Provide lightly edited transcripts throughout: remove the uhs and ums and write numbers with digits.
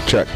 check.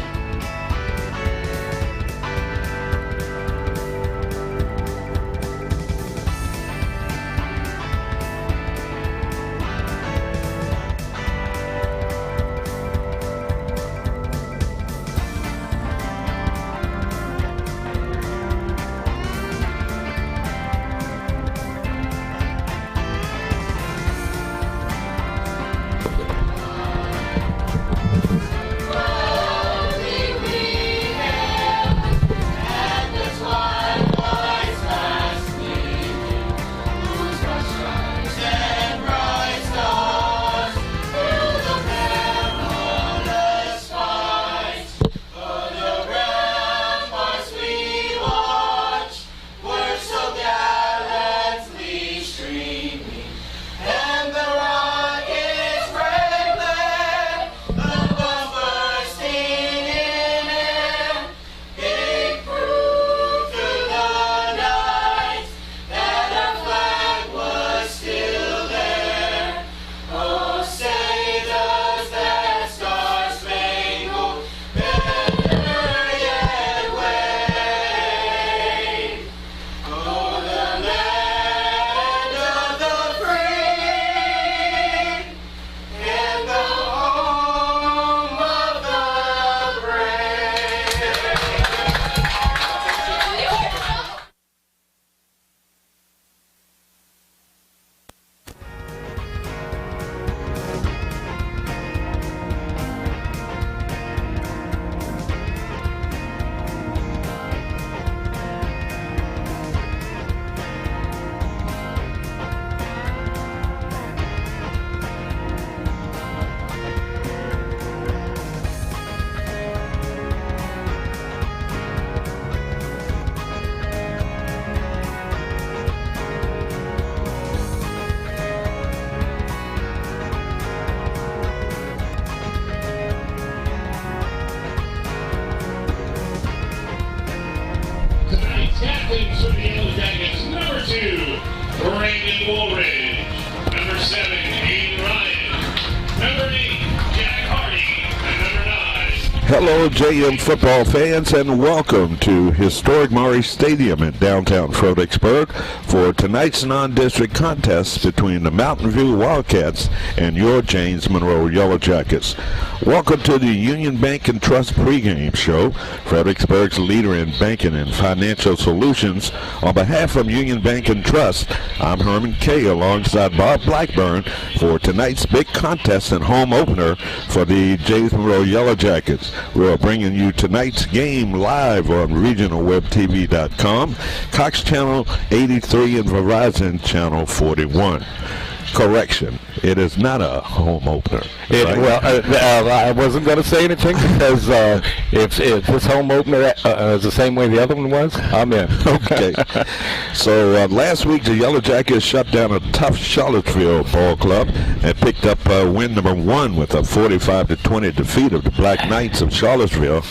Captains for the Yellow Jackets, number 2, Brandon Woolridge. Number 7, Aiden Ryan. Number 8, Jack Hardy. And number 9. Hello, JM football fans, and welcome to historic Maury Stadium in downtown Fredericksburg for tonight's non-district contest between the Mountain View Wildcats and your James Monroe Yellow Jackets. Welcome to the Union Bank and Trust pregame show, Fredericksburg's leader in banking and financial solutions. On behalf of Union Bank and Trust, I'm Herman Kay alongside Bob Blackburn for tonight's big contest and home opener for the James Monroe Yellow Jackets. We're bringing you tonight's game live on regionalwebtv.com, Cox Channel 83 and Verizon Channel 41. Correction, it is not a home opener. Right? I wasn't going to say anything because if this home opener is the same way the other one was, I'm in. Okay. So last week the Yellow Jackets shut down a tough Charlottesville ball club and picked up win number 1 with a 45-20 defeat of the Black Knights of Charlottesville.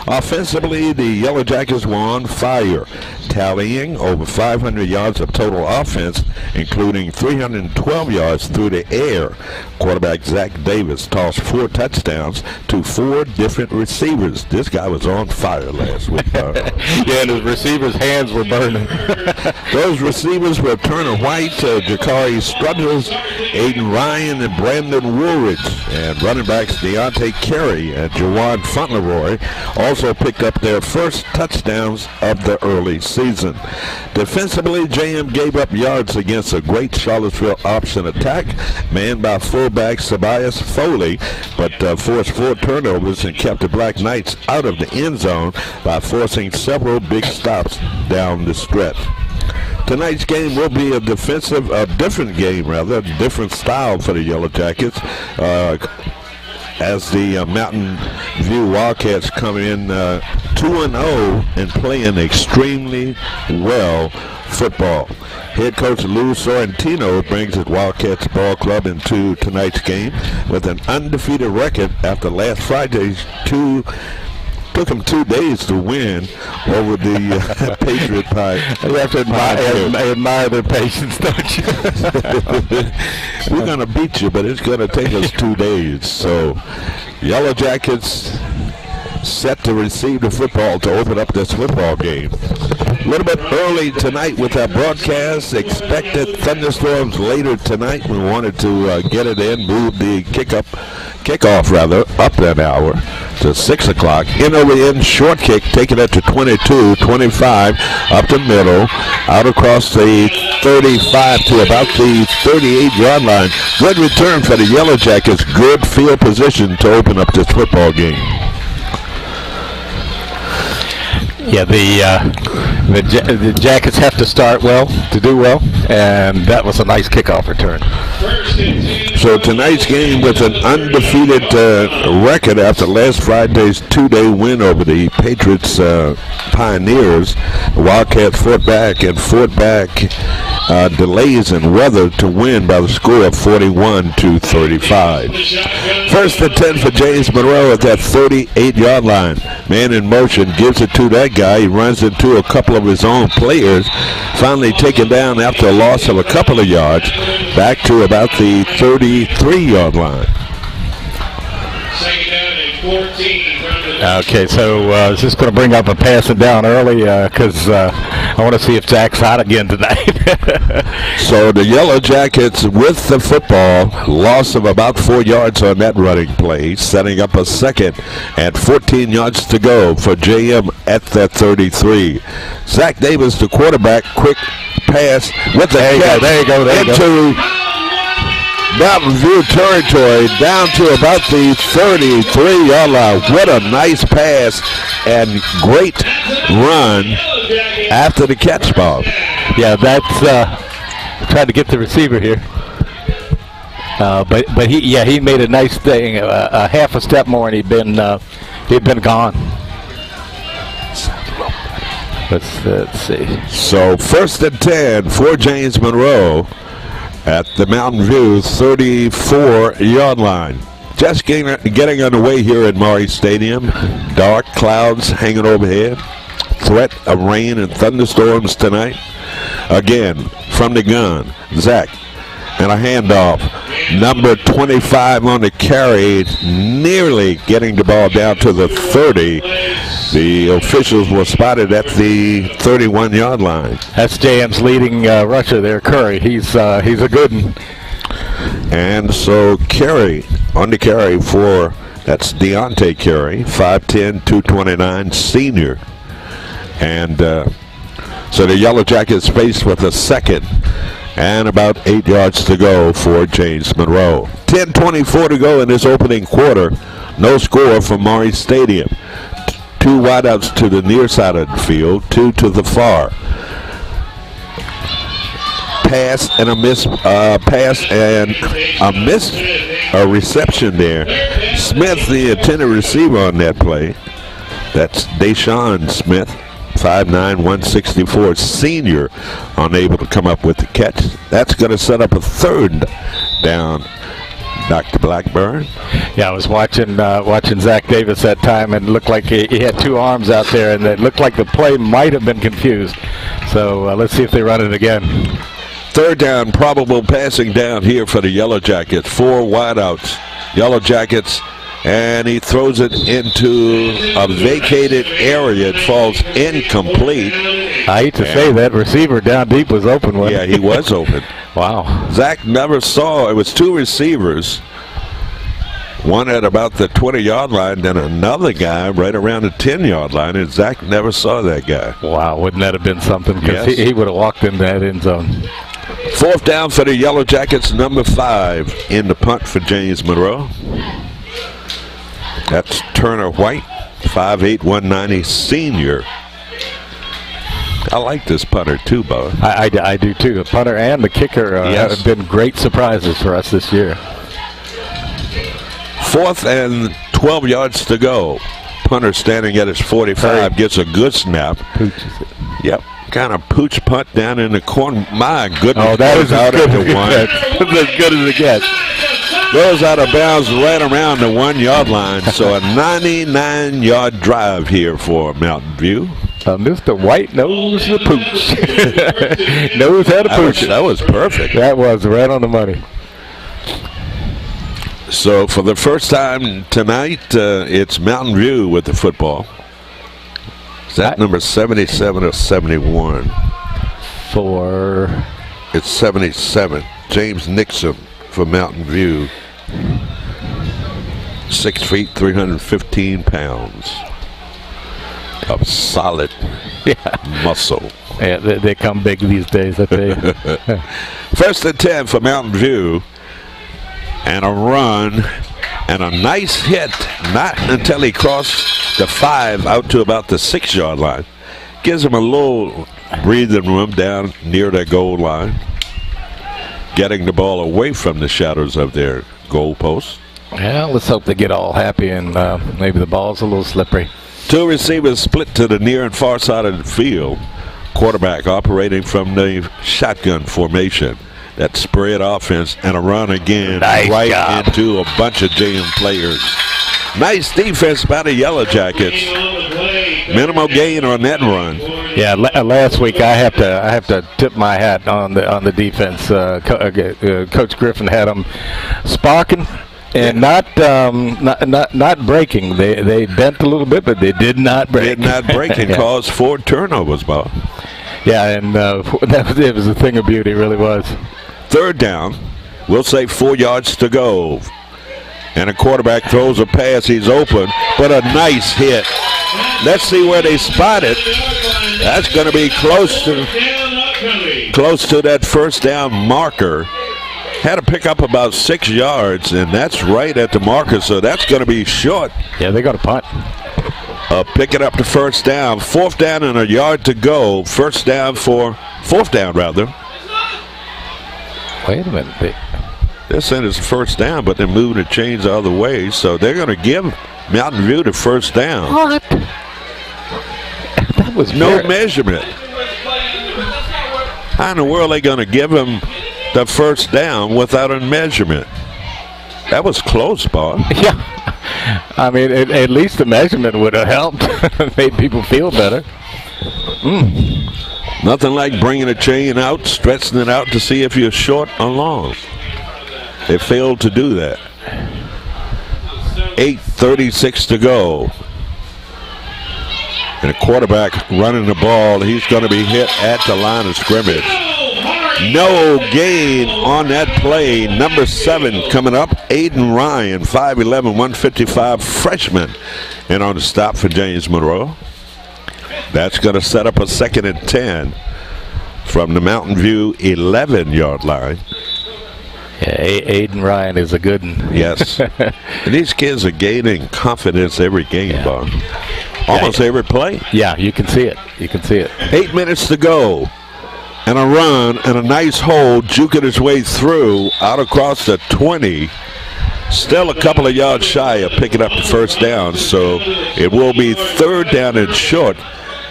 Offensively, the Yellow Jackets were on fire, tallying over 500 yards of total offense, including 312 yards through the air. Quarterback Zach Davis tossed 4 touchdowns to 4 different receivers. This guy was on fire last week. Yeah, and his receivers' hands were burning. Those receivers were Turner White, Jakari Struthers, Aiden Ryan, and Brandon Woolridge. And running backs Deontay Carey and Jawan Fauntleroy also picked up their first touchdowns of the early season. Defensively, JM gave up yards against a great Charlottesville option attack, manned by fullback Tobias Foley, but forced 4 turnovers and kept the Black Knights out of the end zone by forcing several big stops down the stretch. Tonight's game will be a different style for the Yellow Jackets. As the Mountain View Wildcats come in 2-0 and playing extremely well football. Head coach Lou Sorrentino brings his Wildcats ball club into tonight's game with an undefeated record after last Friday's took him 2 days to win over the Patriot Pie. You have to admire their patience, don't you? We're going to beat you, but it's going to take us 2 days. So, Yellow Jackets set to receive the football to open up this football game. A little bit early tonight with our broadcast. Expected thunderstorms later tonight. We wanted to get it in, move the kickoff up an hour to 6 o'clock. In over in, short kick, taking it to 22, 25, up the middle, out across the 35 to about the 38-yard line. Good return for the Yellow Jackets. Good field position to open up this football game. Yeah, the Jackets have to start well to do well, and that was a nice kickoff return. So tonight's game with an undefeated record after last Friday's two-day win over the Patriots Pioneers. The Wildcats fought back delays and weather to win by the score of 41-35. First and 10 for James Monroe at that 38-yard line. Man in motion, gives it to that guy. He runs into a couple of his own players. Finally taken down after a loss of a couple of yards. Back to about the 33-yard line. Second down and 14. Okay, so I was just going to bring up a passing down early because I want to see if Zach's hot again tonight. So the Yellow Jackets with the football, loss of about 4 yards on that running play, setting up a second at 14 yards to go for JM at that 33. Zach Davis, the quarterback, quick pass with the catch. There you go. Into Mountain View territory, down to about the 33-yard line. What a nice pass and great run after the catch ball. Yeah, that's trying to get the receiver here. But he made a nice thing, a half a step more, and he'd been gone. Let's see. So first and 10 for James Monroe at the Mountain View 34-yard line. Just getting underway here at Maury Stadium. Dark clouds hanging overhead. Threat of rain and thunderstorms tonight. Again, from the gun, Zach, and a handoff. Number 25 on the carry, nearly getting the ball down to the 30. The officials were spotted at the 31-yard line. That's JM's leading rusher there, Curry. He's a good one. And so Carey on the carry for, that's Deontay Carey, 5'10", 229, senior. And so the Yellow Jackets faced with a second and about 8 yards to go for James Monroe. 10:24 to go in this opening quarter. No score from Maury Stadium. Two wideouts to the near side of the field, two to the far. Pass and a reception there. Smith, the intended receiver on that play. That's Deshaun Smith, 5'9", 164, senior, unable to come up with the catch. That's going to set up a third down. Dr. Blackburn. Yeah, I was watching Zach Davis that time, and it looked like he had two arms out there, and it looked like the play might have been confused. So let's see if they run it again. Third down, probable passing down here for the Yellow Jackets. 4 wideouts. Yellow Jackets, and he throws it into a vacated area. It falls incomplete. I hate to say that receiver down deep was open. Yeah, he was open. Wow. Zach never saw. It was two receivers. One at about the 20-yard line, then another guy right around the 10-yard line, and Zach never saw that guy. Wow, wouldn't that have been something? Because Yes. he would have walked in that end zone. Fourth down for the Yellow Jackets, number 5 in the punt for James Monroe. That's Turner White, 5'8", 190, senior. I like this punter too, Bo. I do too. The punter and the kicker have been great surprises for us this year. 4th and 12 yards to go. Punter standing at his 45, gets a good snap. Pooches it. Yep, kind of pooch punt down in the corner. My goodness. Oh, that is out as good at the one. That's as good as it gets. Goes out of bounds right around the 1-yard line. So a 99-yard drive here for Mountain View. Mr. White knows the pooch. Knows how to pooch it. That was perfect. That was right on the money. So for the first time tonight, it's Mountain View with the football. Is that number 77 or 71? It's 77. James Nixon for Mountain View. 6 feet, 315 pounds of solid muscle. Yeah, they come big these days, I tell you. First and 10 for Mountain View. And a run and a nice hit, not until he crossed the 5 out to about the 6-yard line. Gives him a little breathing room down near that goal line. Getting the ball away from the shadows of their goal post. Yeah, let's hope they get all happy and maybe the ball's a little slippery. 2 receivers split to the near and far side of the field. Quarterback operating from the shotgun formation. That spread offense and a run again into a bunch of JM players. Nice defense by the Yellow Jackets. Minimal gain on that run. Yeah, last week I have to tip my hat on the defense. Coach Griffin had them sparking and not breaking. They bent a little bit, but they did not break. Did not break and caused 4 turnovers, Bob. Yeah, and it was a thing of beauty, it really was. 3rd down. We'll say 4 yards to go. And a quarterback throws a pass. He's open, but a nice hit. Let's see where they spot it. That's going to be close to that first down marker. Had to pick up about 6 yards, and that's right at the marker, so that's going to be short. Yeah, they got a punt. Picking up the first down. 4th down and a yard to go. 4th down rather. Wait a minute. They're saying it's a first down, but they're moving the chains the other way, so they're going to give Mountain View the first down. What? That was no measurement. How in the world are they going to give him the first down without a measurement? That was close, Bob. Yeah. I mean, at least the measurement would have helped. Made people feel better. Nothing like bringing a chain out, stretching it out to see if you're short or long. They failed to do that. 8:36 to go. And a quarterback running the ball. He's going to be hit at the line of scrimmage. No gain on that play. Number 7 coming up, Aiden Ryan, 5'11", 155 freshman. And on the stop for James Monroe. That's going to set up a 2nd and 10 from the Mountain View 11-yard line. Yeah, Aiden Ryan is a good one. Yes. And these kids are gaining confidence every game, Bob. Almost every play. Yeah, you can see it. 8 minutes to go. And a run and a nice hold, juking his way through out across the 20. Still a couple of yards shy of picking up the first down, so it will be 3rd down and short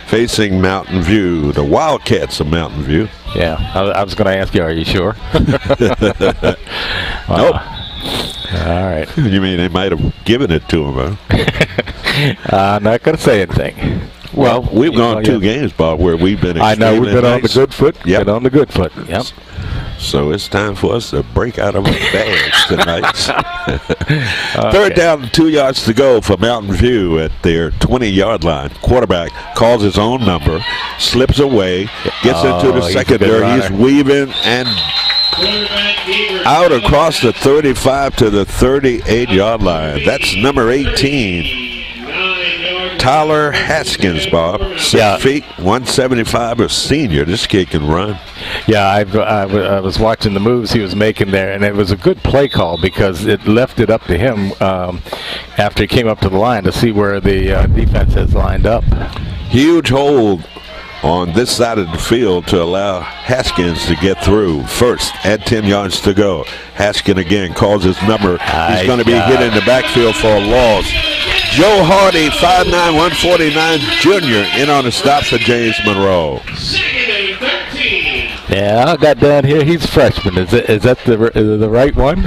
facing Mountain View, the Wildcats of Mountain View. Yeah, I was going to ask you, are you sure? Nope. All right. You mean they might have given it to him, huh? I'm not going to say anything. Well, we've gone 2 games, Bob, where we've been I know, we've been nice. on the good foot. Yep. Been on the good foot. Yep. So it's time for us to break out of our bags tonight. 3rd down, 2 yards to go for Mountain View at their 20-yard line. Quarterback calls his own number, slips away, gets into the secondary. He's weaving and out across the 35 to the 38-yard line. That's number 18. Tyler Haskins, Bob. 6 feet, 175, a senior. This kid can run. Yeah, I was watching the moves he was making there, and it was a good play call because it left it up to him after he came up to the line to see where the defense has lined up. Huge hold on this side of the field to allow Haskins to get through. First at 10 yards to go. Haskins again calls his number. He's going to be hit in the backfield for a loss. Joe Hardy, 5'9", 149 junior, in on the stop for James Monroe. 2nd and 13. Yeah, I got down here. He's a freshman. Is that the right one?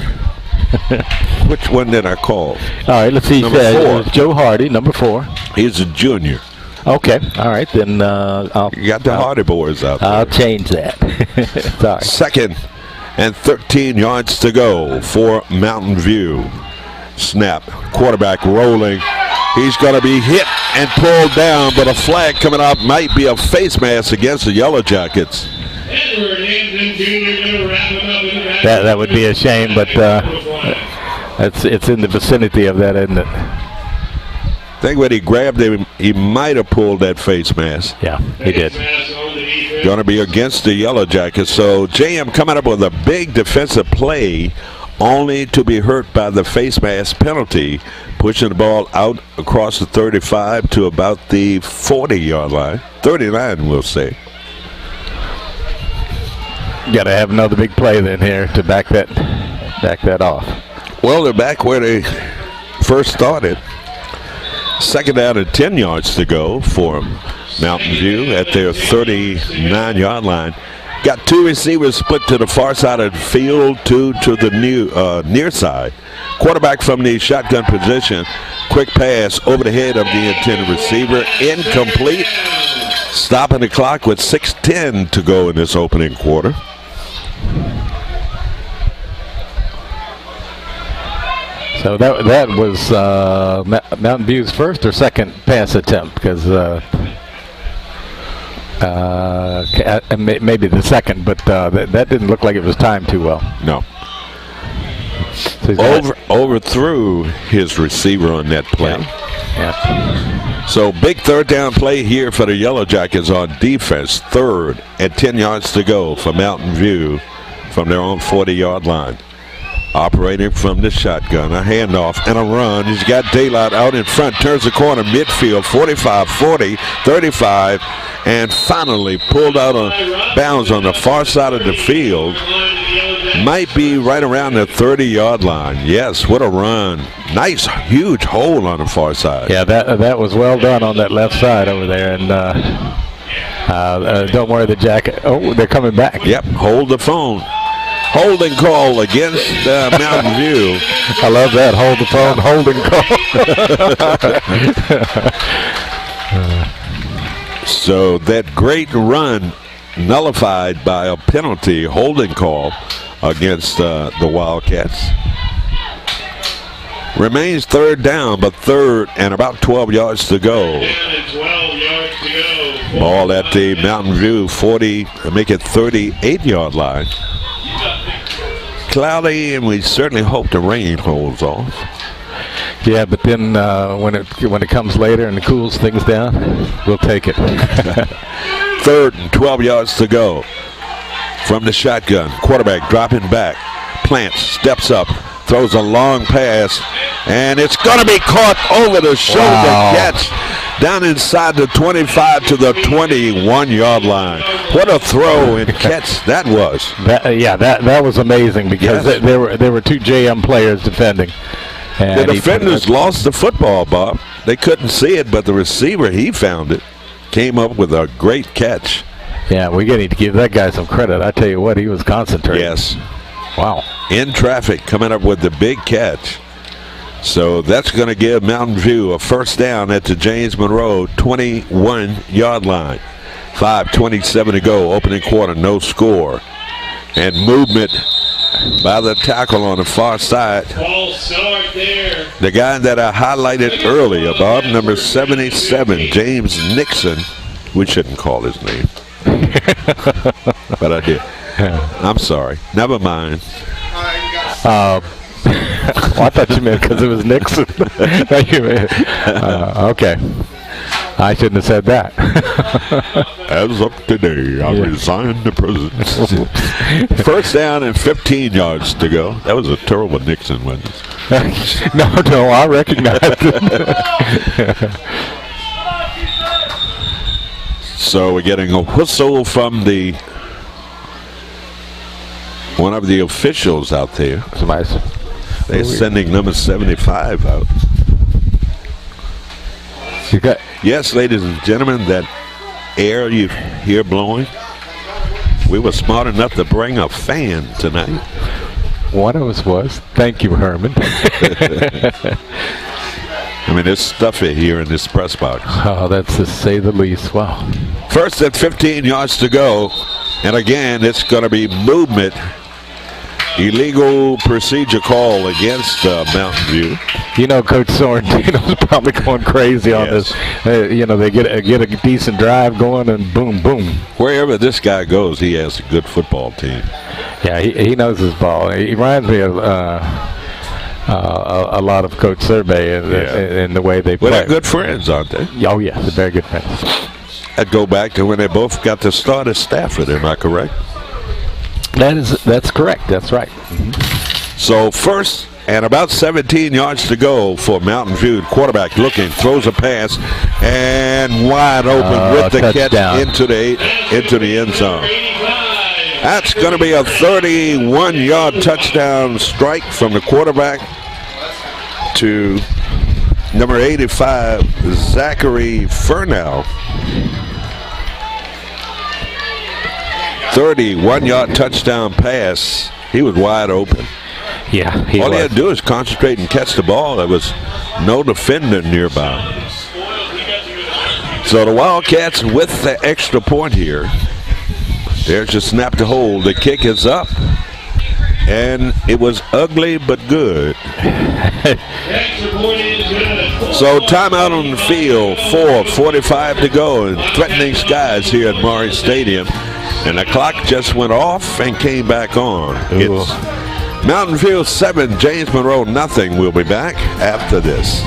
Which one did I call? All right, let's see. Number 4. Joe Hardy, number 4. He's a junior. Okay, all right, then you got the Hardy boys out there. I'll change that. Sorry. 2nd and 13 yards to go for Mountain View. Snap. Quarterback rolling. He's going to be hit and pulled down, but a flag coming out might be a face mask against the Yellow Jackets. That would be a shame, but it's in the vicinity of that, isn't it? I think when he grabbed him, he might have pulled that face mask. Yeah, he did. Going to be against the Yellow Jackets. So JM coming up with a big defensive play, only to be hurt by the face mask penalty, pushing the ball out across the 35 to about the 40-yard line. 39, we'll say. Got to have another big play then here to back that off. Well, they're back where they first started. Second down and 10 yards to go for Mountain View at their 39-yard line. Got two receivers split to the far side of the field, two to the near side. Quarterback from the shotgun position. Quick pass over the head of the intended receiver. Incomplete. Stopping the clock with 6:10 to go in this opening quarter. So that was Mountain View's first or second pass attempt, because maybe the second, but that didn't look like it was timed too well. No. So overthrew his receiver on that play. Yeah. So big third down play here for the Yellow Jackets on defense. Third and 10 yards to go for Mountain View from their own 40-yard line. Operating from the shotgun, a handoff and a run. He's got daylight out in front, turns the corner, midfield, 45, 40, 35, and finally pulled out of bounds on the far side of the field. Might be right around the 30-yard line. Yes, what a run. Nice, huge hole on the far side. Yeah, that was well done on that left side over there. And don't worry, the Jacket. Oh, they're coming back. Yep, hold the phone. Holding call against Mountain View. I love that. Hold the phone, holding call. So that great run nullified by a penalty holding call against the Wildcats. Remains third down, but third and about 12 yards to go. Ball at the Mountain View 40, make it 38-yard line. Cloudy, and we certainly hope the rain holds off. Yeah, but then when it comes later and it cools things down, we'll take it. Third and 12 yards to go from the shotgun. Quarterback dropping back. Plants, steps up, throws a long pass, and it's going to be caught over the shoulder. Wow. Catch down inside the 25 to the 21-yard line. What a throw and catch that was. That was amazing, because Yes. there were two JM players defending. And The defenders lost the football, Bob. They couldn't see it, but the receiver, he found it. Came up with a great catch. Yeah, we need to give that guy some credit. I tell you what, he was concentrating. Yes. Wow. In traffic, coming up with the big catch. So that's going to give Mountain View a first down at the James Monroe 21-yard line. 5:27 to go, opening quarter, no score. And movement by the tackle on the far side. False start there. The guy that I highlighted earlier, Bob, number 77, James Nixon. We shouldn't call his name. But I did. I'm sorry. Never mind. Well, I thought you meant because it was Nixon. Okay. I shouldn't have said that. As of today, I resign the presidency. First down and 15 yards to go. That was a terrible Nixon, wasn't it? No, I recognize it. So we're getting a whistle from one of the officials out there. They're sending number 75 out. Yes, ladies and gentlemen, that air you hear blowing, we were smart enough to bring a fan tonight. One of us was. Thank you, Herman. I mean, it's stuffy here in this press box. Oh, that's to say the least. Wow. First and 15 yards to go. And again, it's going to be movement illegal procedure call against Mountain View. You know, Coach Sorrentino's probably going crazy on this. You know, they get a decent drive going, and boom, boom. Wherever this guy goes, he has a good football team. Yeah, he knows his ball. He reminds me of a lot of Coach Survey in the way they play. Well, they're good friends, aren't they? Oh, yeah, they're very good friends. I'd go back to when they both got to start at Stafford. Am I correct? That's correct. That's right. Mm-hmm. So first and about 17 yards to go for Mountain View. Quarterback looking, throws a pass, and wide open with the touchdown. catch into the end zone. That's going to be a 31-yard touchdown strike from the quarterback to number 85, Zachary Furnell. 31-yard touchdown pass. He was wide open. Yeah, all he had to do is concentrate and catch the ball. There was no defender nearby. So the Wildcats with the extra point here. There's a snap to hold. The kick is up. And it was ugly but good. So timeout on the field, 4:45 to go, and threatening skies here at Maury Stadium. And the clock just went off and came back on. Ooh. It's Mountain View 7, James Monroe nothing. We'll be back after this.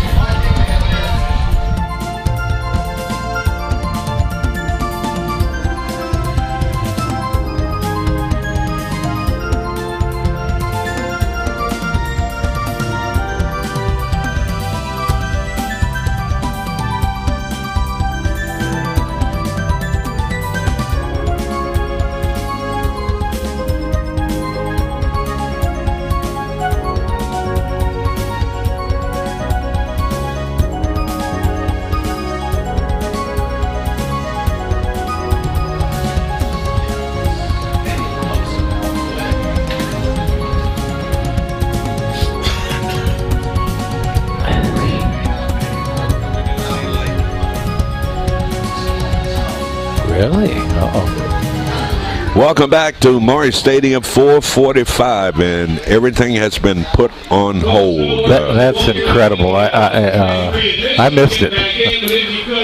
Really? Uh-oh. Welcome back to Maury Stadium, 4:45, and everything has been put on hold. That's incredible. I missed it.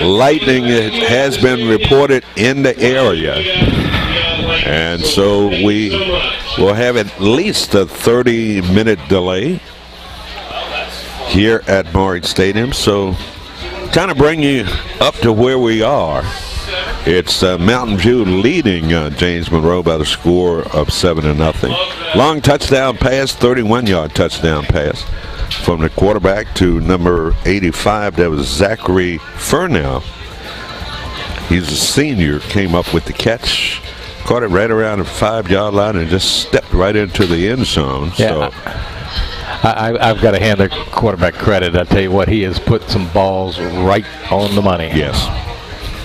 Lightning has been reported in the area, and so we will have at least a 30-minute delay here at Maury Stadium. So kind of bring you up to where we are. It's Mountain View leading James Monroe by the score of 7-0. Long touchdown pass, 31-yard touchdown pass from the quarterback to number 85. That was Zachary Furnell. He's a senior, came up with the catch, caught it right around the 5-yard line and just stepped right into the end zone. Yeah. So I've got to hand the quarterback credit. I tell you what, he has put some balls right on the money. Yes.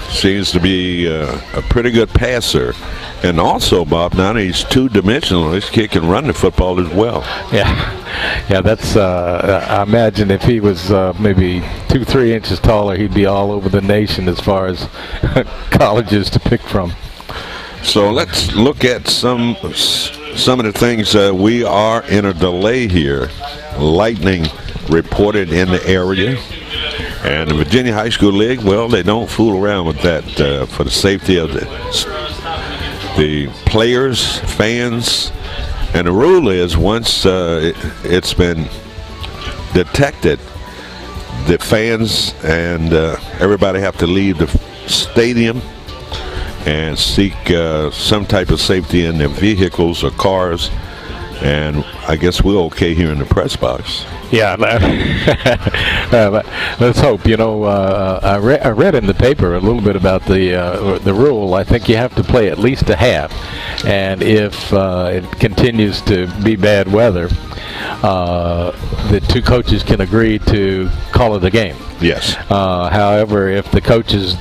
Seems to be a pretty good passer. And also, Bob, now he's two-dimensional. He can run the football as well. Yeah, that's, I imagine if he was maybe 2-3 inches taller, he'd be all over the nation as far as colleges to pick from. So let's look at some of the things. We are in a delay here. Lightning reported in the area. And the Virginia High School League, well, they don't fool around with that for the safety of the players, fans. And the rule is once it's been detected, the fans and everybody have to leave the stadium and seek some type of safety in their vehicles or cars. And I guess we're okay here in the press box. Yeah, let's hope. You know, I read in the paper a little bit about the rule. I think you have to play at least a half, and if it continues to be bad weather, the two coaches can agree to call it a game. Yes. However, if the coaches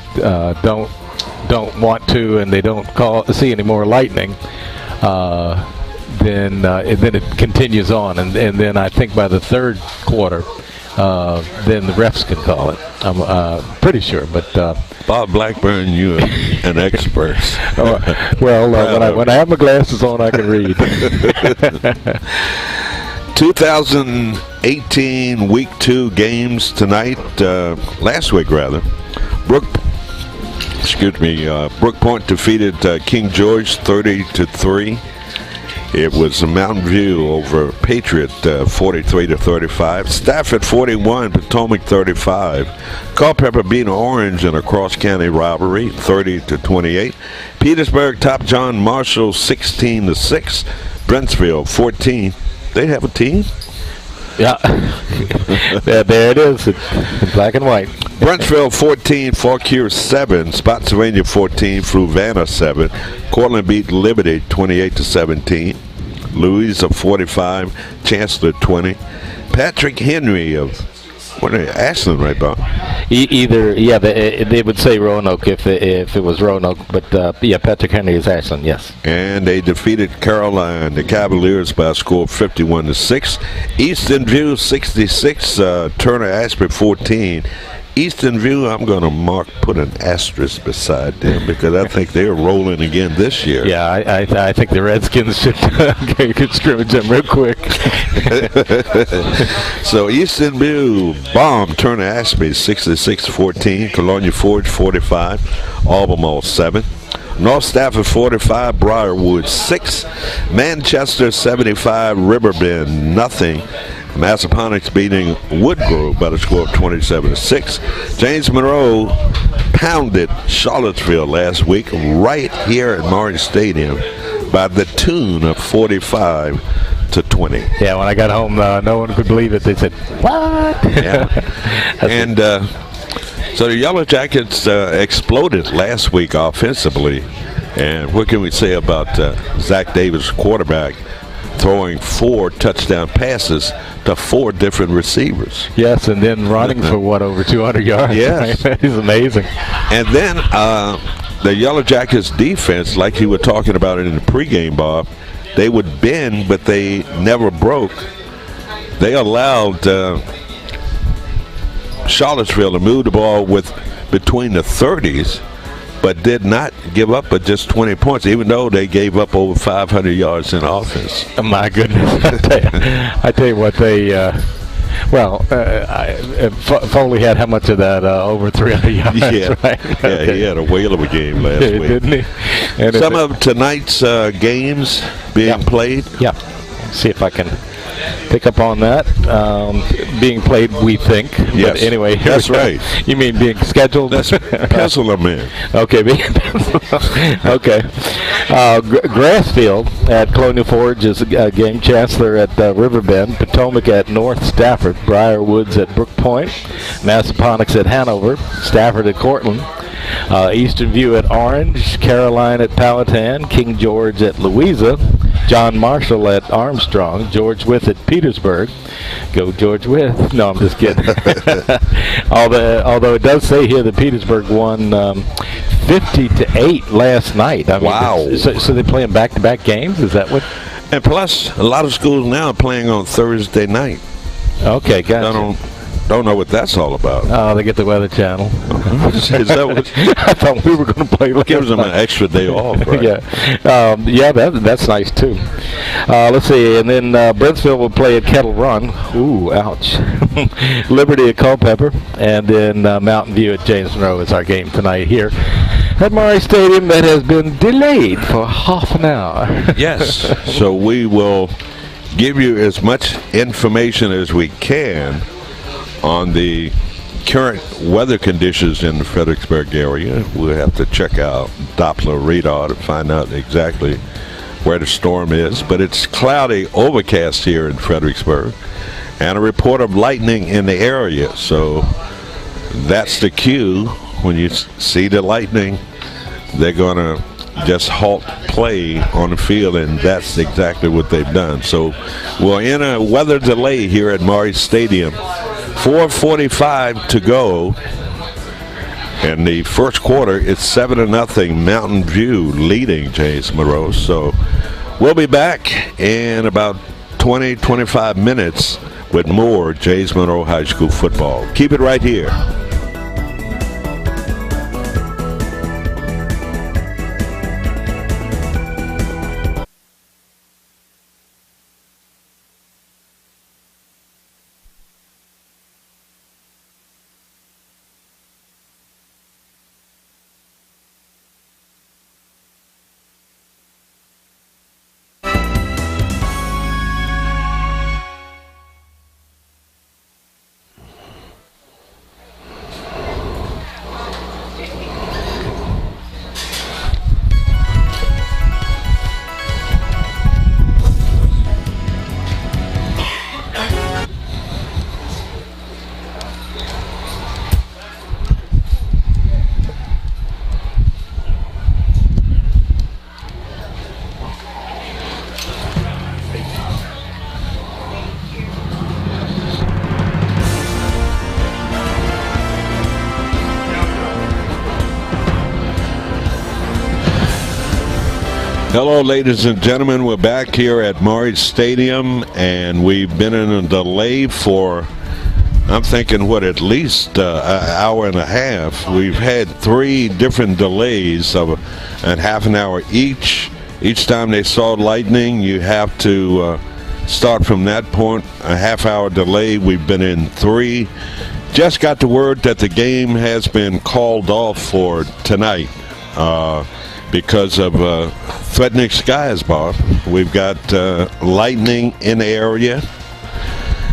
don't want to and they don't see any more lightning, then it continues on, and then I think by the third quarter then the refs can call it. I'm pretty sure, but Bob Blackburn, you're an expert. When I have my glasses on, I can read. 2018 Week 2 games tonight. Last week, rather. Brook Point defeated King George 30-3. It was Mountain View over Patriot 43-35. Stafford 41, Potomac 35. Culpeper beat Orange in a cross-county rivalry 30-28. Petersburg topped John Marshall 16-6. Brentsville 14. They have a team? Yeah. there it is, in black and white. Brentsville 14, Fauquier 7, Spotsylvania 14, Fluvanna 7. Cortland beat Liberty 28-17. Louisa 45, Chancellor 20. Patrick Henry of Ashland, right, Bob? They would say Roanoke if it was Roanoke, but Patrick Henry is Ashland, yes. And they defeated Caroline, the Cavaliers, by a score of 51-6. Easton View 66, Turner Ashby 14. Easton View, I'm going to put an asterisk beside them because I think they're rolling again this year. Yeah, I think the Redskins should scrimmage them real quick. So Easton View bombed Turner Ashby 66-14, Colonia Forge 45, Albemarle 7. North Stafford 45, Briarwood 6, Manchester 75, Riverbend nothing. Massaponax beating Woodgrove by the score of 27-6. James Monroe pounded Charlottesville last week right here at Maury Stadium by the tune of 45-20. Yeah, when I got home, no one could believe it. They said, "What?" Yeah. And so the Yellow Jackets exploded last week offensively. And what can we say about Zach Davis, quarterback, throwing 4 touchdown passes to 4 different receivers? Yes, and then running for over 200 yards. Yes. He's amazing. And then the Yellow Jackets defense, like you were talking about it in the pregame, Bob, they would bend, but they never broke. They allowed Charlottesville to move the ball between the 30s, but did not give up but just 20 points, even though they gave up over 500 yards in offense. Oh, my goodness. I tell you what, Foley had how much of that? Over 300 yards, yeah. right? Yeah, he had a whale of a game last week. Didn't he? And some of tonight's games being played. Yeah. See if I can pick up on that. Being played, we think. Yes. But anyway, that's right. You mean being scheduled? That's pencil them in. Okay. Okay. Grassfield at Colonial Forge is game. Chancellor at Riverbend. Potomac at North Stafford. Briarwoods at Brook Point. Massaponax at Hanover. Stafford at Cortland. Eastern View at Orange. Caroline at Powhatan. King George at Louisa. John Marshall at Armstrong. George Wythe at Petersburg. Go George Wythe. No, I'm just kidding. Although it does say here that Petersburg won 50-8 last night. I mean, wow. So they're playing back-to-back games? Is that what? And plus, a lot of schools now are playing on Thursday night. Okay, gotcha. Don't know what that's all about. Oh, they get the Weather Channel. Is that what? I thought we were going to play. Gives them an extra day off, right? Yeah. That's nice too. Let's see, and then Brentsville will play at Kettle Run. Ooh, ouch. Liberty at Culpeper, and then Mountain View at James Monroe is our game tonight here at Maury Stadium that has been delayed for half an hour. Yes. So we will give you as much information as we can on the current weather conditions in the Fredericksburg area. We'll have to check out Doppler radar to find out exactly where the storm is. But it's cloudy, overcast here in Fredericksburg, and a report of lightning in the area. So that's the cue. When you see the lightning, they're going to just halt play on the field, and that's exactly what they've done. So we're in a weather delay here at Maury Stadium. 4:45 to go. And the first quarter, it's 7-0 Mountain View leading James Monroe. So we'll be back in about 20-25 minutes with more James Monroe High School football. Keep it right here. Hello, ladies and gentlemen. We're back here at Maury Stadium, and we've been in a delay for, I'm thinking, at least an hour and a half. We've had 3 different delays of a half an hour each. Each time they saw lightning, you have to start from that point. A half-hour delay. We've been in 3. Just got the word that the game has been called off for tonight. Because of threatening skies, Bob. We've got lightning in the area,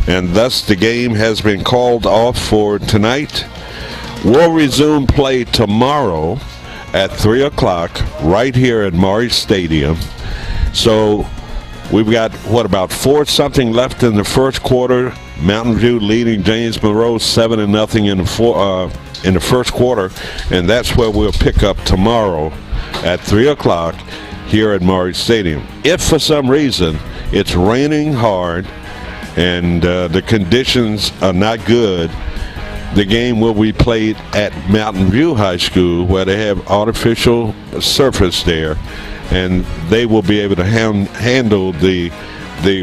and thus the game has been called off for tonight. We'll resume play tomorrow at 3 o'clock right here at Maury Stadium. So we've got, about 4-something left in the first quarter. Mountain View leading James Monroe 7-0 in the first quarter, and that's where we'll pick up tomorrow at 3 o'clock here at Maury Stadium. If for some reason it's raining hard and the conditions are not good, the game will be played at Mountain View High School, where they have artificial surface there, and they will be able to handle the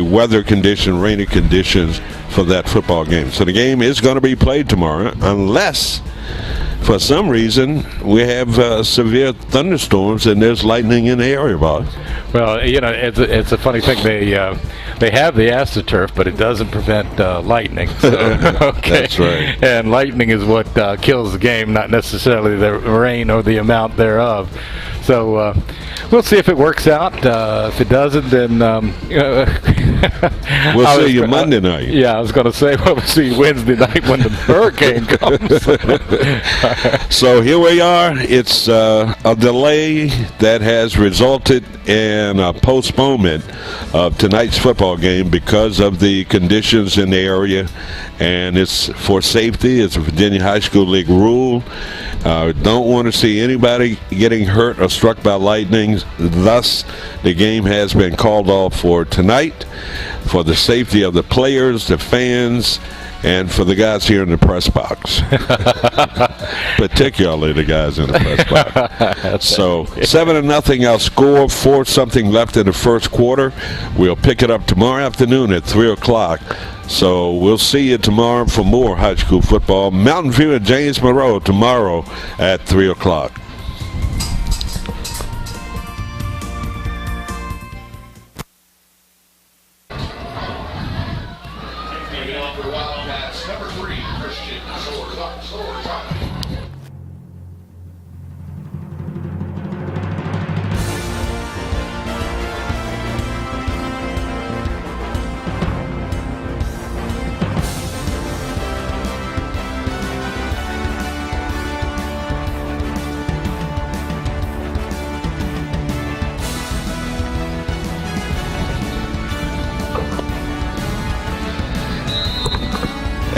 weather condition, rainy conditions for that football game. So the game is going to be played tomorrow, unless for some reason we have severe thunderstorms and there's lightning in the area, Bob. Well, it's a funny thing. They have the AstroTurf, but it doesn't prevent lightning. So, okay. That's right. And lightning is what kills the game, not necessarily the rain or the amount thereof. So we'll see if it works out. If it doesn't, then we'll see you Monday night. Yeah, I was going to say we'll see you Wednesday night when the hurricane comes. So here we are. It's a delay that has resulted in a postponement of tonight's football game because of the conditions in the area, and it's for safety. It's a Virginia High School League rule. Don't want to see anybody getting hurt or struck by lightning. Thus, the game has been called off for tonight for the safety of the players, the fans, and for the guys here in the press box. Particularly the guys in the press box. So 7-0 our score, 4-something left in the first quarter. We'll pick it up tomorrow afternoon at 3 o'clock. So we'll see you tomorrow for more high school football. Mountain View and James Monroe tomorrow at 3 o'clock.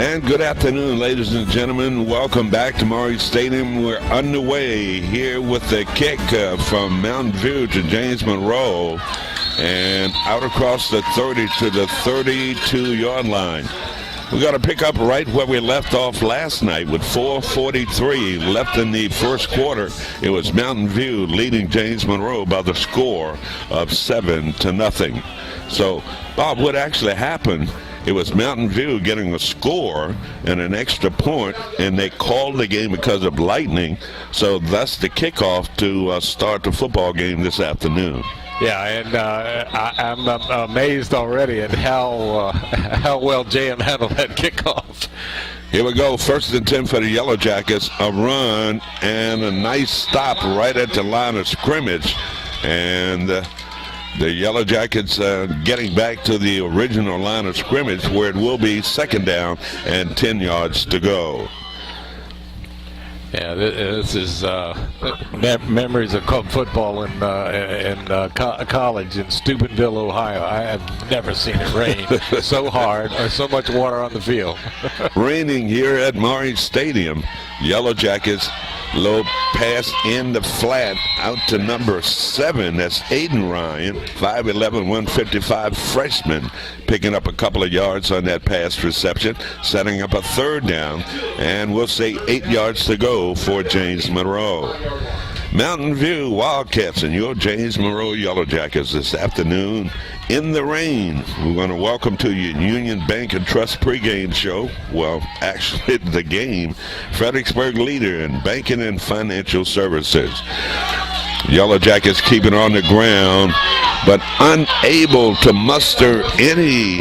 And good afternoon, ladies and gentlemen. Welcome back to Maury Stadium. We're underway here with the kick from Mountain View to James Monroe, and out across the 30 to the 32-yard line. We got to pick up right where we left off last night with 4:43 left in the first quarter. It was Mountain View leading James Monroe by the score of 7-0. So, Bob, what actually happened It was Mountain View getting a score and an extra point, and they called the game because of lightning. So that's the kickoff to start the football game this afternoon. Yeah, and I'm amazed already at how well JM handled that kickoff. Here we go, 1st and 10 for the Yellow Jackets. A run and a nice stop right at the line of scrimmage. And the Yellow Jackets getting back to the original line of scrimmage where it will be 2nd down and 10 yards to go. Yeah, this is memories of club football in college in Steubenville, Ohio. I have never seen it rain so hard or so much water on the field. Raining here at Maury Stadium. Yellow Jackets, low pass in the flat out to number 7. That's Aiden Ryan, 5'11", 155 freshman, picking up a couple of yards on that pass reception, setting up a 3rd down, and we'll say 8 yards to go for James Monroe. Mountain View Wildcats and your James Monroe Yellow Jackets this afternoon in the rain. We're going to welcome to you Union Bank and Trust pregame show. Well, actually the game. Fredericksburg leader in banking and financial services. Yellow Jackets keeping on the ground, but unable to muster any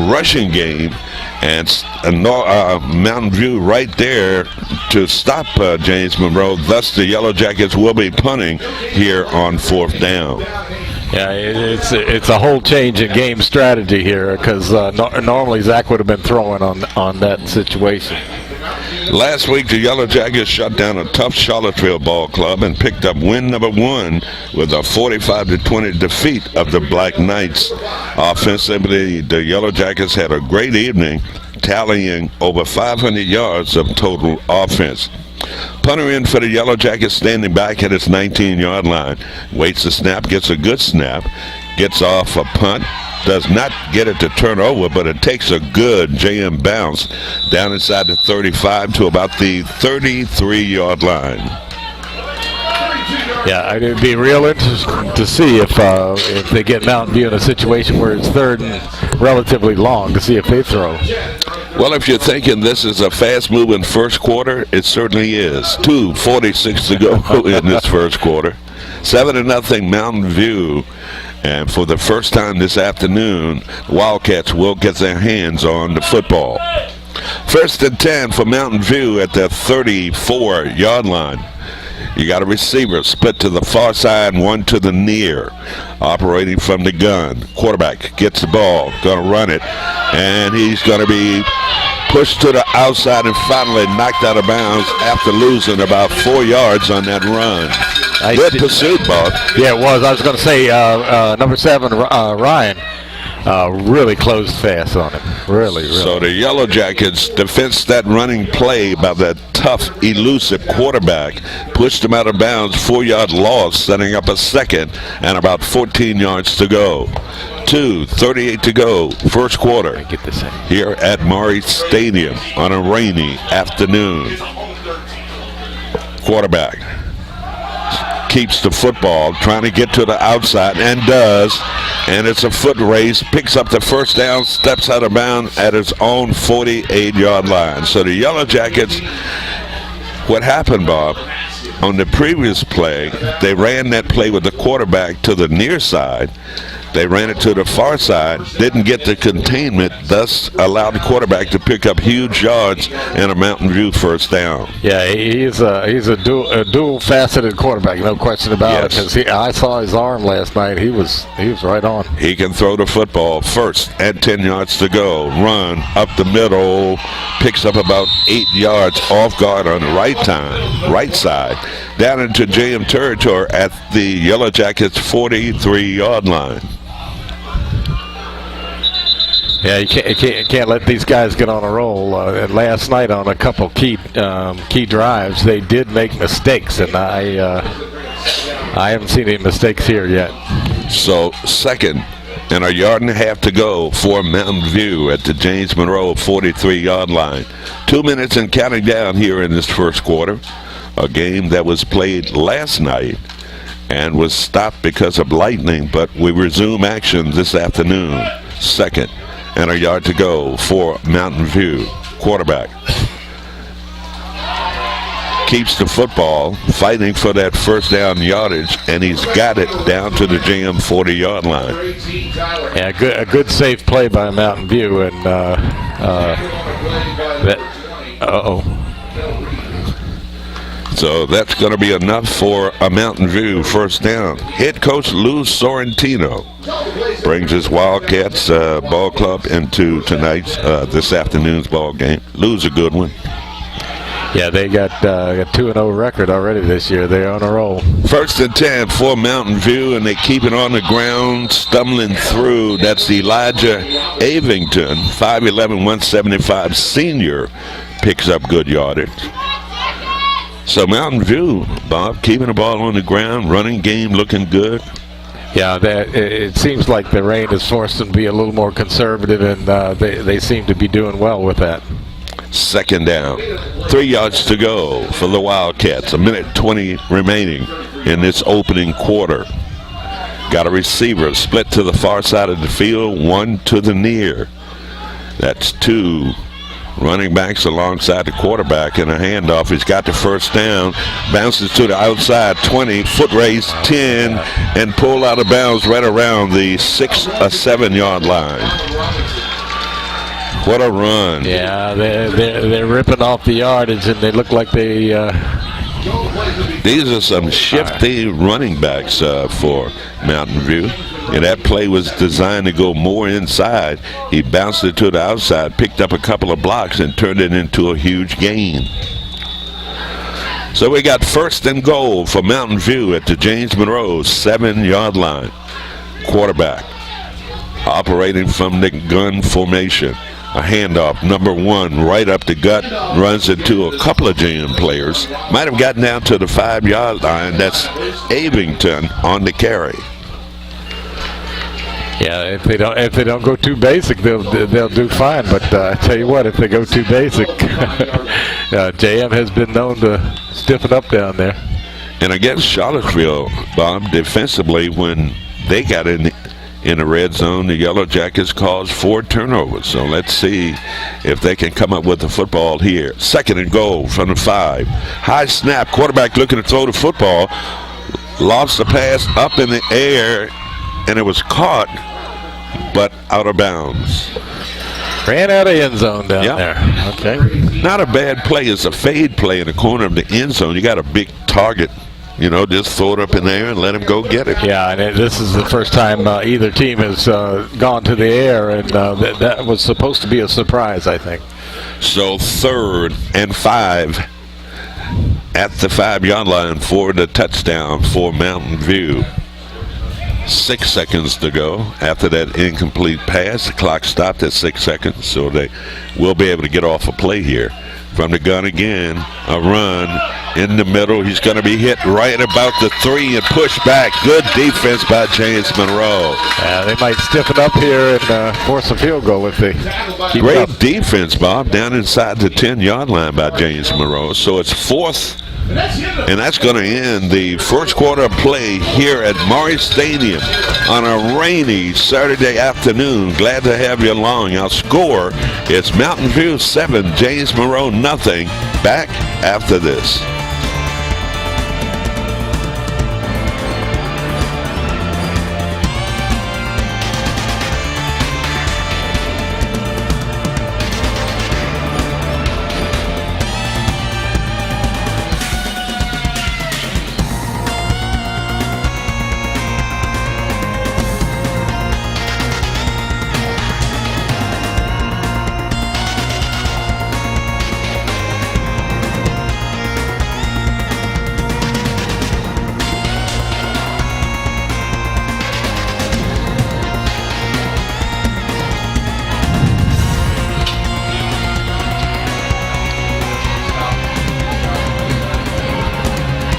rushing game. And Mountain View right there to stop James Monroe. Thus, the Yellow Jackets will be punting here on 4th down. Yeah, it's a whole change in game strategy here because normally Zach would have been throwing on that situation. Last week, the Yellow Jackets shut down a tough Charlottesville ball club and picked up win number 1 with a 45-20 defeat of the Black Knights. Offensively, the Yellow Jackets had a great evening, tallying over 500 yards of total offense. Punter in for the Yellow Jackets, standing back at its 19-yard line. Waits the snap, gets a good snap, gets off a punt. Does not get it to turn over, but it takes a good JM bounce down inside the 35 to about the 33-yard line. Yeah, it'd be real interesting to see if they get Mountain View in a situation where it's 3rd and relatively long to see if they throw. Well, if you're thinking this is a fast-moving first quarter, it certainly is. 2:46 to go in this first quarter. 7-0 Mountain View. And for the first time this afternoon, Wildcats will get their hands on the football. 1st and 10 for Mountain View at the 34-yard line. You got a receiver split to the far side, one to the near, operating from the gun. Quarterback gets the ball, going to run it, and he's going to be pushed to the outside and finally knocked out of bounds after losing about 4 yards on that run. Good pursuit, Bob. Yeah, it was. I was going to say number 7, Ryan, really closed fast on him. Really. So the Yellow Jackets defense that running play by that tough, elusive quarterback pushed him out of bounds, 4-yard loss, setting up a 2nd and about 14 yards to go. 2:38 to go, first quarter here at Maury Stadium on a rainy afternoon. Quarterback keeps the football, trying to get to the outside, and does. And it's a foot race, picks up the 1st down, steps out of bounds at his own 48-yard line. So the Yellow Jackets, what happened, Bob, on the previous play, they ran that play with the quarterback to the near side. They ran it to the far side, didn't get the containment, thus allowed the quarterback to pick up huge yards and a Mountain View 1st down. Yeah, he's a dual-faceted quarterback, no question about it. Because I saw his arm last night. He was right on. He can throw the football. 1st and 10 yards to go. Run up the middle, picks up about 8 yards off guard on the right side, down into JM territory at the Yellow Jackets 43-yard line. Yeah, you can't let these guys get on a roll. And last night on a couple key drives, they did make mistakes, and I haven't seen any mistakes here yet. So 2nd and a yard and a half to go for Mountain View at the James Monroe 43-yard line. 2 minutes and counting down here in this first quarter. A game that was played last night and was stopped because of lightning, but we resume action this afternoon. 2nd and a yard to go for Mountain View. Quarterback keeps the football, fighting for that first down yardage, and he's got it down to the JM 40-yard line. Yeah, a good safe play by Mountain View, and So that's going to be enough for a Mountain View first down. Head coach Lou Sorrentino brings his Wildcats ball club into this afternoon's ball game. Lou's a good one. Yeah, they got a 2-0 record already this year. They're on a roll. 1st and 10 for Mountain View, and they keep it on the ground, stumbling through. That's Elijah Avington, 5'11", 175 senior, picks up good yardage. So Mountain View, Bob, keeping the ball on the ground, running game looking good. Yeah, it seems like the rain has forced them to be a little more conservative, and they seem to be doing well with that. 2nd down. 3 yards to go for the Wildcats. 1:20 remaining in this opening quarter. Got a receiver split to the far side of the field, one to the near. That's 2 running backs alongside the quarterback in a handoff. He's got the first down, bounces to the outside 20, foot race 10, and pulled out of bounds right around the 6 or 7 yard line. What a run. Yeah, they're ripping off the yardage, and they look like they... These are some shifty running backs for Mountain View. And that play was designed to go more inside. He bounced it to the outside, picked up a couple of blocks, and turned it into a huge gain. So we got 1st and goal for Mountain View at the James Monroe 7-yard line. Quarterback operating from the gun formation. A handoff, number 1, right up the gut, runs into a couple of JM players. Might have gotten down to the 5-yard line. That's Avington on the carry. Yeah, if they don't go too basic, they'll do fine. But I tell you what, if they go too basic, JM has been known to stiffen up down there. And against Charlottesville, Bob, defensively, when they got in the red zone, the Yellow Jackets caused 4 turnovers. So let's see if they can come up with the football here. 2nd and goal from the 5. High snap, quarterback looking to throw the football. Lost the pass up in the air, and it was caught, but out of bounds. Ran out of end zone down there. Okay. Not a bad play. It's a fade play in the corner of the end zone. You got a big target. Just throw it up in the air and let him go get it. Yeah, and this is the first time either team has gone to the air, and that was supposed to be a surprise, I think. So 3rd and 5 at the 5-yard line for the touchdown for Mountain View. 6 seconds to go after that incomplete pass. The clock stopped at 6 seconds, so they will be able to get off a play here. From the gun again, a run in the middle. He's going to be hit right about the 3 and push back. Good defense by James Monroe. Yeah, they might stiffen up here and force a field goal if they keep Great up. Defense, Bob, down inside the 10-yard line by James Monroe. So it's 4th, and that's going to end the first quarter of play here at Maury Stadium on a rainy Saturday afternoon. Glad to have you along. Our score is Mountain View 7, James Monroe nothing. Back after this.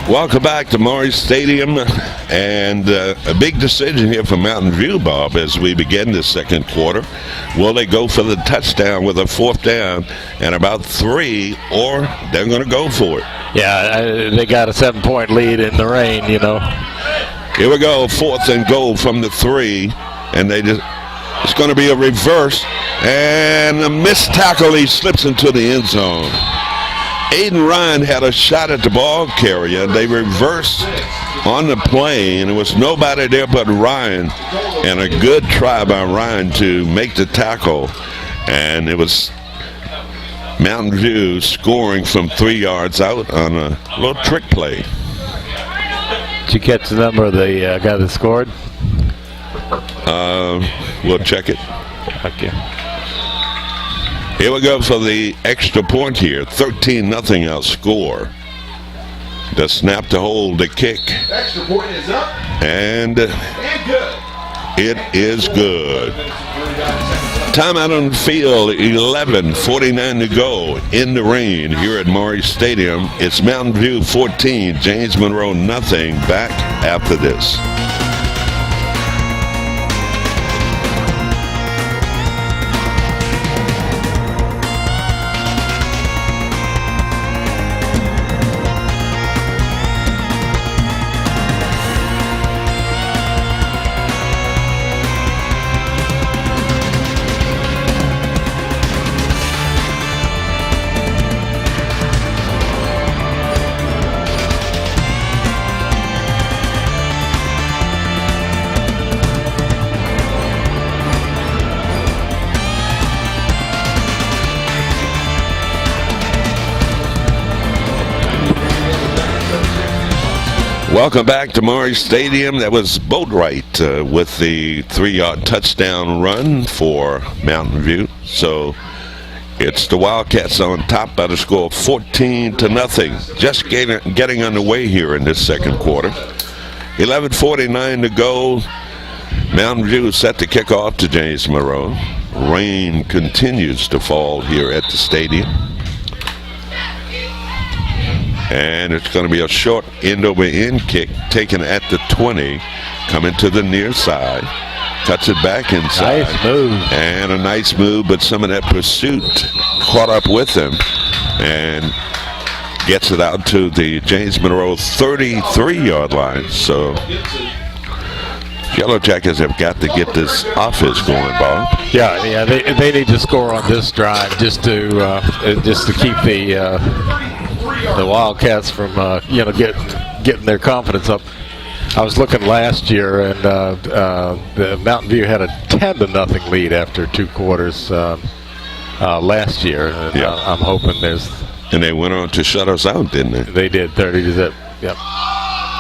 Welcome back to Maury Stadium, and a big decision here for Mountain View, Bob, as we begin the second quarter. Will they go for the touchdown with a 4th down and about 3, or they're going to go for it? Yeah, they got a 7-point lead in the rain, Here we go, 4th and goal from the 3, and they just It's going to be a reverse, and a missed tackle. He slips into the end zone. Aiden Ryan had a shot at the ball carrier. They reversed on the play, and there was nobody there but Ryan, and a good try by Ryan to make the tackle. And it was Mountain View scoring from 3 yards out on a little trick play. Did you catch the number of the guy that scored? We'll check it. Okay. Here we go for the extra point here. 13-0 outscore. The snap to hold the kick. Extra point is up. And good. It is good. Timeout on the field, 11:49 to go in the rain here at Maury Stadium. It's Mountain View 14, James Monroe nothing. Back after this. Welcome back to Maury Stadium. That was Boatwright with the 3-yard touchdown run for Mountain View. So it's the Wildcats on top by the score of 14-0. Just getting underway here in this second quarter. 11:49 to go. Mountain View set to kick off to James Monroe. Rain continues to fall here at the stadium. And it's going to be a short end-over-end kick taken at the 20, coming to the near side. Cuts it back inside. Nice move. And a nice move, but some of that pursuit caught up with him and gets it out to the James Monroe 33-yard line. So Yellow Jackets have got to get this offense going, Bob. Yeah, they need to score on this drive just to keep the Wildcats from getting their confidence up. I was looking last year, and the Mountain View had a 10-0 lead after 2 quarters last year. And, yeah. I'm hoping there's. And they went on to shut us out, didn't they? They did, 30-0. Yep.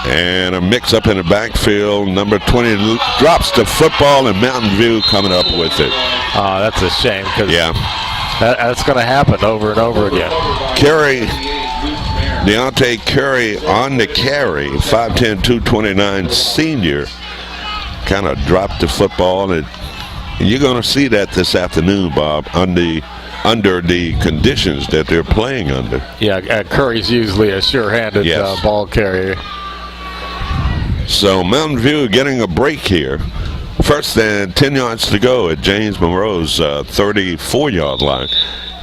And a mix-up in the backfield. Number 20 drops the football, and Mountain View coming up with it. That's a shame because that's going to happen over and over again. Deontay Curry on the carry, 5'10", 229 senior, kind of dropped the football, and you're going to see that this afternoon, Bob, under the conditions that they're playing under. Yeah, Curry's usually a sure-handed ball carrier. So Mountain View getting a break here. First and 10 yards to go at James Monroe's 34-yard line.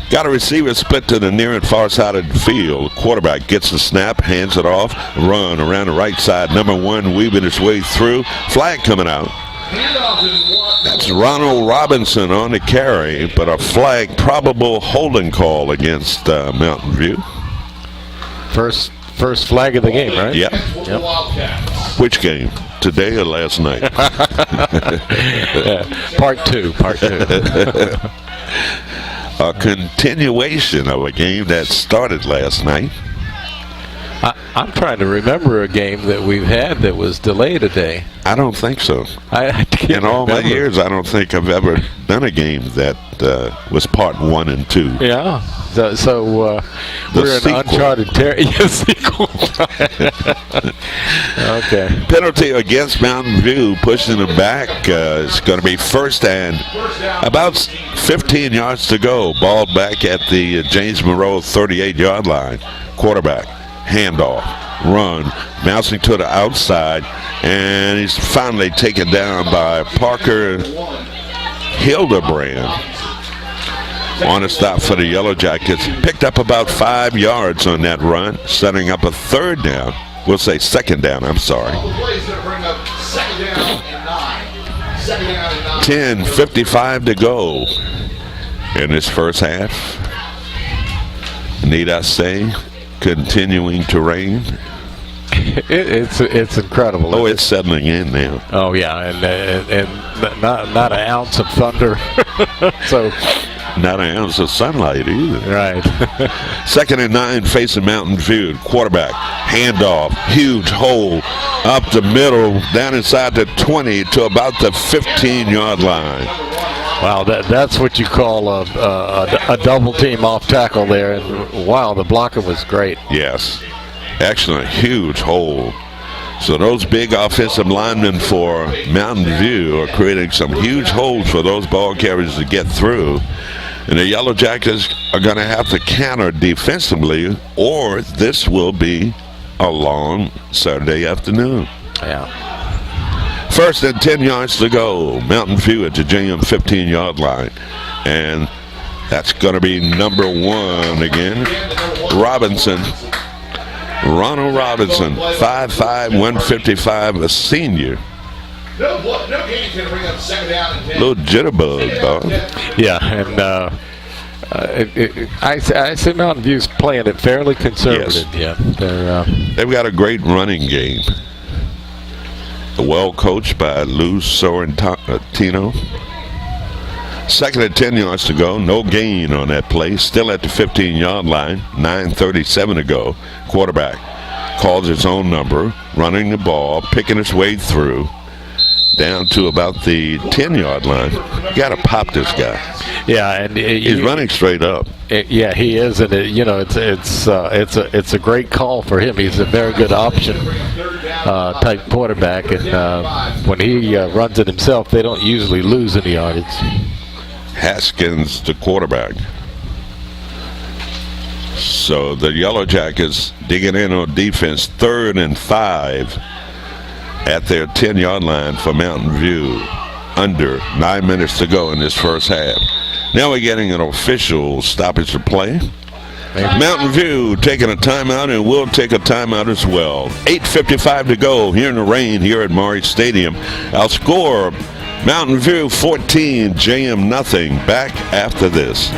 Got a receiver split to the near and far side of the field. Quarterback gets the snap, hands it off, run around the right side. Number 1 weaving his way through. Flag coming out. That's Ronald Robinson on the carry, but a flag, probable holding call against Mountain View. First flag of the game, right? Yep. Which game? Today or last night? Part two. A continuation of a game that started last night. I'm trying to remember a game that we've had that was delayed a day. I don't think so. In all my years, I don't think I've ever done a game that was part 1 and 2. Yeah. So we're in uncharted territory. Sequel. Okay. Penalty against Mountain View, pushing them back. It's going to be first and about 15 yards to go. Ball back at the James Monroe 38-yard line. Quarterback, handoff, run, bouncing to the outside, and he's finally taken down by Parker Hildebrand. On a stop for the Yellow Jackets. Picked up about 5 yards on that run, setting up a third down. We'll say second down, I'm sorry. 10:55 to go in this first half. Need I say, continuing to rain. It's incredible. Oh, it's settling in now. Oh yeah, and not an ounce of thunder. So not an ounce of sunlight either. Right. 2nd and 9 facing Mountain View. Quarterback handoff, huge hole up the middle, down inside the 20 to about the 15-yard line. Wow, that's what you call a double team off tackle there, and wow, the blocker was great. Yes, excellent, huge hole. So those big offensive linemen for Mountain View are creating some huge holes for those ball carriers to get through. And the Yellow Jackets are going to have to counter defensively, or this will be a long Saturday afternoon. Yeah. 1st and 10 yards to go. Mountain View at the JM 15-yard line. And that's going to be number 1 again. Robinson. Ronald Robinson, 5'5", 155, a senior. No game's going to bring up 2nd down and 10. Little jitterbug, dog. Yeah, and I say Mountain View's playing it fairly conservative. Yes. Yeah, They've got a great running game. Well coached by Lou Sorrentino. 2nd and 10 yards to go. No gain on that play. Still at the 15-yard line. 9:37 to go. Quarterback calls his own number, running the ball, picking his way through, down to about the 10-yard line. You got to pop this guy. Yeah, and he's running straight up. Yeah, he is, and it's a great call for him. He's a very good option type quarterback, and when he runs it himself, they don't usually lose any yardage. Haskins, the quarterback. So the Yellow Jackets digging in on defense. 3rd and 5 at their 10-yard line for Mountain View. Under 9 minutes to go in this first half. Now we're getting an official stoppage of play. Mountain View taking a timeout, and we'll take a timeout as well. 8:55 to go here in the rain here at Maury Stadium. Our score, Mountain View 14, JM nothing. Back after this.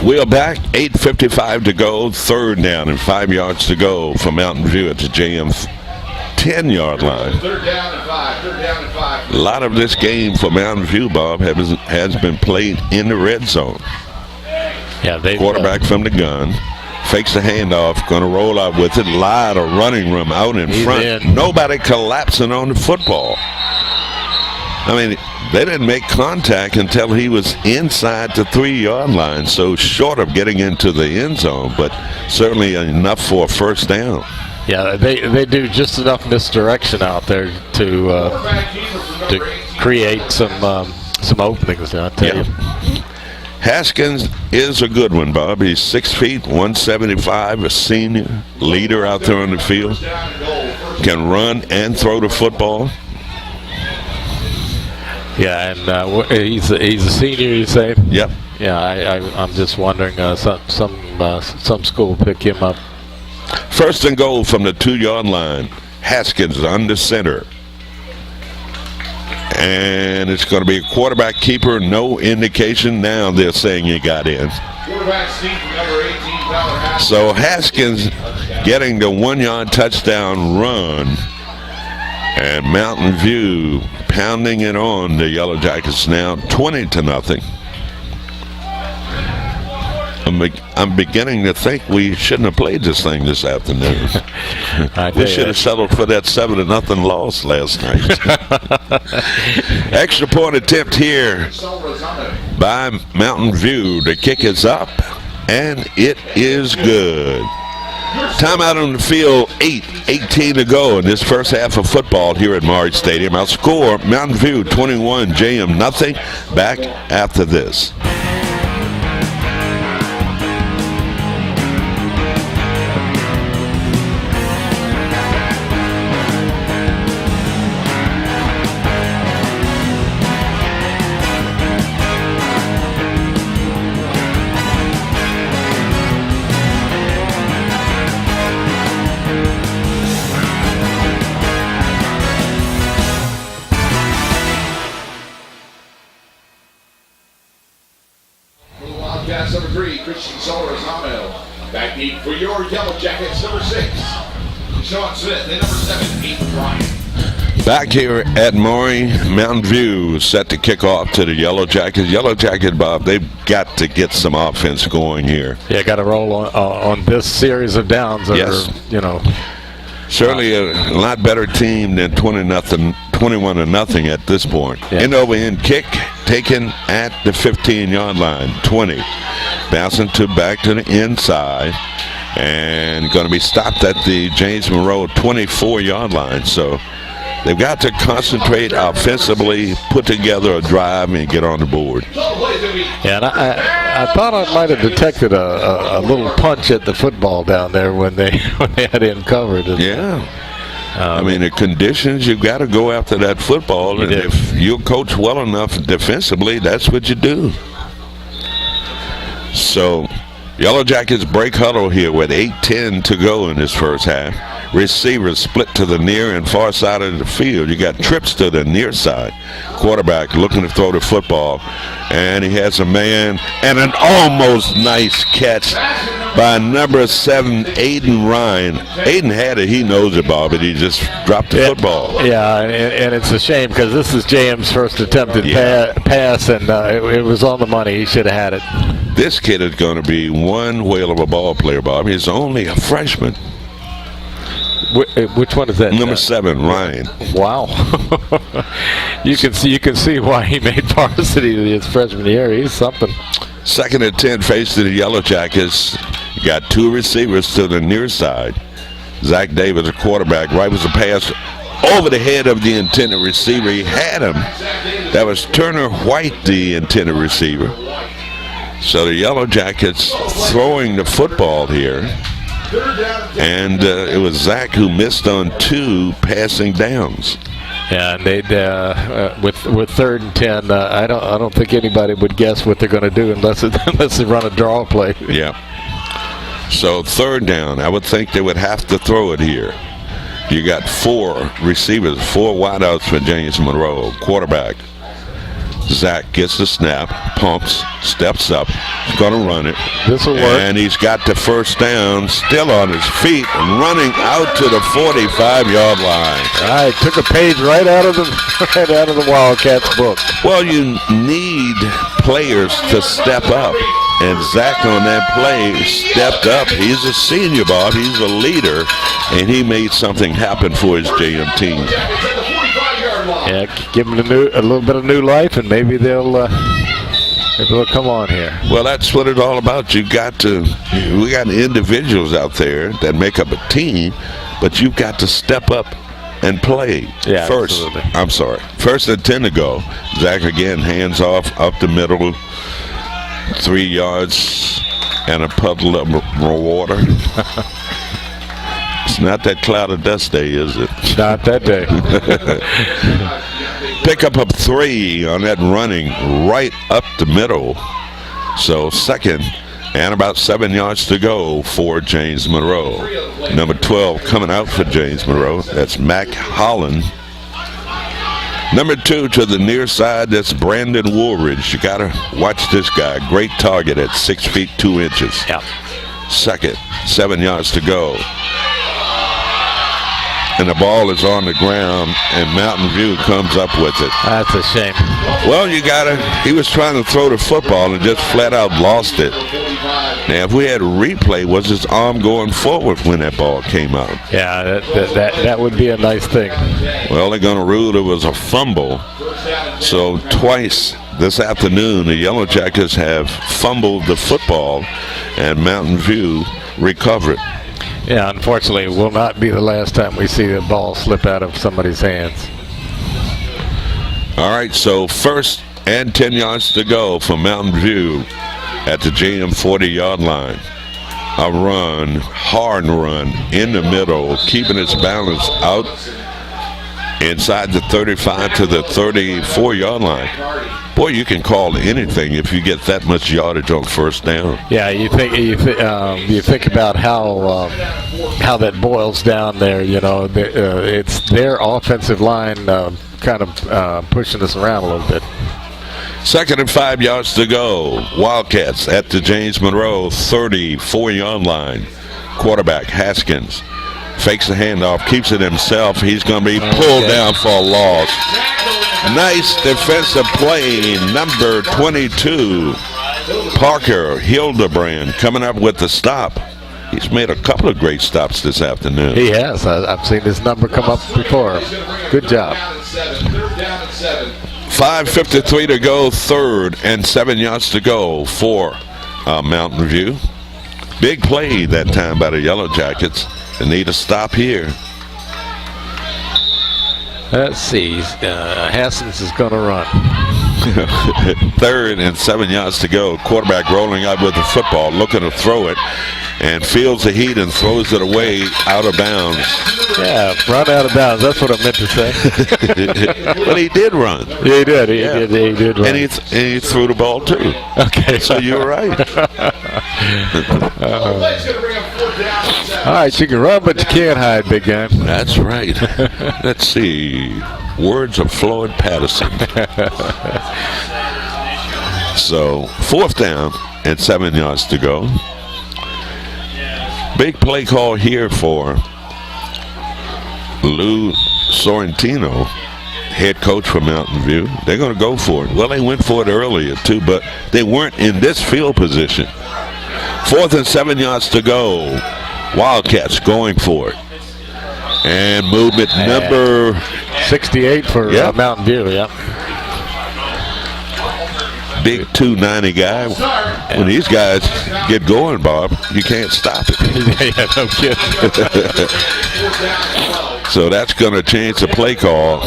We are back, 8:55 to go, 3rd down and 5 yards to go for Mountain View at the JM 10-yard line. 3rd down and 5. A lot of this game for Mountain View, Bob, has been played in the red zone. Yeah, quarterback from the gun, fakes the handoff, going to roll out with it. Lot of running room out in front. Nobody collapsing on the football. I mean, they didn't make contact until he was inside the 3-yard line, so short of getting into the end zone, but certainly enough for a first down. Yeah, they do just enough misdirection out there to create some openings, I'll tell you. Haskins is a good one, Bob. He's 6 feet, 175, a senior, leader out there on the field. Can run and throw the football. Yeah, and he's a senior, you say? Yep. Yeah, I'm just wondering some school will pick him up. 1st and goal from the 2-yard line. Haskins under center. And it's going to be a quarterback keeper. No indication now they're saying he got in. So Haskins getting the 1-yard touchdown run. And Mountain View pounding it on the Yellow Jackets now 20-0. I'm beginning to think we shouldn't have played this thing this afternoon. We should have settled for that 7-0 loss last night. Extra point attempt here by Mountain View. The kick is up, and it is good. Timeout on the field, 8:18 to go in this first half of football here at Maury Stadium. Our score, Mountain View 21, JM nothing. Back after this. Back deep for your Yellow Jackets, number 6, Sean Smith, and number 7, Ethan Bryant. Back here at Maury, Mountain View set to kick off to the Yellow Jackets. Yellow Jacket, Bob, they've got to get some offense going here. Yeah, got to roll on this series of downs. Yes. Certainly a lot better team than 21-0 at this point. Yeah. End over end kick taken at the 15-yard line, 20. Bouncing back to the inside and going to be stopped at the James Monroe 24-yard line. So they've got to concentrate offensively, put together a drive, and get on the board. Yeah, and I thought I might have detected a little punch at the football down there when they had him covered. Yeah. I mean, the conditions, you've got to go after that football. And if you coach well enough defensively, that's what you do. So, Yellow Jackets break huddle here with 8:10 to go in this first half. Receivers split to the near and far side of the field. You got trips to the near side. Quarterback looking to throw the football. And he has a man and an almost nice catch by number 7, Aiden Ryan. Aiden had it. He knows it, Bob, but he just dropped the football. Yeah, and it's a shame because this is JM's first attempted pass, and it was on the money. He should have had it. This kid is going to be one whale of a ball player, Bob. He's only a freshman. Which one is that? Number 7, Ryan. Wow. You can see why he made varsity his freshman year. He's something. 2nd and 10 face to the Yellow Jackets. You got 2 receivers to the near side. Zach Davis, a quarterback. Right was a pass over the head of the intended receiver. He had him. That was Turner White, the intended receiver. So the Yellow Jackets throwing the football here. And it was Zach who missed on 2 passing downs. Yeah, and they'd with 3rd and 10. I don't think anybody would guess what they're going to do unless they run a draw play. Yeah. So 3rd down, I would think they would have to throw it here. You got 4 receivers, 4 wideouts for James Monroe. Quarterback Zach gets the snap, pumps, steps up, he's going to run it. This will work. And he's got the first down, still on his feet, running out to the 45-yard line. All right, took a page right out of the Wildcats book. Well, you need players to step up. And Zach on that play stepped up. He's a senior, Bob. He's a leader. And he made something happen for his JM team. Yeah, give them a little bit of new life, and maybe they'll come on here. Well, that's what it's all about. We got individuals out there that make up a team, but you've got to step up and play. Yeah, first. Absolutely. I'm sorry. 1st and 10 to go. Zach again, hands off, up the middle, 3 yards, and a puddle of water. It's not that cloud of dust day, is it? Not that day. Pick up 3 on that running right up the middle. So 2nd and about 7 yards to go for James Monroe. Number 12 coming out for James Monroe. That's Mac Holland. Number 2 to the near side, that's Brandon Woolridge. You got to watch this guy. Great target at 6 feet 2 inches. Yeah. 2nd, 7 yards to go. And the ball is on the ground, and Mountain View comes up with it. That's a shame. Well, he was trying to throw the football and just flat out lost it. Now, if we had a replay, was his arm going forward when that ball came out? Yeah, that would be a nice thing. Well, they're going to rule it was a fumble. So twice this afternoon, the Yellow Jackets have fumbled the football, and Mountain View recovered. Yeah, unfortunately, it will not be the last time we see the ball slip out of somebody's hands. All right, so first and 10 yards to go for Mountain View at the JM 40-yard line. A run, hard run in the middle, keeping its balance out inside the 35 to the 34-yard line. Boy, you can call anything if you get that much yardage on first down. Yeah, you think about how that boils down there. You know, it's their offensive line kind of pushing us around a little bit. 2nd and 5 yards to go. Wildcats at the James Monroe 34-yard line. Quarterback Haskins fakes the handoff, keeps it himself. He's going to be pulled down for a loss. Nice defensive play, number 22, Parker Hildebrand, coming up with the stop. He's made a couple of great stops this afternoon. He has. I've seen his number come up before. Good job. 5:53 to go, 3rd and 7 yards to go for Mountain View. Big play that time by the Yellow Jackets. They need a stop here. Let's see. Haskins is going to run. 3rd and 7 yards to go. Quarterback rolling out with the football, looking to throw it, and feels the heat and throws it away out of bounds. Yeah, run out of bounds. That's what I meant to say. But he did run. He did. He did run. And he threw the ball too. Okay. So you were right. All right, you can run, but you can't hide, big guy. That's right. Let's see. Words of Floyd Patterson. So 4th down and 7 yards to go. Big play call here for Lou Sorrentino, head coach for Mountain View. They're going to go for it. Well, they went for it earlier too, but they weren't in this field position. 4th and 7 yards to go. Wildcats going for it. And movement number 68 for Mountain View, yeah. Big 290 guy. When these guys get going, Bob, you can't stop it. Yeah, no kidding. So that's going to change the play call.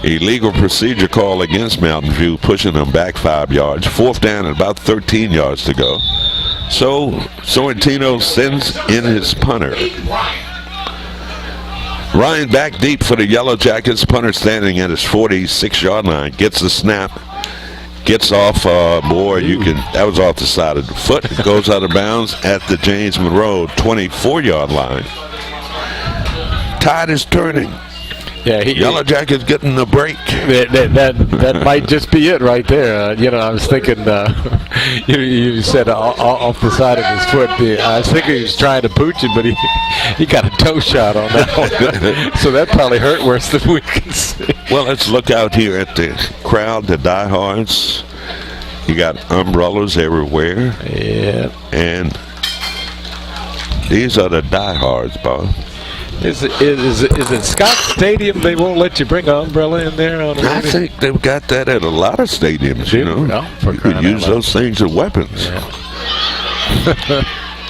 Illegal procedure call against Mountain View, pushing them back 5 yards. 4th down and about 13 yards to go. So Sorrentino sends in his punter. Ryan back deep for the Yellow Jackets. Punter standing at his 46-yard line. Gets the snap. Gets off. That was off the side of the foot. It goes out of bounds at the James Monroe 24-yard line. Tide is turning. Yeah, Yellow Jackets getting the break. That might just be it right there. I was thinking, you said off the side of his foot. I was thinking he was trying to pooch it, but he got a toe shot on that one. So that probably hurt worse than we can see. Well, let's look out here at the crowd, the diehards. You got umbrellas everywhere. Yeah. And these are the diehards, Bob. Is it Scott Stadium? They won't let you bring an umbrella in there? I think they've got that at a lot of stadiums, you know. No, you could use those things as weapons. Yeah.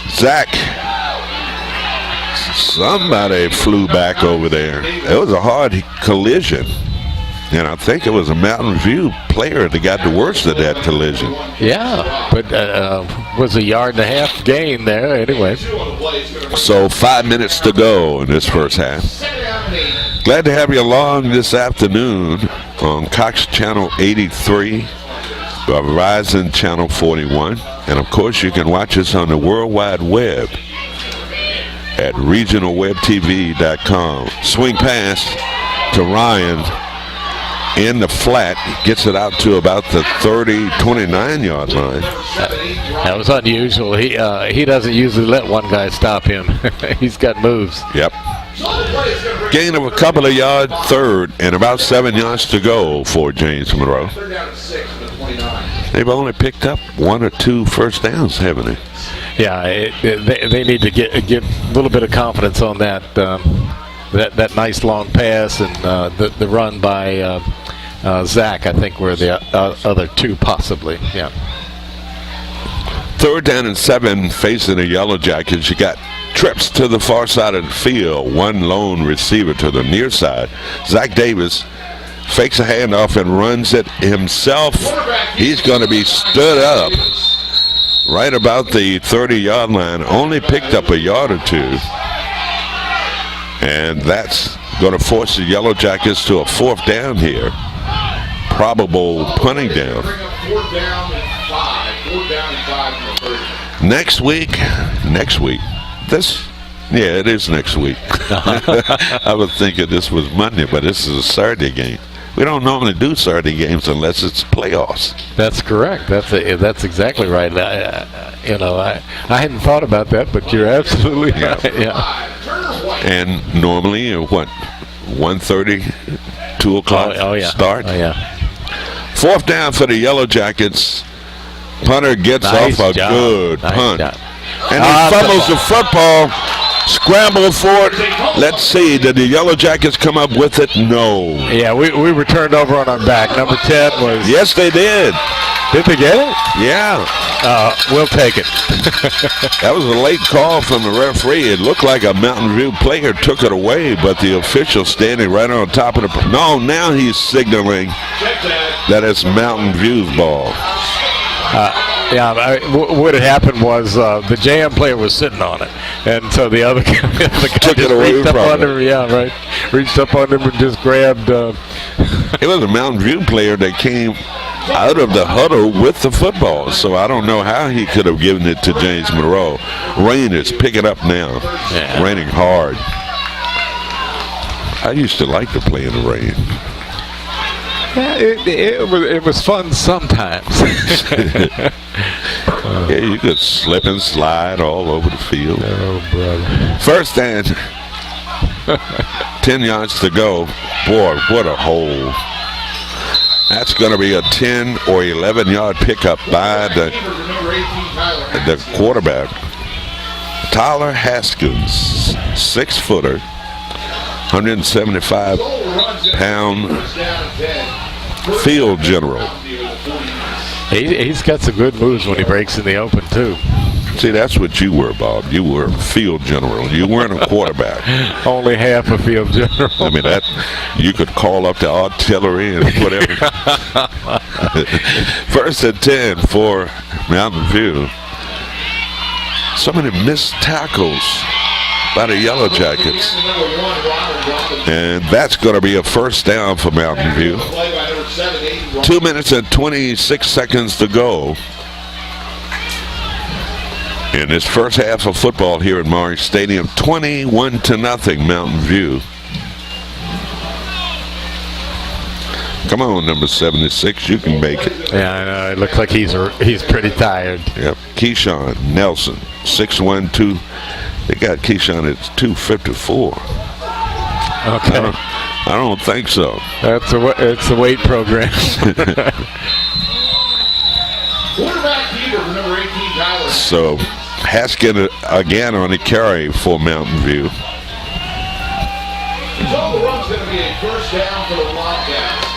Zach. Somebody flew back over there. It was a hard collision. And I think it was a Mountain View player that got the worst of that collision. Yeah, but was a 1.5 yard gain there anyway. So 5 minutes to go in this first half. Glad to have you along this afternoon on Cox Channel 83, Verizon Channel 41. And, of course, you can watch us on the World Wide Web at regionalwebtv.com. Swing pass to Ryan. In the flat, gets it out to about the 29-yard line. That was unusual. He doesn't usually let one guy stop him. He's got moves. Yep. Gain of a couple of yards, 3rd, and about 7 yards to go for James Monroe. They've only picked up 1 or 2 first downs, haven't they? Yeah, they need to get a little bit of confidence on that. That nice long pass and the run by Zach, I think, were the other 2 possibly. Yeah. 3rd down and 7 facing the Yellow Jackets. You got trips to the far side of the field. One lone receiver to the near side. Zach Davis fakes a handoff and runs it himself. He's going to be stood up right about the 30-yard line. Only picked up a yard or two. And that's going to force the Yellow Jackets to a 4th down here. Probable punting down. Next week. It is next week. I was thinking this was Monday, but this is a Saturday game. We don't normally do Saturday games unless it's playoffs. That's correct. That's exactly right. I hadn't thought about that, but you're absolutely right. Yeah. And normally, 1:30, 2 o'clock start. Oh, yeah. 4th down for the Yellow Jackets. Punter gets off a good punt. And he fumbles the football. Scramble for it. Let's see. Did the Yellow Jackets come up with it? No. Yeah, we were turned over on our back. Number 10 was. Yes, they did. Did they get it? Yeah. We'll take it. That was a late call from the referee. It looked like a Mountain View player took it away, but the official standing right on top of the. No, now he's signaling that it's Mountain View's ball. What had happened was the JM player was sitting on it, and so the other guy took it away reached up from on him. Yeah, right. Reached up on him and just grabbed. It was a Mountain View player that came out of the huddle with the football, so I don't know how he could have given it to James Monroe. Rain is picking up now. Yeah. Raining hard. I used to like to play in the rain. Yeah, it was fun sometimes. Yeah, you could slip and slide all over the field. Oh, brother. 1st and 10 yards to go. Boy, what a hole. That's going to be a 10 or 11-yard pickup by the quarterback. Tyler Haskins, 6-footer, 175-pound field general. He's got some good moves when he breaks in the open, too. See, that's what you were, Bob. You were a field general. You weren't a quarterback. Only half a field general. I mean, that you could call up the artillery and whatever. 1st and 10 for Mountain View. So many missed tackles by the Yellow Jackets. And that's going to be a 1st down for Mountain View. 2 minutes and 26 seconds to go in this first half of football here at Maury Stadium. 21-0 Mountain View. Come on, number 76, you can make it. Yeah, I know. It looks like he's pretty tired. Yep. Keyshawn Nelson, 6'1", 2. They got Keyshawn at 254. Okay. I don't think so. It's a weight program. So Haskins again on the carry for Mountain View.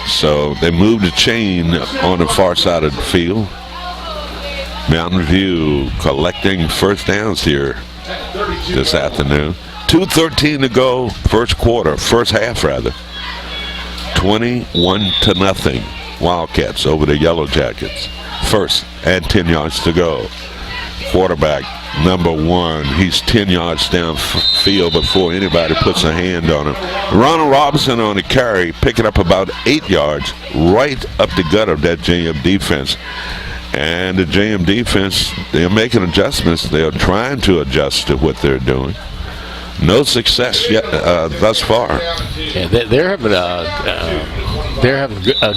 So they moved the chain on the far side of the field. Mountain View collecting 1st downs here this afternoon. 2:13 to go, first half rather. 21-0 Wildcats over the Yellow Jackets. 1st and 10 yards to go. Quarterback number 1, he's 10 yards downfield before anybody puts a hand on him. Ronald Robinson on the carry, picking up about 8 yards, right up the gut of that JM defense. And the JM defense, they're making adjustments. They're trying to adjust to what they're doing. No success yet thus far. Yeah, they're having a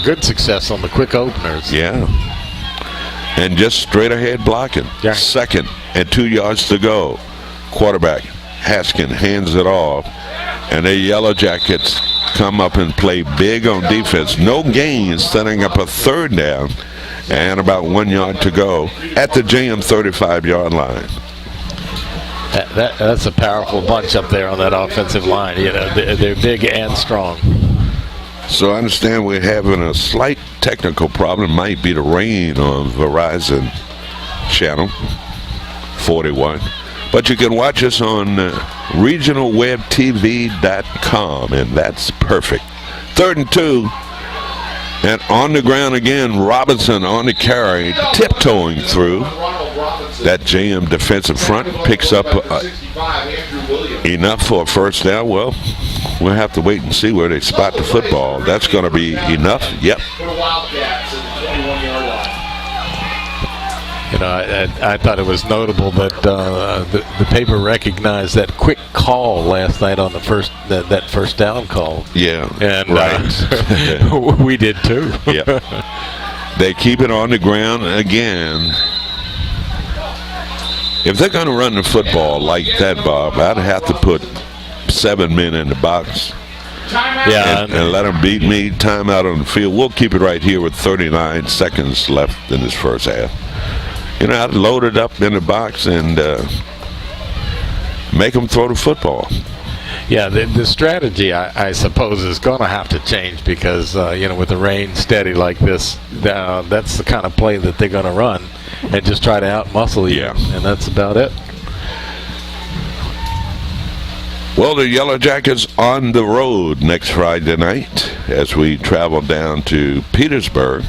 good success on the quick openers. Yeah. And just straight ahead blocking. Yeah. 2nd and 2 yards to go. Quarterback Haskins hands it off. And the Yellow Jackets come up and play big on defense. No gains, setting up a 3rd down. And about 1 yard to go at the JM 35-yard line. That's a powerful bunch up there on that offensive line. You know, they're big and strong. So I understand we're having a slight technical problem. Might be the rain on Verizon channel 41. But you can watch us on regionalwebtv.com, and that's perfect. 3rd and 2. And on the ground again, Robinson on the carry, tiptoeing through. That JM defensive front picks up enough for a first down. Well, we'll have to wait and see where they spot the football. That's going to be enough. Yep. You know, I thought it was notable that the paper recognized that quick call last night on the that first down call. Yeah, and right. We did too. Yeah, they keep it on the ground again. If they're going to run the football like that, Bob, I'd have to put 7 men in the box. Yeah, and let them beat me. Timeout on the field. We'll keep it right here with 39 seconds left in this first half. You know, I'd load it up in the box and make them throw the football. Yeah, the strategy, I suppose, is going to have to change because, you know, with the rain steady like this, that's the kind of play that they're going to run and just try to out-muscle you. Yeah. And that's about it. Well, the Yellow Jackets on the road next Friday night as we travel down to Petersburg.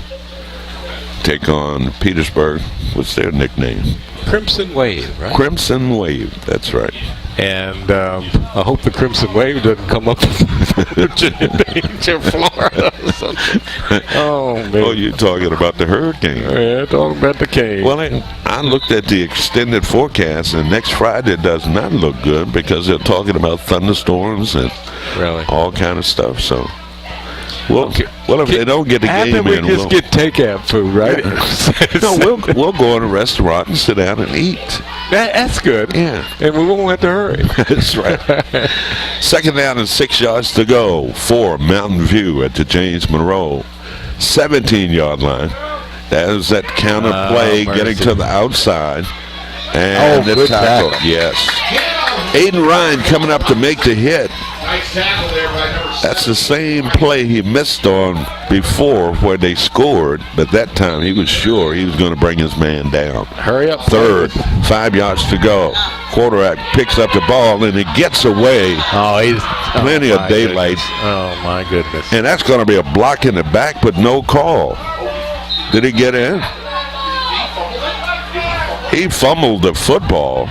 Take on Petersburg. What's their nickname? Crimson Wave, right? Crimson Wave, that's right. And I hope the Crimson Wave doesn't come up from Virginia Beach or Florida or something. Oh, man. Oh, you're talking about the hurricane. Yeah, talking about the cane. Well, I looked at the extended forecast, and next Friday does not look good because they're talking about thunderstorms and all kind of stuff, so... Well, if they don't get the game we in, just get takeout food, right? No, we'll go in a restaurant and sit down and eat. That's good. Yeah. And we won't have to hurry. That's right. 2nd down and 6 yards to go for Mountain View at the James Monroe 17-yard line. There's that counter play getting to the outside. And the tackle. Yes. Aiden Ryan coming up to make the hit. Nice tackle there by number 7. That's the same play he missed on before where they scored, but that time he was sure he was going to bring his man down. Hurry up. 3rd, 5 yards to go. Quarterback picks up the ball and he gets away. Plenty of daylight. Goodness. Oh, my goodness. And that's going to be a block in the back, but no call. Did he get in? He fumbled the football.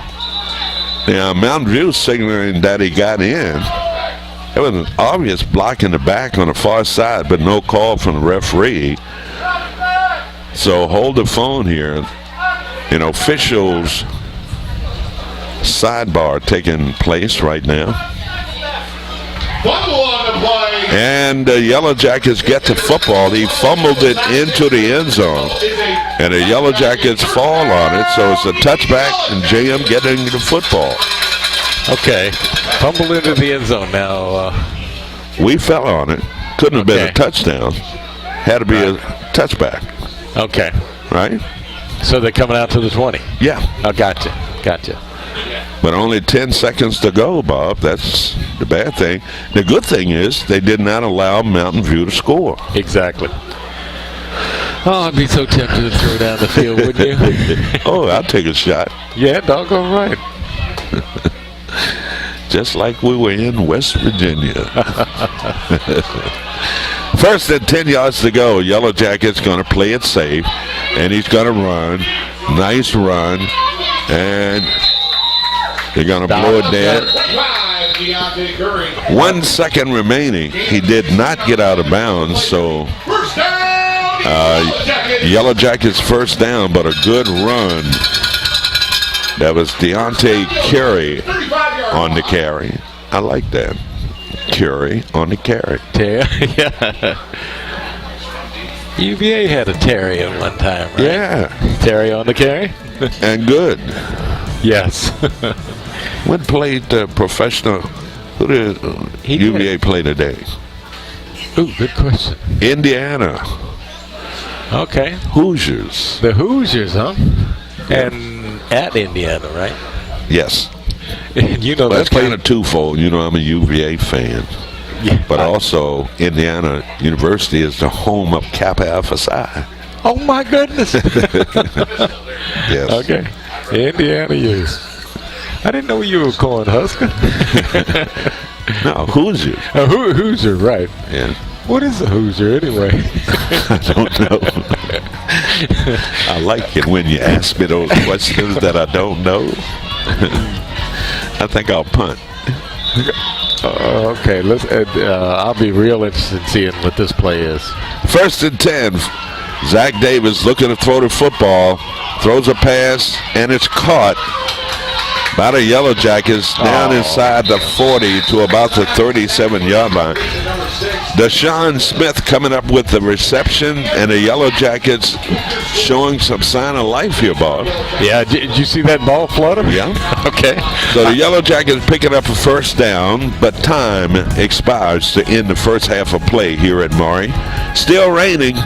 Now, Mountain View signaling that he got in. It was an obvious block in the back on the far side, but no call from the referee. So hold the phone here. An official's sidebar taking place right now. Fumble on the play. And the Yellow Jackets get the football. He fumbled it into the end zone. And the Yellow Jackets fall on it, so it's a touchback and JM getting the football. Okay. Fumbled into the end zone now. We fell on it. Couldn't have been a touchdown. Had to be a touchback. Okay. Right? So they're coming out to the 20. Yeah. Oh, gotcha. But only 10 seconds to go, Bob. That's the bad thing. The good thing is they did not allow Mountain View to score. Exactly. Oh, I'd be so tempted to throw down the field, wouldn't you? Oh, I'll take a shot. Yeah, doggone right. Just like we were in West Virginia. 1st and 10 yards to go. Yellow Jacket's going to play it safe, and he's going to run. Nice run. And they're going to blow it dead. 1 second remaining. He did not get out of bounds, so Yellow Jackets first down, but a good run. That was Deontay Carey on the carry. I like that. Carey on the carry. Yeah. UVA had a Terry at one time, right? Yeah. Terry on the carry. And good. Yes. When played professional, who did UVA play today? Ooh, good question. Indiana. Okay. Hoosiers. The Hoosiers, huh? And at Indiana, right? Yes. You know, that's kind of twofold. You know, I'm a UVA fan. Yeah. But also, Indiana University is the home of Kappa Alpha Psi. Oh, my goodness. Yes. Okay. Indiana U. I didn't know you were calling Husker. No, Hoosier. Hoosier, right. Yeah. What is a Hoosier anyway? I don't know. I like it when you ask me those questions that I don't know. I think I'll punt. Okay, let's. I'll be real interested in seeing what this play is. 1st and 10. Zach Davis looking to throw the football. Throws a pass, and it's caught by the Yellow Jackets down inside the 40 to about the 37-yard line. Deshaun Smith coming up with the reception, and the Yellow Jackets showing some sign of life here, Bob. Yeah, did you see that ball flutter? Yeah. Okay. So the Yellow Jackets picking up a first down, but time expires to end the first half of play here at Maury. Still raining.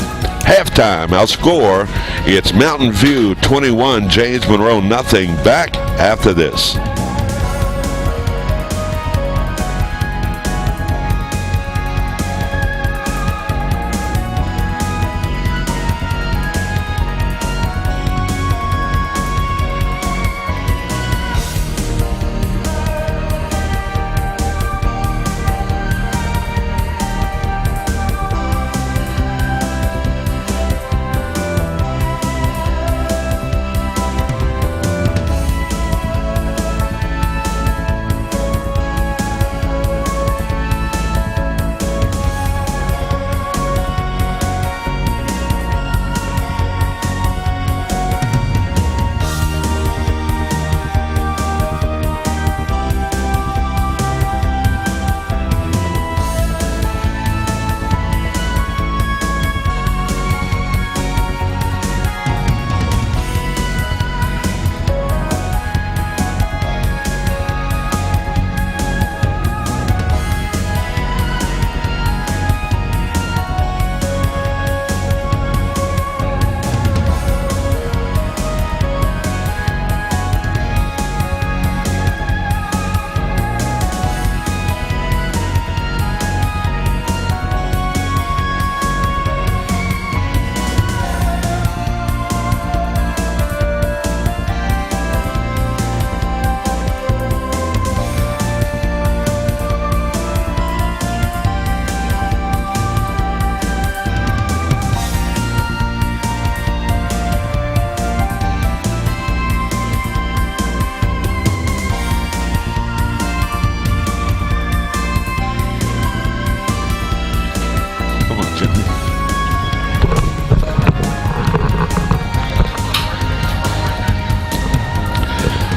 Halftime, our score, it's Mountain View 21, James Monroe nothing. Back after this.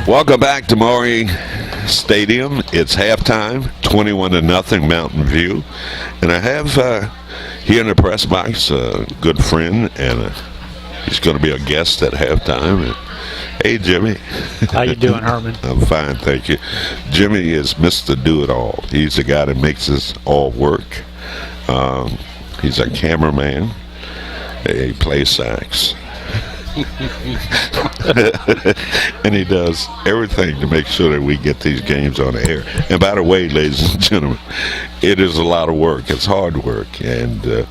Welcome back to Maury Stadium. It's halftime, 21-0 Mountain View. And I have here in the press box a good friend, and he's going to be a guest at halftime. Hey, Jimmy. How you doing, Herman? I'm fine, thank you. Jimmy is Mr. Do-It-All. He's the guy that makes us all work. He's a cameraman. He plays sax. And he does everything to make sure that we get these games on the air. And by the way, ladies and gentlemen, it is a lot of work. It's hard work. And,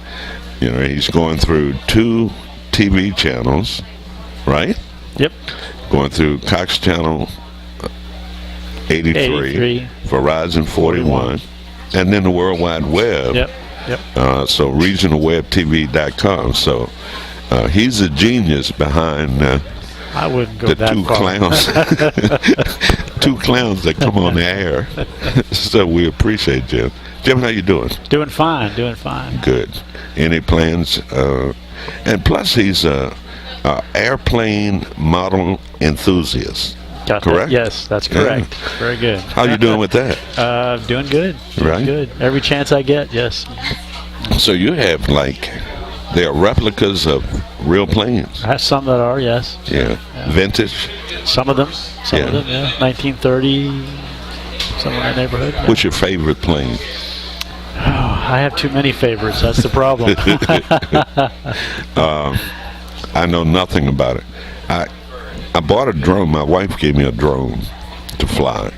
he's going through 2 TV channels, right? Yep. Going through Cox Channel 83, Verizon 41, and then the World Wide Web. Yep. So regionalwebtv.com. So he's a genius behind I wouldn't go the that 2 far. clowns. 2 clowns that come on the air. So we appreciate Jim. Jim, how you doing? Doing fine. Good. Any plans? And plus, he's a airplane model enthusiast. Got correct? That? Yes, that's correct. Yeah. Very good. How you doing with that? Doing good. Right? Good. Every chance I get, yes. So you have they are replicas of real planes. I have some that are, yes. Yeah. Vintage. Some of them. Yeah. 1930, somewhere in that neighborhood. Yeah. What's your favorite plane? I have too many favorites. That's the problem. I know nothing about it. I bought a drone. My wife gave me a drone to fly.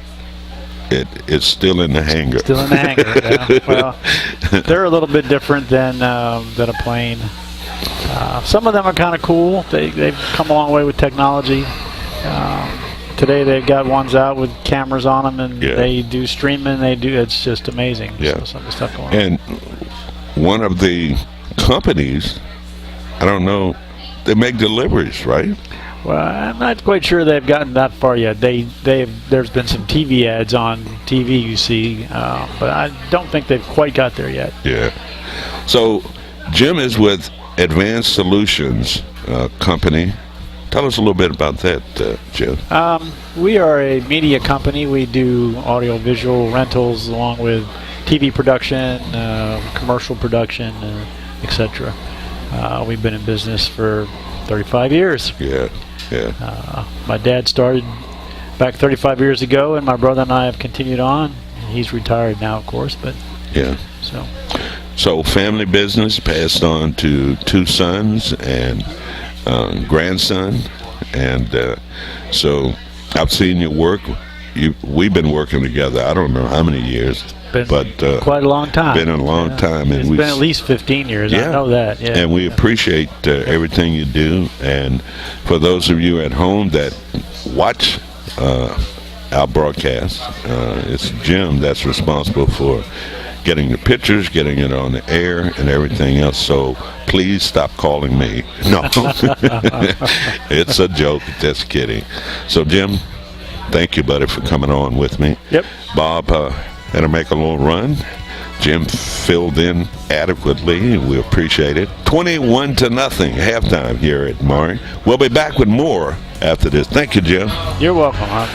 It's still in the hangar. Still in the hangar. Yeah. Well, they're a little bit different than a plane. Some of them are kind of cool. They've come a long way with technology. today they've got ones out with cameras on them, and Yeah. they do streaming. It's just amazing. Yeah. So some of the stuff going on. And one of the companies, I don't know, they make deliveries, right? Well, I'm not quite sure they've gotten that far yet. There's been some TV ads on TV, you see, but I don't think they've quite got there yet. Yeah. So Jim is with Advanced Solutions Company. Tell us a little bit about that, Jim. We are a media company. We do audio-visual rentals along with TV production, commercial production, etc. We've been in business for 35 years. Yeah. My dad started back 35 years ago, and my brother and I have continued on. He's retired now, of course, but Yeah. so family business passed on to 2 sons and grandson, and so I've seen you work. We've been working together. I don't know how many years, been but quite a long time. been a long time, and It's we've been at least 15 years. Yeah. I know that. Yeah. And we appreciate everything you do. And for those of you at home that watch our broadcast, it's Jim that's responsible for getting the pictures, getting it on the air, and everything else. So please stop calling me. No, it's a joke. Just kidding. So Jim, thank you, buddy, for coming on with me. Yep. Bob had to make a little run. Jim filled in adequately. We appreciate it. 21-0 halftime here at Maury. We'll be back with more after this. Thank you, Jim. You're welcome, huh?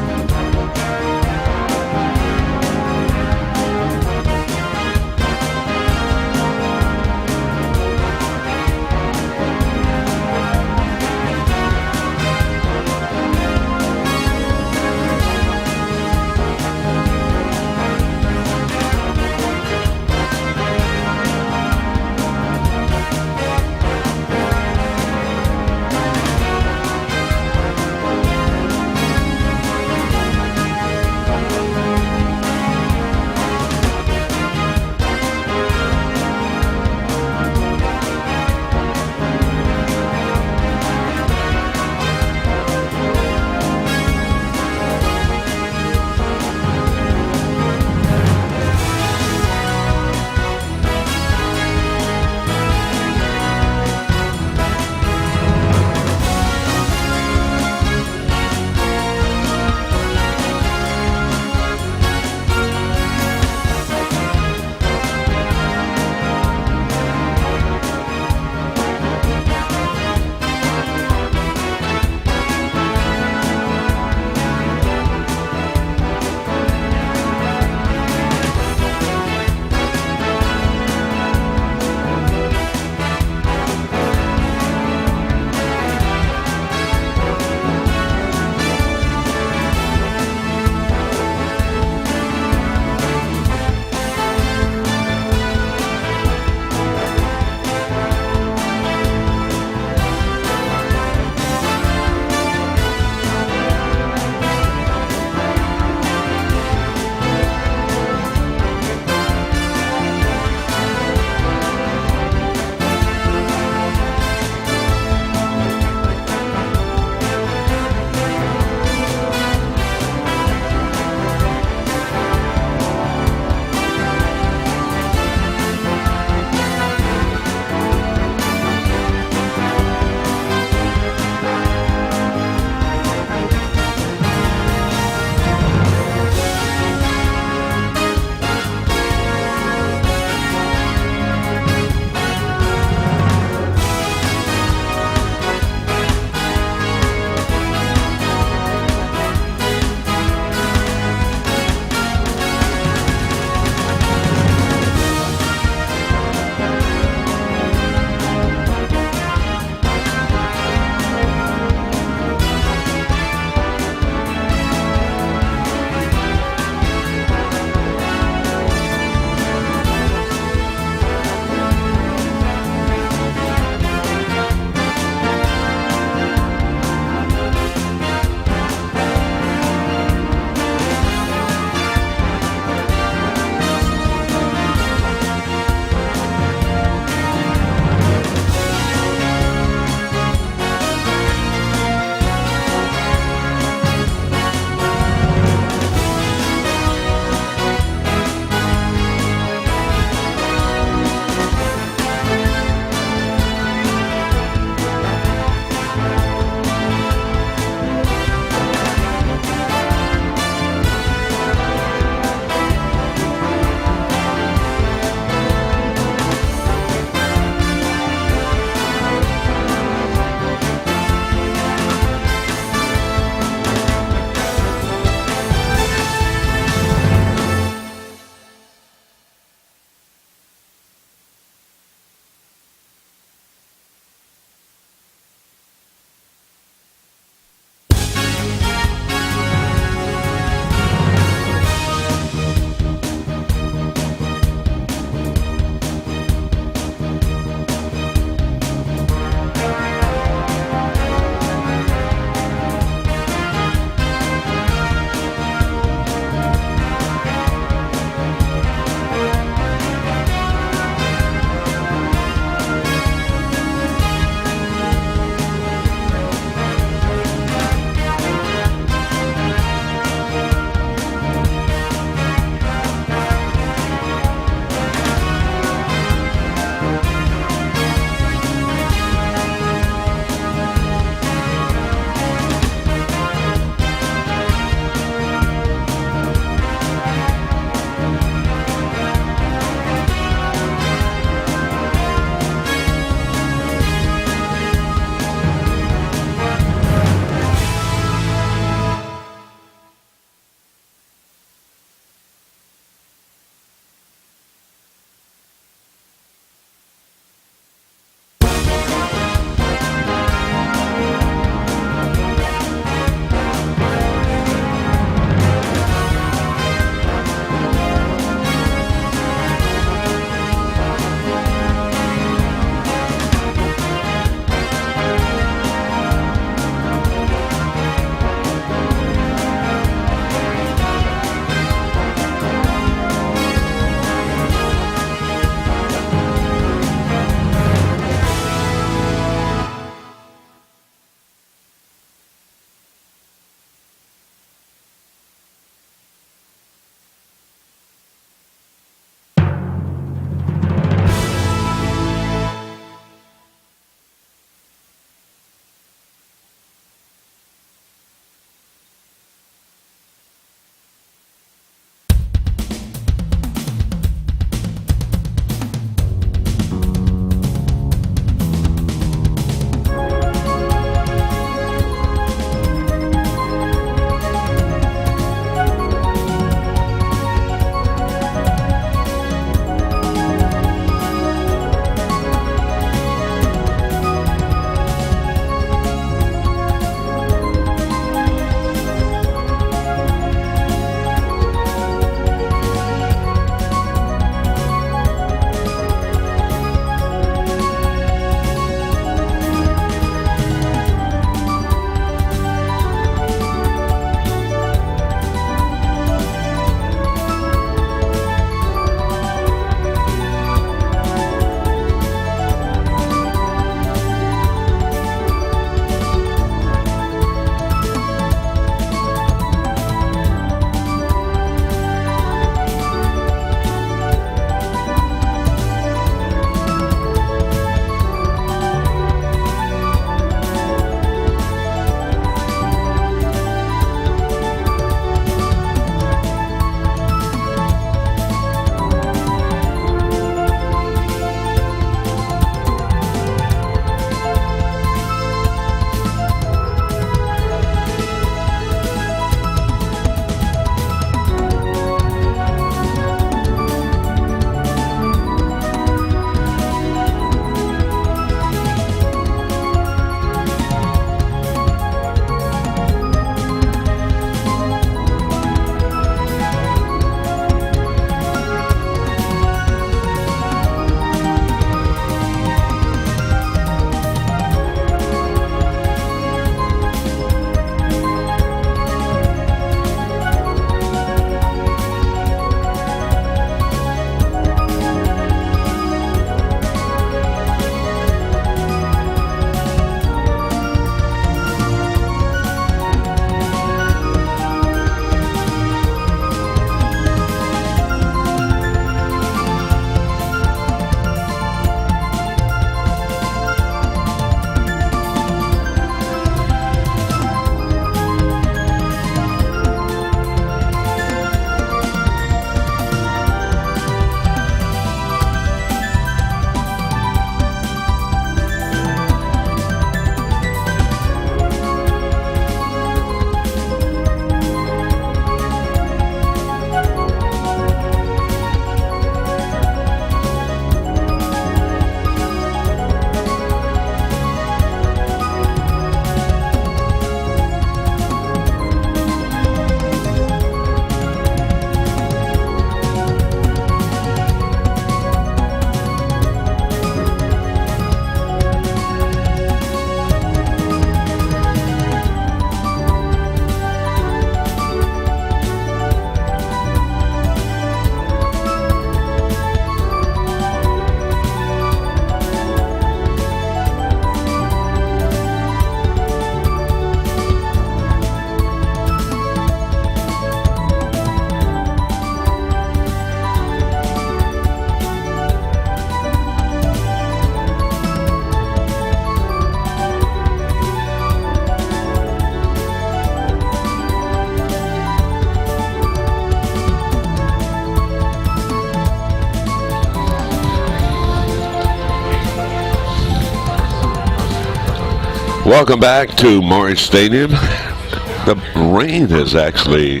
Welcome back to Maury Stadium. The rain has actually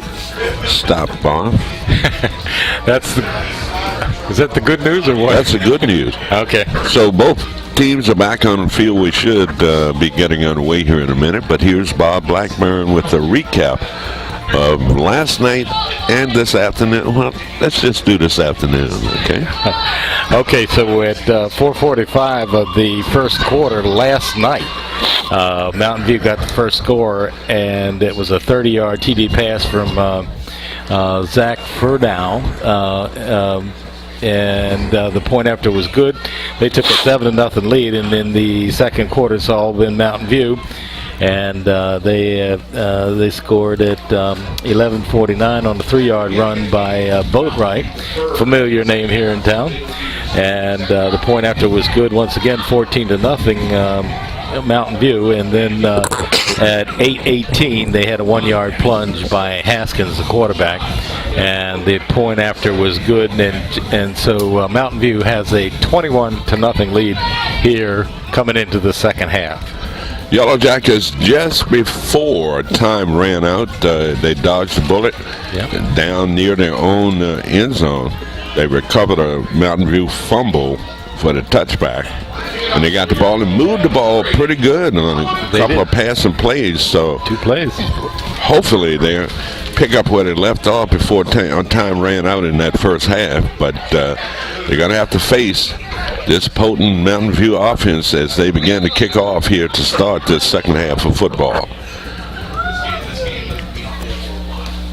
stopped, Bob. Is that the good news or what? That's the good news. Okay. So both teams are back on the field. We should be getting underway here in a minute, but here's Bob Blackburn with a recap of last night and this afternoon. Well, let's just do this afternoon, okay? Okay, so at 4:45 of the first quarter last night, Mountain View got the first score, and it was a 30-yard TD pass from Zach Furdow. And the point after was good. They took a 7-0 lead, and in the second quarter, it's all been Mountain View, and they scored at 11:49 on the 3-yard run by Boatwright, familiar name here in town, and the point after was good once again, 14-0. Mountain View, and then at 8:18 they had a 1-yard plunge by Haskins, the quarterback, and the point after was good, and so Mountain View has a 21-0 lead here coming into the second half. Yellow Jackets, just before time ran out, they dodged a bullet down near their own end zone. They recovered a Mountain View fumble for the touchback, and they got the ball and moved the ball pretty good on a couple of passing plays. So 2 plays. Hopefully they pick up where they left off before time ran out in that first half. But they're going to have to face this potent Mountain View offense as they begin to kick off here to start this second half of football.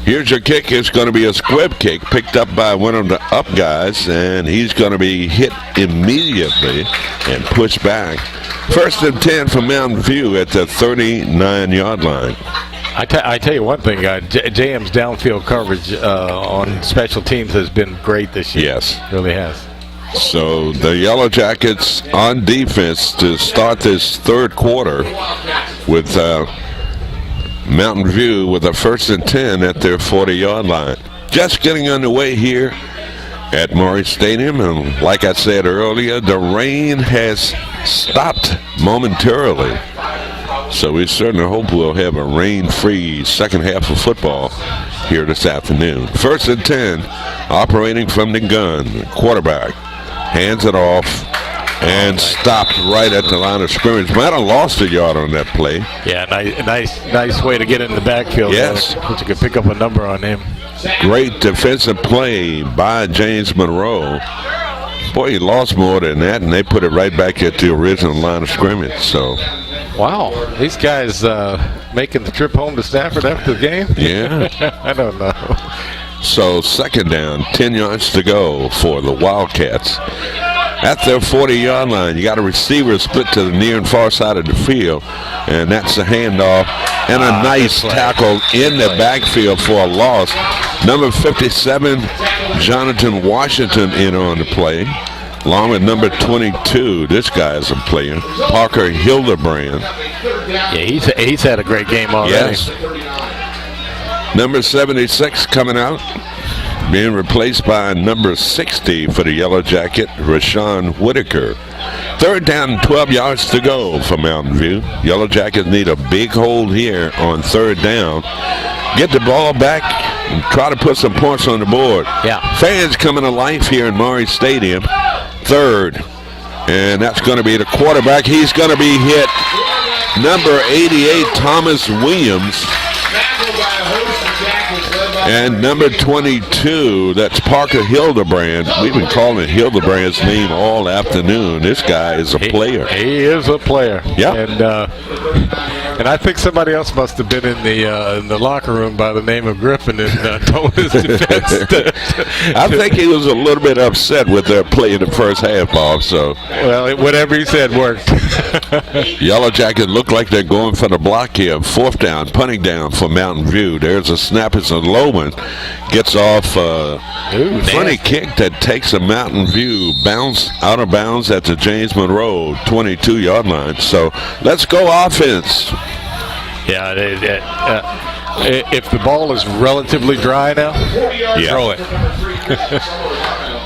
Here's your kick. It's going to be a squib kick picked up by one of the up guys, and he's going to be hit immediately and pushed back. 1st and 10 for Mountain View at the 39-yard line. I tell you one thing, JM's downfield coverage on special teams has been great this year. Yes. It really has. So the Yellow Jackets on defense to start this third quarter with Mountain View with a 1st and 10 at their 40-yard line. Just getting underway here at Maury Stadium, and like I said earlier, the rain has stopped momentarily. So we certainly hope we'll have a rain-free second half of football here this afternoon. 1st and 10, operating from the gun. Quarterback hands it off and stopped right at the line of scrimmage. Might have lost a yard on that play. Yeah, nice way to get in the backfield. Yes. But you could pick up a number on him. Great defensive play by James Monroe. Boy, he lost more than that, and they put it right back at the original line of scrimmage. So, wow, these guys making the trip home to Stafford after the game? Yeah. I don't know. So, second down, 10 yards to go for the Wildcats. At their 40-yard line, you got a receiver split to the near and far side of the field, and that's a handoff and a nice tackle in the backfield for a loss. Number 57, Jonathan Washington, in on the play, along with number 22. This guy is a player, Parker Hildebrand. Yeah, he's had a great game already. Yes. Number 76 coming out, being replaced by number 60 for the Yellow Jacket, Rashawn Whitaker. 3rd down and 12 yards to go for Mountain View. Yellow Jackets need a big hold here on 3rd down. Get the ball back and try to put some points on the board. Yeah. Fans coming to life here in Maury Stadium. 3rd. And that's going to be the quarterback. He's going to be hit. Number 88, Thomas Williams. And number 22, that's Parker Hildebrand. We've been calling Hildebrand's name all afternoon. This guy is a player. He is a player. Yeah. And I think somebody else must have been in the locker room by the name of Griffin and told his defense. I think he was a little bit upset with their play in the first half, Bob. So, well, whatever he said worked. Yellow Jacket look like they're going for the block here. 4th down, punting down for Mountain View. There's a snap. It's a low one. Gets off funny kick that takes a Mountain View bounce out of bounds at the James Monroe 22-yard line. So let's go offense. Yeah, if the ball is relatively dry now, throw it.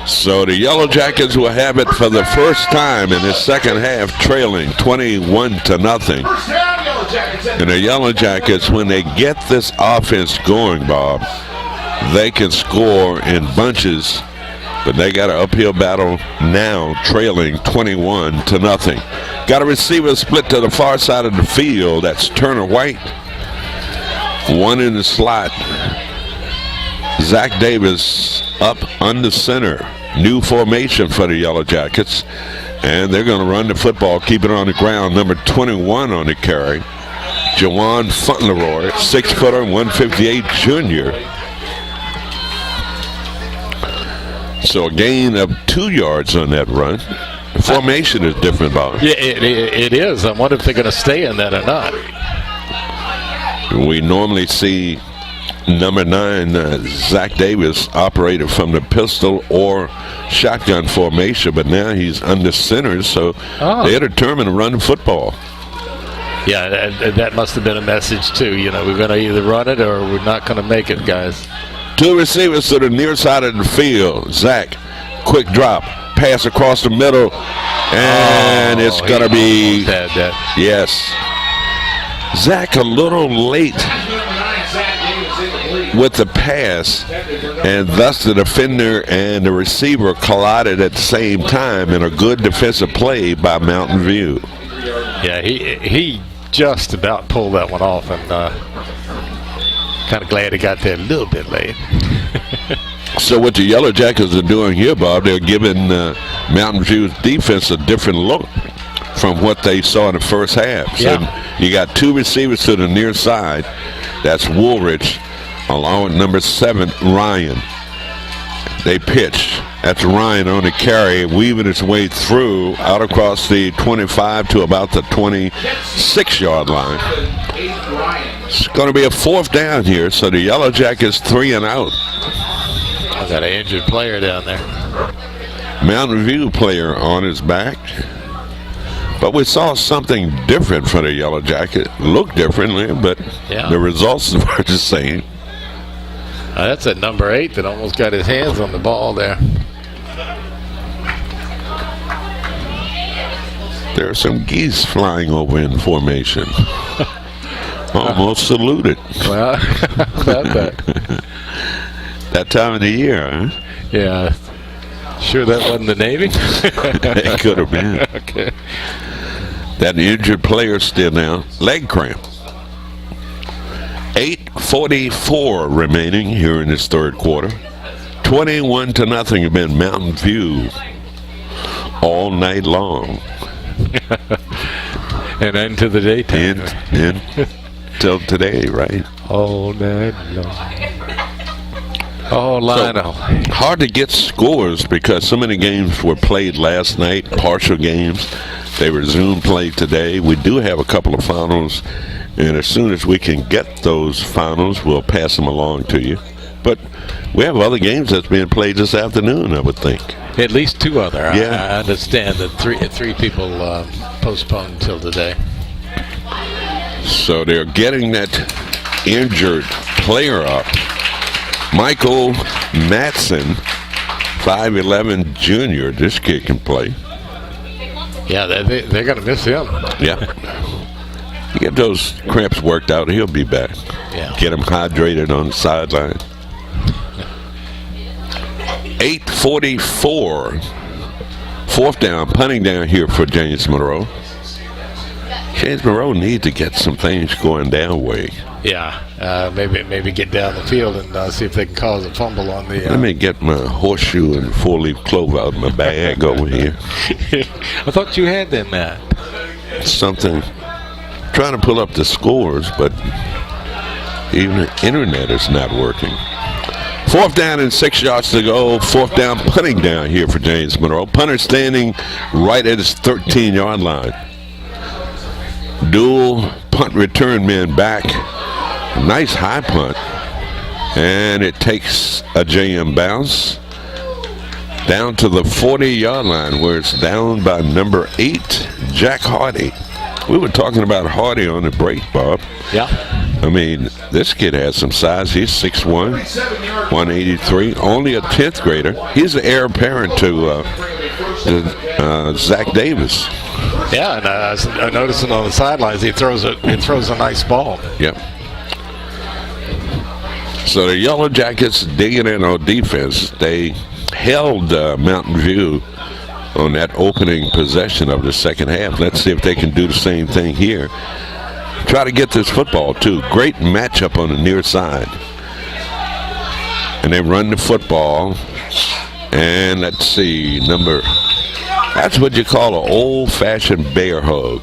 So the Yellow Jackets will have it for the first time in this second half, trailing 21-0. And the Yellow Jackets, when they get this offense going, Bob, they can score in bunches, but they got an uphill battle now, trailing 21-0. Got a receiver split to the far side of the field. That's Turner White. One in the slot. Zach Davis up under center. New formation for the Yellow Jackets. And they're going to run the football, keep it on the ground. Number 21 on the carry. Jawan Fauntleroy, 6-footer, 158 junior. So a gain of 2 yards on that run. The formation is different, Bob. Yeah, it is. I wonder if they're going to stay in that or not. We normally see number 9, Zach Davis, operated from the pistol or shotgun formation, but now he's under center, so they're determined to run the football. Yeah, that must have been a message, too. You know, we're going to either run it or we're not going to make it, guys. 2 receivers to the near side of the field. Zach, quick drop, pass across the middle, and it's going to be, yes. Zach a little late with the pass, and thus the defender and the receiver collided at the same time in a good defensive play by Mountain View. Yeah, he just about pulled that one off, and kind of glad he got there a little bit late. So what the Yellow Jackets are doing here, Bob, they're giving Mountain View's defense a different look from what they saw in the first half. So you got 2 receivers to the near side. That's Woolrich, along with number 7, Ryan. They pitch. That's Ryan on the carry, weaving its way through, out across the 25 to about the 26-yard line. It's going to be a 4th down here, so the Yellow Jackets 3 and out. I got an injured player down there. Mountain View player on his back. But we saw something different for the Yellow Jacket. Looked differently, but the results were the same. That's a number 8 that almost got his hands on the ball there. There are some geese flying over in formation. Almost saluted. Well, that. That time of the year, huh? Yeah. Sure that wasn't the Navy? It could have been. Okay. That injured player still down. Leg cramp. 8:44 remaining here in this third quarter. 21-0 have been Mountain View all night long. And into the daytime. Till today, right? All night long. Oh, Lionel. So, hard to get scores because so many games were played last night, partial games. They resumed play today. We do have a couple of finals, and as soon as we can get those finals, we'll pass them along to you. But we have other games that's being played this afternoon, I would think. At least 2 other. Yeah. I understand that three people postponed until today. So they're getting that injured player up. Michael Matson, 5'11" junior. This kid can play. Yeah, they're going to miss him. Yeah. You get those cramps worked out, he'll be back. Yeah. Get him hydrated on the sideline. 8:44. 4th down, punting down here for James Monroe. James Monroe needs to get some things going down way. Yeah, maybe get down the field and see if they can cause a fumble on the... Let me get my horseshoe and 4-leaf clover out of my bag over here. I thought you had them, Matt. Something. Trying to pull up the scores, but even the internet is not working. 4th down and 6 yards to go. 4th down, punting down here for James Monroe. Punter standing right at his 13-yard line. Dual punt return men back. Nice high punt. And it takes a JM bounce down to the 40-yard line where it's down by number 8, Jack Hardy. We were talking about Hardy on the break, Bob. Yeah. I mean, this kid has some size. He's 6'1", 183, only a 10th grader. He's the heir apparent to Zach Davis. Yeah, and I noticed it on the sidelines. He throws a nice ball. Yep. So the Yellow Jackets digging in on defense. They held Mountain View on that opening possession of the second half. Let's see if they can do the same thing here. Try to get this football, too. Great matchup on the near side. And they run the football. And let's see, that's what you call an old-fashioned bear hug.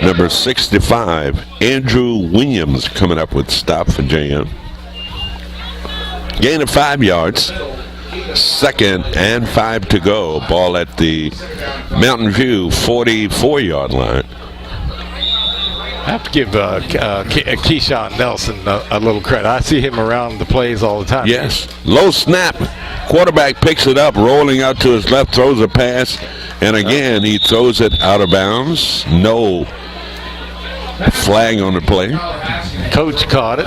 Number 65, Andrew Williams coming up with stop for JM. Gain of 5 yards. 2nd and 5 to go. Ball at the Mountain View 44-yard line. I have to give Keyshawn Nelson a little credit. I see him around the plays all the time. Yes. Low snap. Quarterback picks it up, rolling out to his left, throws a pass, and again he throws it out of bounds. No flag on the play. Coach caught it.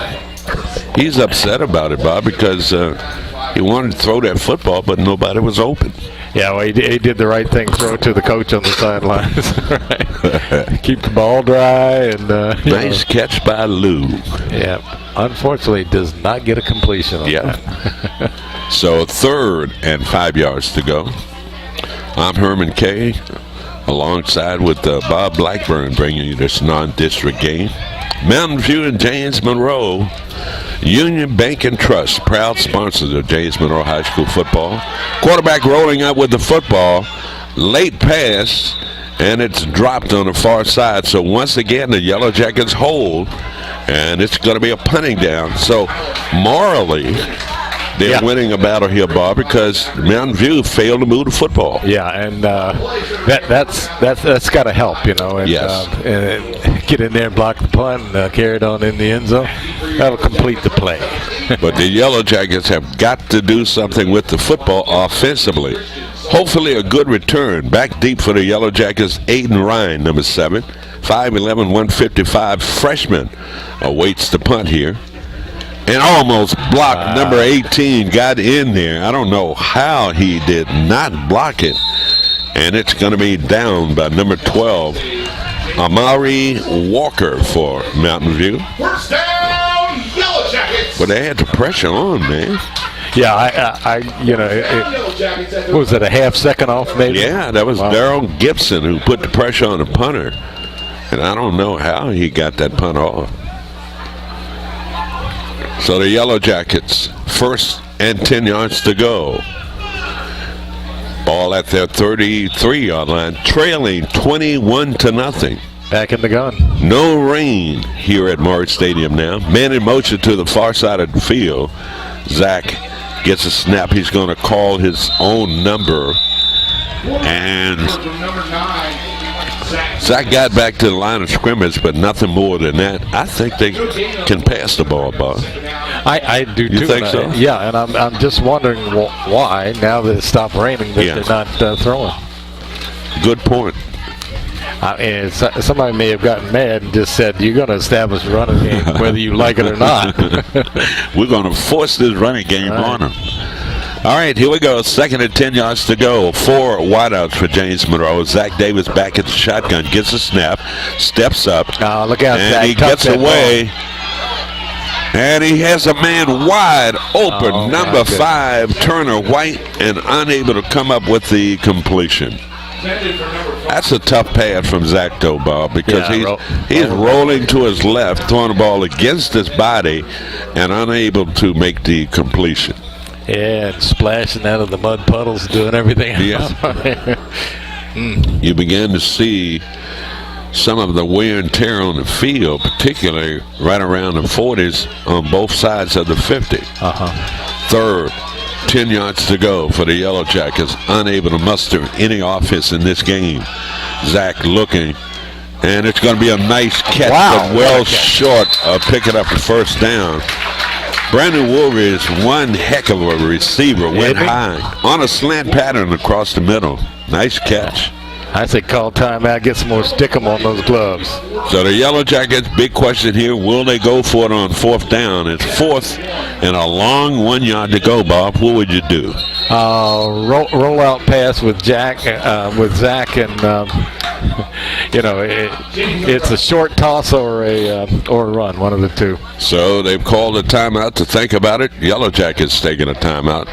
He's upset about it, Bob, because he wanted to throw that football, but nobody was open. Yeah, well, he did the right thing. Throw it to the coach on the sidelines. Right. Keep the ball dry. And nice catch by Lou. Yeah. Unfortunately, does not get a completion on that. So 3rd and 5 yards to go. I'm Herman Kay, alongside with Bob Blackburn, bringing you this non-district game. Mountain View and James Monroe. Union Bank and Trust, proud sponsors of James Monroe High School football. Quarterback rolling up with the football. Late pass, and it's dropped on the far side. So once again, the Yellow Jackets hold, and it's going to be a punting down. So morally, they're winning a battle here, Bob, because Mountain View failed to move the football. Yeah, and that's got to help, you know. And, yes. And get in there and block the punt, and carry it on in the end zone. That'll complete the play. But the Yellow Jackets have got to do something with the football offensively. Hopefully a good return. Back deep for the Yellow Jackets, Aiden Ryan, number 7. 5'11", 155 freshman awaits the punt here. And almost blocked. Number 18 got in there. I don't know how he did not block it. And it's going to be down by number 12, Amari Walker for Mountain View. First down, Yellow Jackets. But they had the pressure on, man. Yeah, what was it, a half second off maybe? Yeah, that was Darrell Gibson who put the pressure on the punter. And I don't know how he got that punt off. So the Yellow Jackets, 1st and 10 yards to go. Ball at their 33-yard line, trailing 21-0. Back in the gun. No rain here at Morris Stadium now. Man in motion to the far side of the field. Zach gets a snap. He's going to call his own number. And Zach got back to the line of scrimmage, but nothing more than that. I think they can pass the ball, Bob. I do too. You think so? Yeah, and I'm just wondering why, now that it stopped raining, that they're not throwing. Good point. And somebody may have gotten mad and just said, you're going to establish a running game whether you like it or not. We're going to force this running game on them. All right, here we go. 2nd and 10 yards to go. 4 wideouts for James Monroe. Zach Davis back at the shotgun, gets a snap, steps up. Oh, look out, and Zach. He gets away. And he has a man wide open, number 5, Turner White, and unable to come up with the completion. That's a tough pass from Zach, though, Bob, because he's rolling to his left, throwing the ball against his body, and unable to make the completion. Yeah, and splashing out of the mud puddles, doing everything else. You began to see some of the wear and tear on the field, particularly right around the 40s on both sides of the 50. 3rd, 10 yards to go for the Yellow Jackets, unable to muster any offense in this game. Zach looking, and it's going to be a nice catch, but well short of picking up the first down. Brandon Wolver is one heck of a receiver, went high on a slant pattern across the middle. Nice catch. I say call timeout, get some more stickum on those gloves. So the Yellow Jackets, big question here, will they go for it on 4th down? It's 4th and a long 1 yard to go, Bob. What would you do? Roll out pass with Zach and it's a short toss or a run, one of the two. So they've called a timeout to think about it. Yellow Jackets taking a timeout.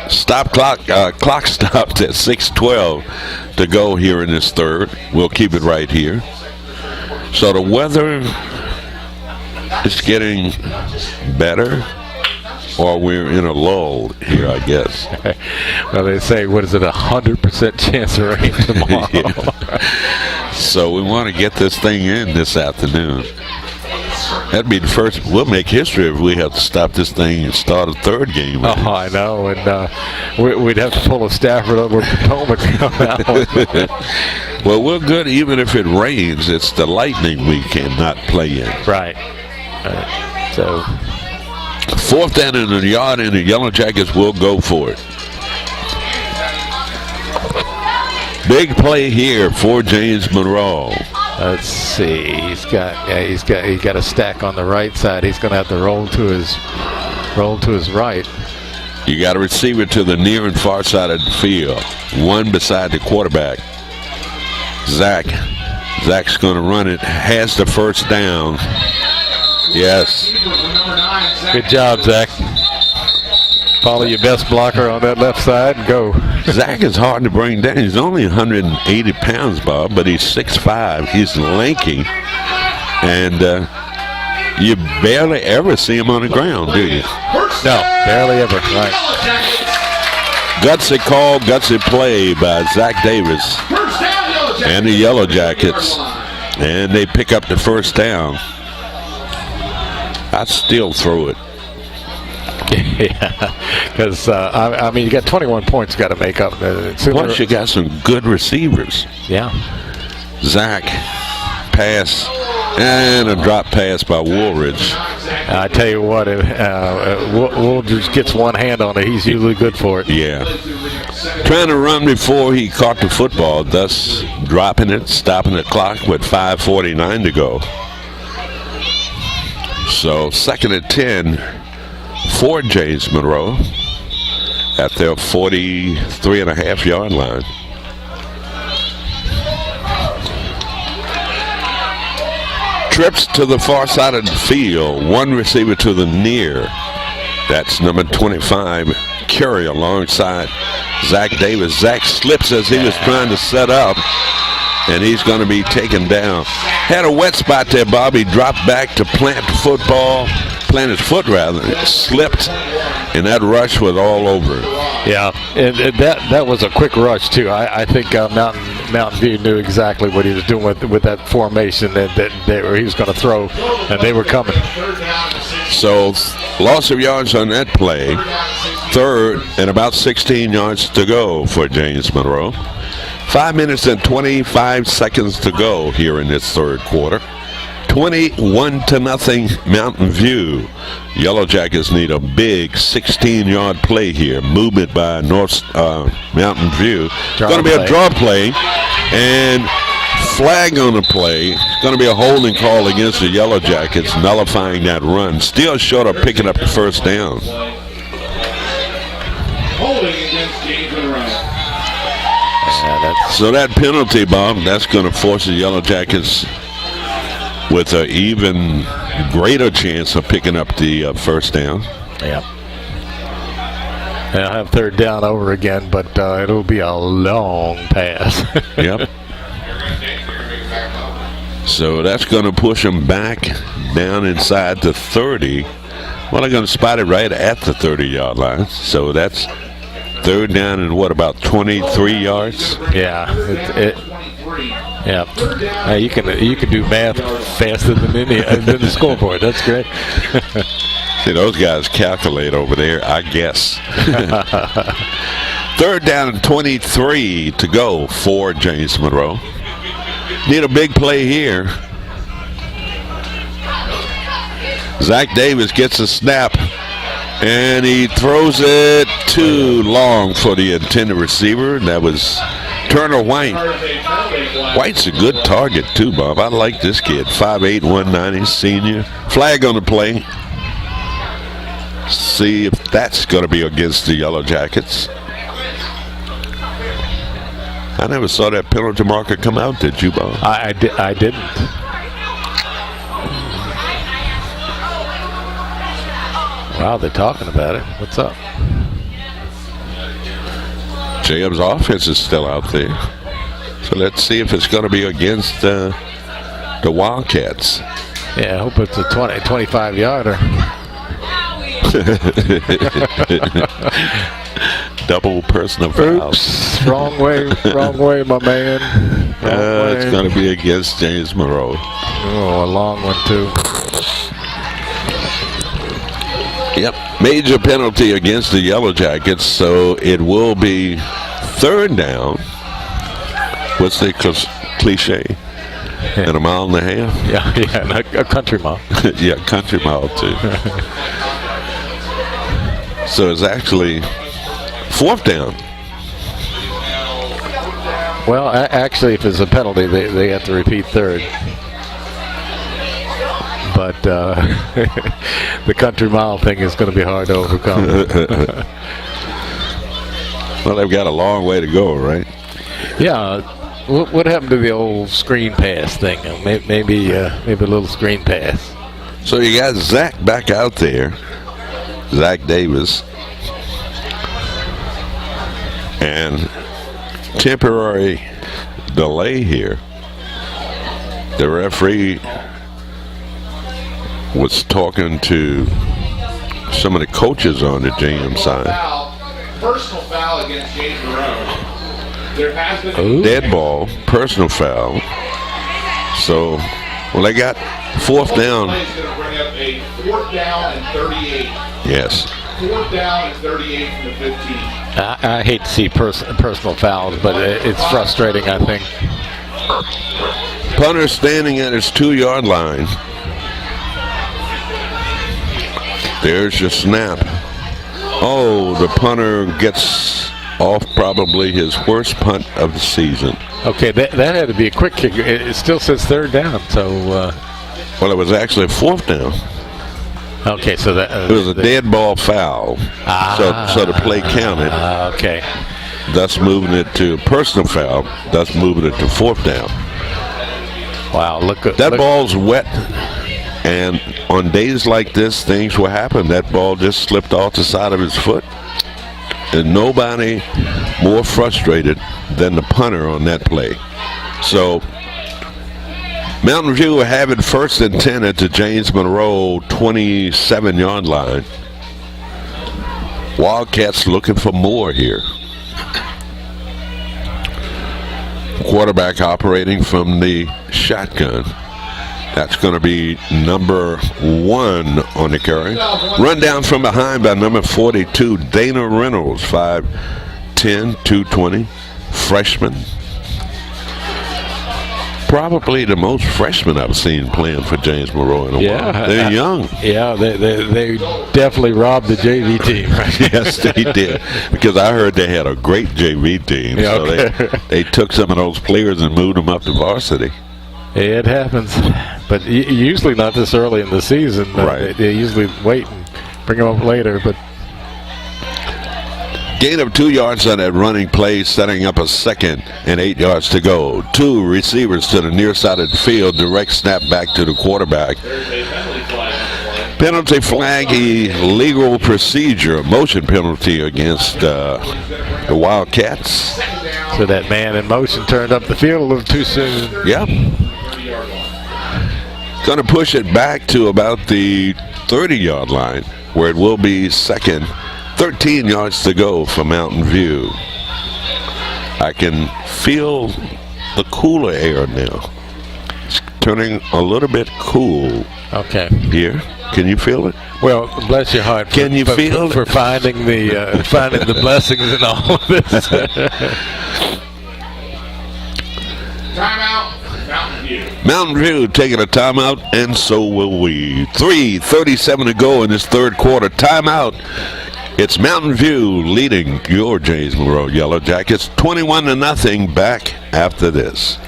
Clock stopped at 6:12 to go here in this third. We'll keep it right here. So the weather is getting better, or we're in a lull here, I guess. Well, they say, what is it, 100% chance of rain tomorrow? Yeah. So we want to get this thing in this afternoon. That'd be the first. We'll make history if we have to stop this thing and start a third game. Oh, I know, and we'd have to pull a Stafford over Potomac on that one. Well, we're good even if it rains. It's the lightning we cannot play in. Right. So 4th down in the yard, and the Yellow Jackets will go for it. Big play here for James Monroe. Let's see. He's got a stack on the right side. He's going to have to roll to his right. You got a receiver to the near and far side of the field. One beside the quarterback. Zach's going to run it. Has the first down. Yes. Good job, Zach. Follow your best blocker on that left side and go. Zach is hard to bring down. He's only 180 pounds, Bob, but he's 6'5". He's lanky. And you barely ever see him on the ground, do you? No, barely ever. Right. Gutsy call, gutsy play by Zach Davis and the Yellow Jackets. And they pick up the first down. I'd still throw it. Yeah, because I mean, you got 21 points got to make up. Plus, you got some good receivers. Yeah. Zach, pass, and a drop pass by Woolridge. I tell you what, if Woolridge gets one hand on it, he's usually good for it. Yeah. Trying to run before he caught the football, thus dropping it, stopping the clock with 5:49 to go. So 2nd and 10 for James Monroe at their 43.5-yard line. Trips to the far side of the field. One receiver to the near. That's number 25, Curry, alongside Zach Davis. Zach slips as he was trying to set up, and he's going to be taken down. Had a wet spot there, Bobby. Dropped back to plant his foot rather. Slipped, and that rush was all over. Yeah, and that was a quick rush too. I think Mountain View knew exactly what he was doing with that formation that he was going to throw, and they were coming. So loss of yards on that play. 3rd and about 16 yards to go for James Monroe. 5 minutes and 25 seconds to go here in this third quarter. 21-0 Mountain View. Yellow Jackets need a big 16-yard play here. Movement by Mountain View. Going to be a draw play, and flag on the play. It's going to be a holding call against the Yellow Jackets, nullifying that run. Still short of picking up the first down. Holding against James Monroe. So that penalty, Bob, that's going to force the Yellow Jackets with an even greater chance of picking up the first down. Yeah. They'll have 3rd down over again, but it'll be a long pass. Yep. So that's going to push them back down inside the 30. Well, they're going to spot it right at the 30-yard line. So that's 3rd down and what, about 23 yards? Yeah. Yeah. You can do math faster than the scoreboard. That's great. See, those guys calculate over there, I guess. 3rd down and 23 to go for James Monroe. Need a big play here. Zach Davis gets a snap, and he throws it too long for the intended receiver. That was Turner White. White's a good target too, Bob. I like this kid. 5'8", 190, senior. Flag on the play. See if that's going to be against the Yellow Jackets. I never saw that penalty marker come out, did you, Bob? I didn't. Wow, they're talking about it. What's up? Jacob's offense is still out there. So let's see if it's going to be against the Wildcats. Yeah, I hope it's a 25-yarder. Double personal fouls. Oops, wrong way, my man. It's going to be against James Monroe. Oh, a long one, too. Yep, major penalty against the Yellow Jackets, so it will be third down. What's the cliche? And a mile and a half? Yeah, and a country mile. Yeah, country mile, too. So it's actually fourth down. Well, actually, if it's a penalty, they have to repeat third. But the country mile thing is going to be hard to overcome. Well, they've got a long way to go, right? Yeah. What happened to the old screen pass thing? Maybe a little screen pass. So you got Zach back out there, Zach Davis, and temporary delay here. The referee was talking to some of the coaches on the JM side. Personal foul against James Monroe. There has been Dead ball, personal foul. So, well, they got fourth down. He's going to bring up a fourth down and 38. Yes. Fourth down and 38 from the 15. I hate to see personal fouls, but it's frustrating, I think. Punter standing at his 2-yard line. There's your snap. Oh, the punter gets off probably his worst punt of the season. Okay, that had to be a quick kick. It still says third down, so... Well, it was actually fourth down. Okay, so that... It was a dead ball foul. So the play counted. Okay. Thus moving it to personal foul. Thus moving it to fourth down. Wow, look at... That ball's wet. And on days like this, things will happen. That ball just slipped off the side of his foot. And nobody more frustrated than the punter on that play. So Mountain View will have it first and 10 at the James Monroe 27-yard line. Wildcats looking for more here. Quarterback operating from the shotgun. That's going to be number 1 on the carry. Run down from behind by number 42, Dana Reynolds, 5'10", 220, freshman. Probably the most freshmen I've seen playing for James Monroe in a while. They're young. Yeah, they definitely robbed the JV team. Right? Yes, they did. Because I heard they had a great JV team. Yeah, so okay. they took some of those players and moved them up to varsity. It happens, but usually not this early in the season. Right. They usually wait and bring them up later. But gain of 2 yards on that running play, setting up a second and 8 yards to go. 2 receivers to the near side of the field. Direct snap back to the quarterback. Penalty flag, illegal procedure, motion penalty against the Wildcats. So that man in motion turned up the field a little too soon. Yep. Going to push it back to about the 30-yard line, where it will be second. 13 yards to go for Mountain View. I can feel the cooler air now. It's turning a little bit cool. Okay. Here. Can you feel it? Well, bless your heart. Can you feel for finding the blessings in all of this? Timeout. Mountain View. Mountain View taking a timeout, and so will we. 3:37 to go in this third quarter. Timeout. It's Mountain View leading your James Monroe Yellow Jackets 21-0. Back after this.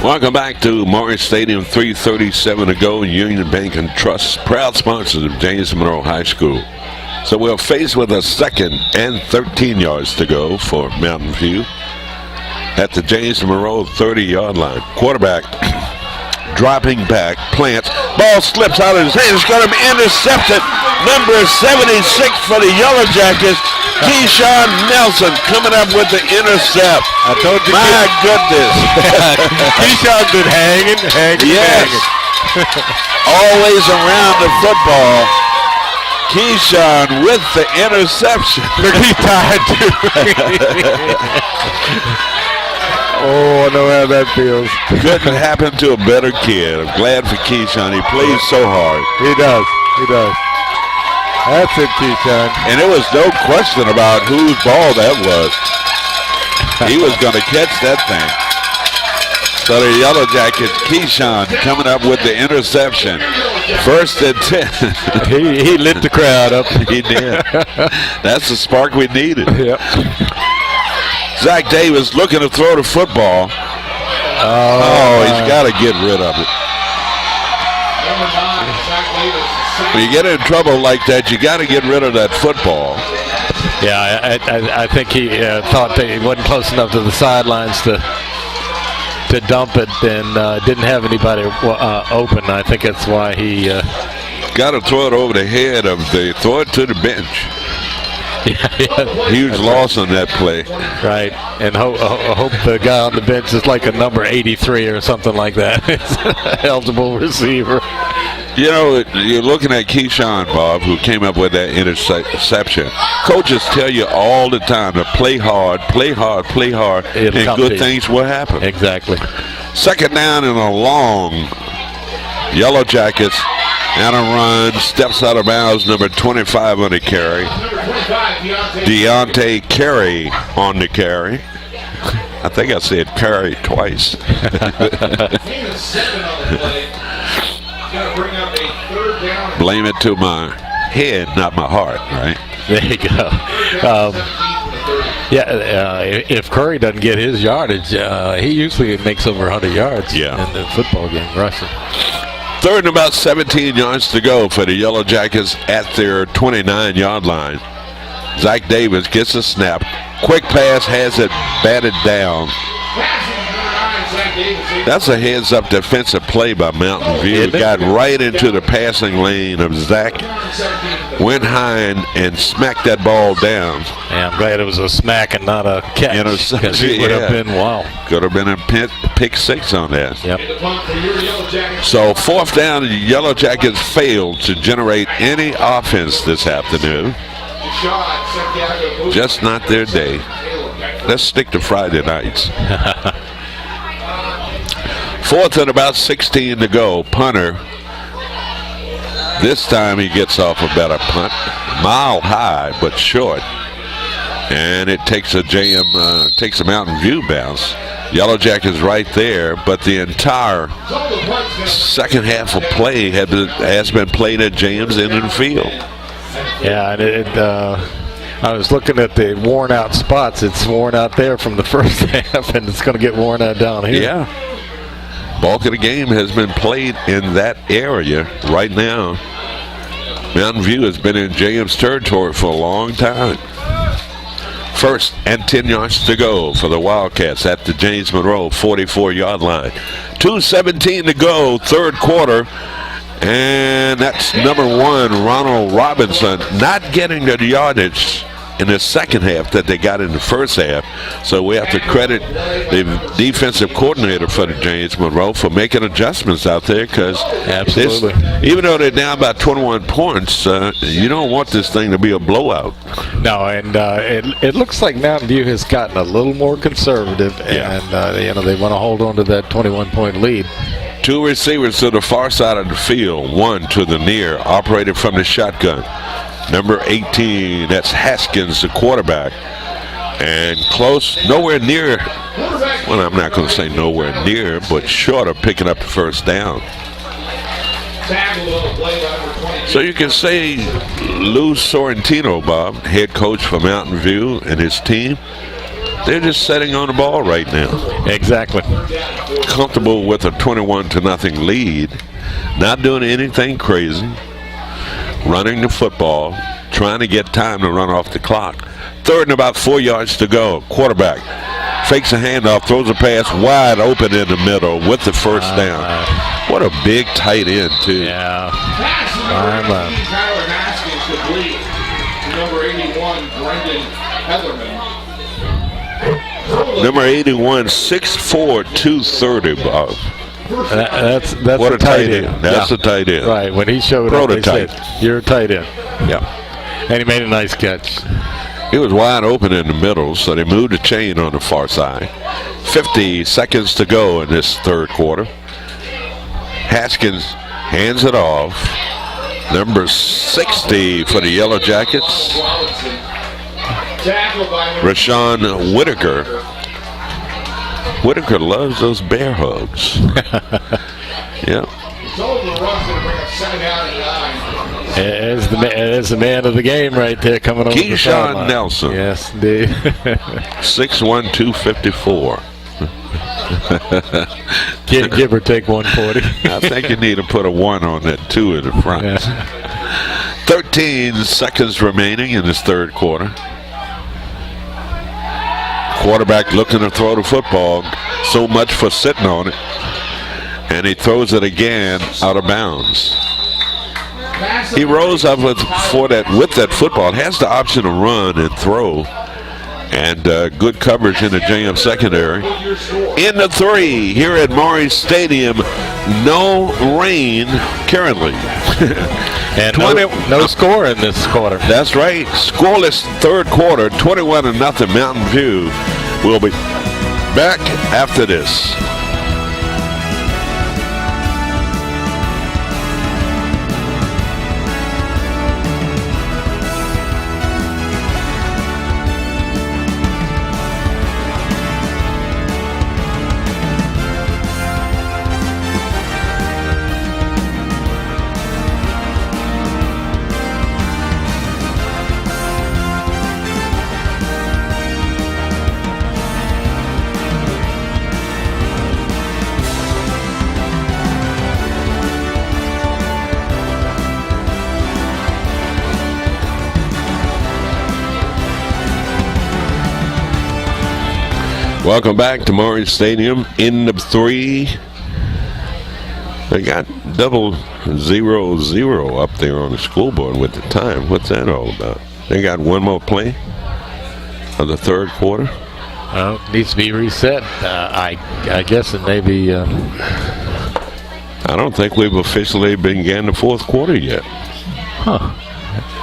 Welcome back to Morris Stadium. 3:37 to go. Union Bank and Trust, proud sponsors of James Monroe High School. So we're faced with a 2nd and 13 yards to go for Mountain View at the James Monroe 30-yard line. Quarterback dropping back, plants. Ball slips out of his hand. It's going to be intercepted. Number 76 for the Yellow Jackets, Keyshawn Nelson, coming up with the intercept. I told you. My goodness. Keyshawn's been hanging. Yes. Always around the football. Keyshawn with the interception. Look, he's tired too. Oh, I know how that feels. Couldn't happen to a better kid. I'm glad for Keyshawn. He plays so hard. He does. That's it, Keyshawn. And there was no question about whose ball that was. He was going to catch that thing. So the Yellow Jackets, Keyshawn coming up with the interception. 1st and 10. He lit the crowd up. He did. That's the spark we needed. Yep. Zach Davis looking to throw the football. Oh, he's got to get rid of it. When you get in trouble like that, you got to get rid of that football. Yeah, I think he thought that he wasn't close enough to the sidelines to dump it, and didn't have anybody open. I think that's why he got to throw it over the head of throw it to the bench. Yeah. Huge loss on that play. Right, and hope the guy on the bench is like a number 83 or something like that. Eligible receiver. You know, you're looking at Keyshawn, Bob, who came up with that interception. Coaches tell you all the time to play hard, and good things will happen. Exactly. 2nd down and a long. Yellow Jackets on a run, steps out of bounds, number 25 on the carry. Deontay Carey on the carry. I think I said carry twice. Blame it to my head, not my heart, right? There you go. If Curry doesn't get his yardage, he usually makes over 100 yards in the football game rushing. 3rd and about 17 yards to go for the Yellow Jackets at their 29-yard line. Zach Davis gets a snap. Quick pass, has it batted down. That's a heads-up defensive play by Mountain View. It got right into the passing lane of Zach. Went high and smacked that ball down. Yeah, I'm glad it was a smack and not a catch. Because it would have been, wow. Could have been a pick 6 on that. Yep. So 4th down, the Yellow Jackets failed to generate any offense this afternoon. Just not their day. Let's stick to Friday nights. 4th and about 16 to go. Punter. This time he gets off a better punt. Mile high, but short. And it takes a Mountain View bounce. Yellow Jackets right there, but the entire second half of play has been played at James Indian Field. Yeah, and I was looking at the worn out spots. It's worn out there from the first half, and it's going to get worn out down here. Yeah. Bulk of the game has been played in that area right now. Mountain View has been in James territory for a long time. 1st and 10 yards to go for the Wildcats at the James Monroe 44-yard line. 2:17 to go, 3rd quarter. And that's number 1, Ronald Robinson, not getting the yardage in the second half that they got in the first half. So we have to credit the defensive coordinator for the James Monroe for making adjustments out there, because even though they're down by 21 points, you don't want this thing to be a blowout. No, and it looks like Mountain View has gotten a little more conservative, and they want to hold on to that 21-point lead. 2 receivers to the far side of the field, 1 to the near, operated from the shotgun. Number 18, that's Haskins, the quarterback. And close, nowhere near, well, I'm not going to say nowhere near, but short of picking up the first down. So you can say Lou Sorrentino, Bob, head coach for Mountain View and his team, They're just sitting on the ball right now. Exactly. Comfortable with a 21-0 lead. Not doing anything crazy. Running the football. Trying to get time to run off the clock. 3rd and about 4 yards to go. Quarterback fakes a handoff, throws a pass wide open in the middle with the first down. What a big tight end, too. Yeah. Tyler Haskins complete to number 81, Brendan Heatherman. Number 81, 6'4", 230, Bob. That's What a tight end. That's a tight end. Right. When he showed Prototype. up, they said, "You're a tight end." Yeah. And he made a nice catch. It was wide open in the middle, so they moved the chain on the far side. 50 seconds to go in this 3rd quarter. Haskins hands it off. Number 60 for the Yellow Jackets. Rashawn Whitaker. Whitaker loves those bear hugs. Yeah. There's the man of the game right there coming over the sideline. Keyshawn Nelson. Yes, indeed. 6'1", 254. Give or take 140. I think you need to put a 1 on that 2 in the front. Yeah. 13 seconds remaining in this 3rd quarter. Quarterback looking to throw the football. So much for sitting on it. And he throws it again out of bounds. He rose up with that football. Has the option to run and throw. And good coverage in the JM secondary. In the 3 here at Maury Stadium. No rain currently. And no score in this quarter. That's right. Scoreless 3rd quarter. 21-0 Mountain View. We'll be back after this. Welcome back to Maury Stadium. In the 3. They got 000 up there on the scoreboard with the time. What's that all about? They got one more play of the 3rd quarter. Well, needs to be reset. I guess it may be. I don't think we've officially began the 4th quarter yet. Huh.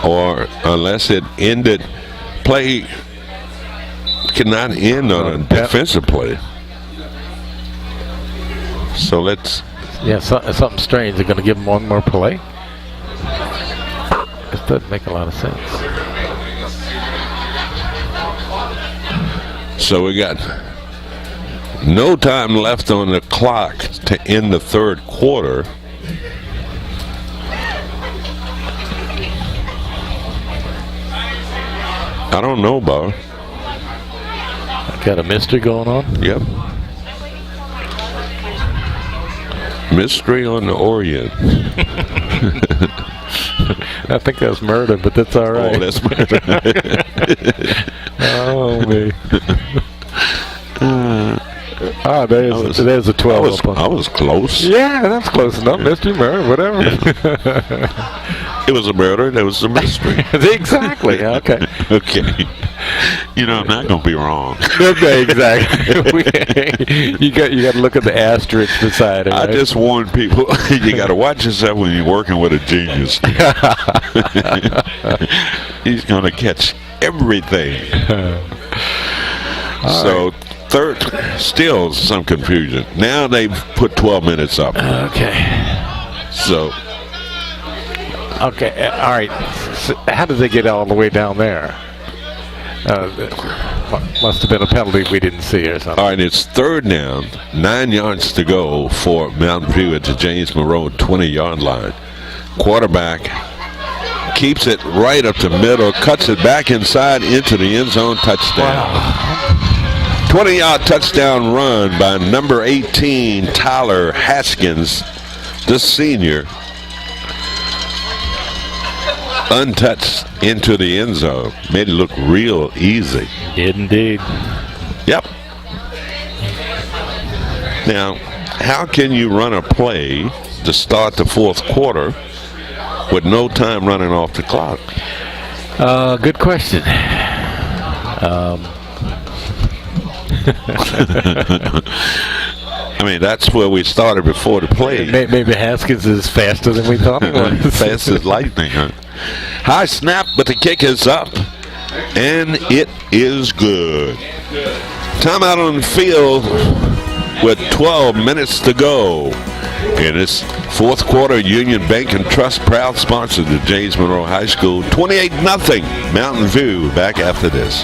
Or unless it ended, play cannot end on a defensive play. So let's. Yeah, something strange. They're going to give them one more play. This doesn't make a lot of sense. So we got no time left on the clock to end the 3rd quarter. I don't know, Bob. Got a mystery going on? Yep. Mystery on the Orient. I think that's murder, but that's all right. Oh, that's murder. Oh, me. There's a 12. I was close. Yeah, that's close enough. Mystery, murder, whatever. It was a murder. There was a mystery. Exactly. Okay. Okay. You know, I'm not going to be wrong. Okay, exactly. you got to look at the asterisk beside it. Right? I just warn people, you got to watch yourself when you're working with a genius. He's going to catch everything. So, third, still some confusion. Now they've put 12 minutes up. Okay. So. Okay, all right. So how did they get all the way down there? Must have been a penalty we didn't see or something. All right, it's third down, 9 yards to go for Mountain View at the James Monroe 20-yard line. Quarterback keeps it right up the middle, cuts it back inside into the end zone, touchdown. Wow. 20-yard touchdown run by number 18, Tyler Haskins, the senior. Untouched into the end zone. Made it look real easy. Did indeed. Yep. Now, how can you run a play to start the fourth quarter with no time running off the clock? Good question. I mean, that's where we started before the play. Maybe Haskins is faster than we thought he was. Fast as lightning, huh? High snap, but the kick is up, and it is good. Timeout on the field with 12 minutes to go. In this fourth quarter, Union Bank and Trust proud sponsor to James Monroe High School. 28-0 Mountain View. Back after this.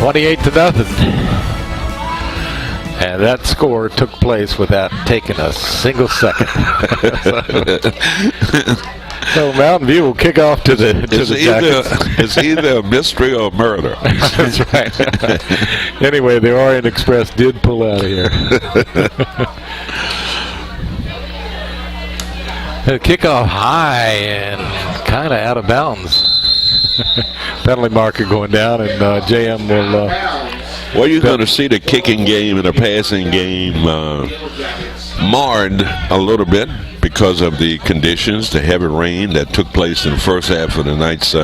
$28-0. And that score took place without taking a single second. So Mountain View will kick off to the Jackets. It's either a mystery or murder. That's right. Anyway, the Orient Express did pull out of here. The kickoff high and kind of out of bounds. Penalty marker going down, and JM will. Well, you're going to see the kicking game and the passing game marred a little bit because of the conditions, the heavy rain that took place in the first half of the night's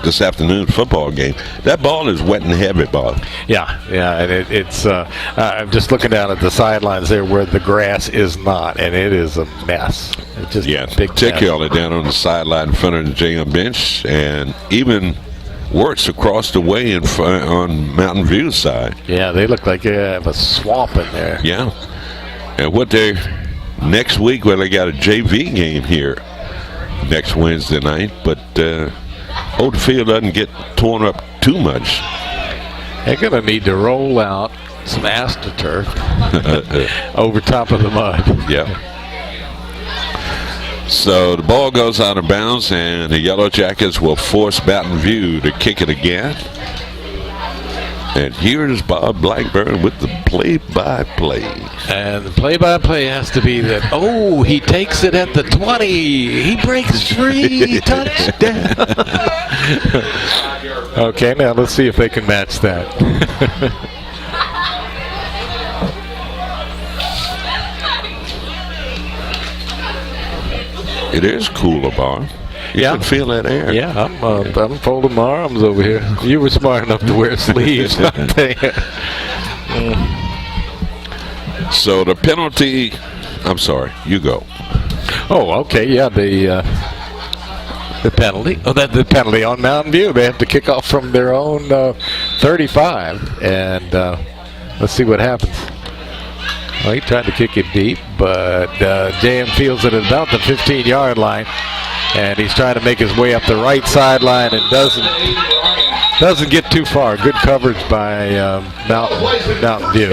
this afternoon's football game. That ball is wet and heavy, Bob. Yeah, and it's. I'm just looking down at the sidelines there where the grass is not, and it is a mess. It's just a big particularly mess. Down on the sideline in front of the JM bench, and even worse across the way in front on Mountain View's side. Yeah, they look like they have a swamp in there. Yeah, and what they next week? Well, they got a JV game here next Wednesday night, but. Hope the field doesn't get torn up too much. They're going to need to roll out some AstroTurf over top of the mud. Yeah. So the ball goes out of bounds, and the Yellow Jackets will force Mountain View to kick it again. And here's Bob Blackburn with the play-by-play. And the play-by-play has to be that, he takes it at the 20. He breaks free. Touchdown. Okay, now let's see if they can match that. It is cooler, Bob. You can feel that air. Yeah, I'm folding my arms over here. You were smart enough to wear sleeves. So the penalty, I'm sorry, you go. Oh, okay, yeah, the penalty. The penalty on Mountain View. They have to kick off from their own 35, and let's see what happens. Well, he tried to kick it deep, but JM fields it at about the 15-yard line. And he's trying to make his way up the right sideline and doesn't get too far. Good coverage by Mountain View.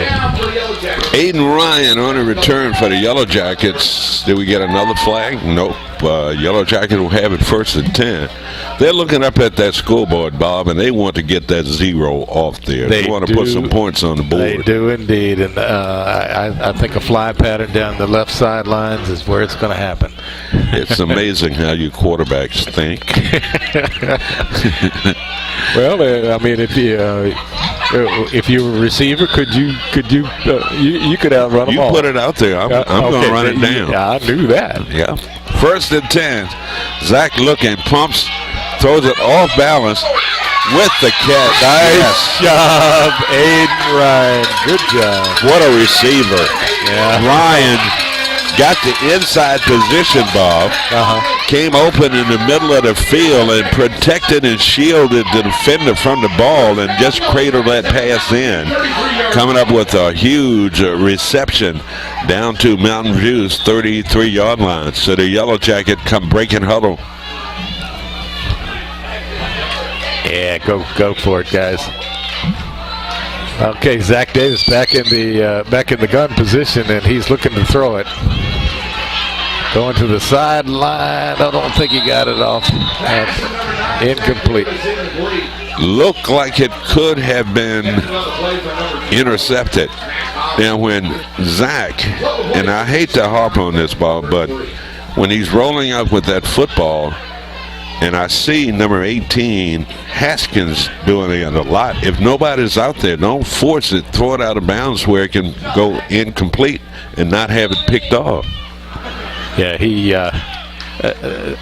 Aiden Ryan on a return for the Yellow Jackets. Did we get another flag? Nope. Yellow Jacket will have it first and 10. They're looking up at that scoreboard, Bob, and they want to get that 0 off there. They want to put some points on the board. They do indeed, and I think a fly pattern down the left sidelines is where it's going to happen. It's amazing how you quarterbacks think. Well, I mean, if you were a receiver, you could outrun them all. You put it out there. I'm going to run it down. Yeah, I knew that. Yeah. First and 10. Zach looking, pumps, throws it off balance. with the catch. Nice job, Aiden Ryan. Good job. What a receiver. Yeah. Ryan got the inside position, Bob. Came open in the middle of the field and protected and shielded the defender from the ball and just cradled that pass in. Coming up with a huge reception down to Mountain View's 33-yard line. So the Yellow Jacket come breaking huddle. Yeah, go for it, guys. Okay, Zach Davis back in the gun position, and he's looking to throw it. Going to the sideline. I don't think he got it off. Incomplete. Looked like it could have been intercepted. And when Zach, and I hate to harp on this, Bob, but when he's rolling up with that football, and I see number 18, Haskins, doing it a lot. If nobody's out there, don't force it. Throw it out of bounds where it can go incomplete and not have it picked off. Yeah, he,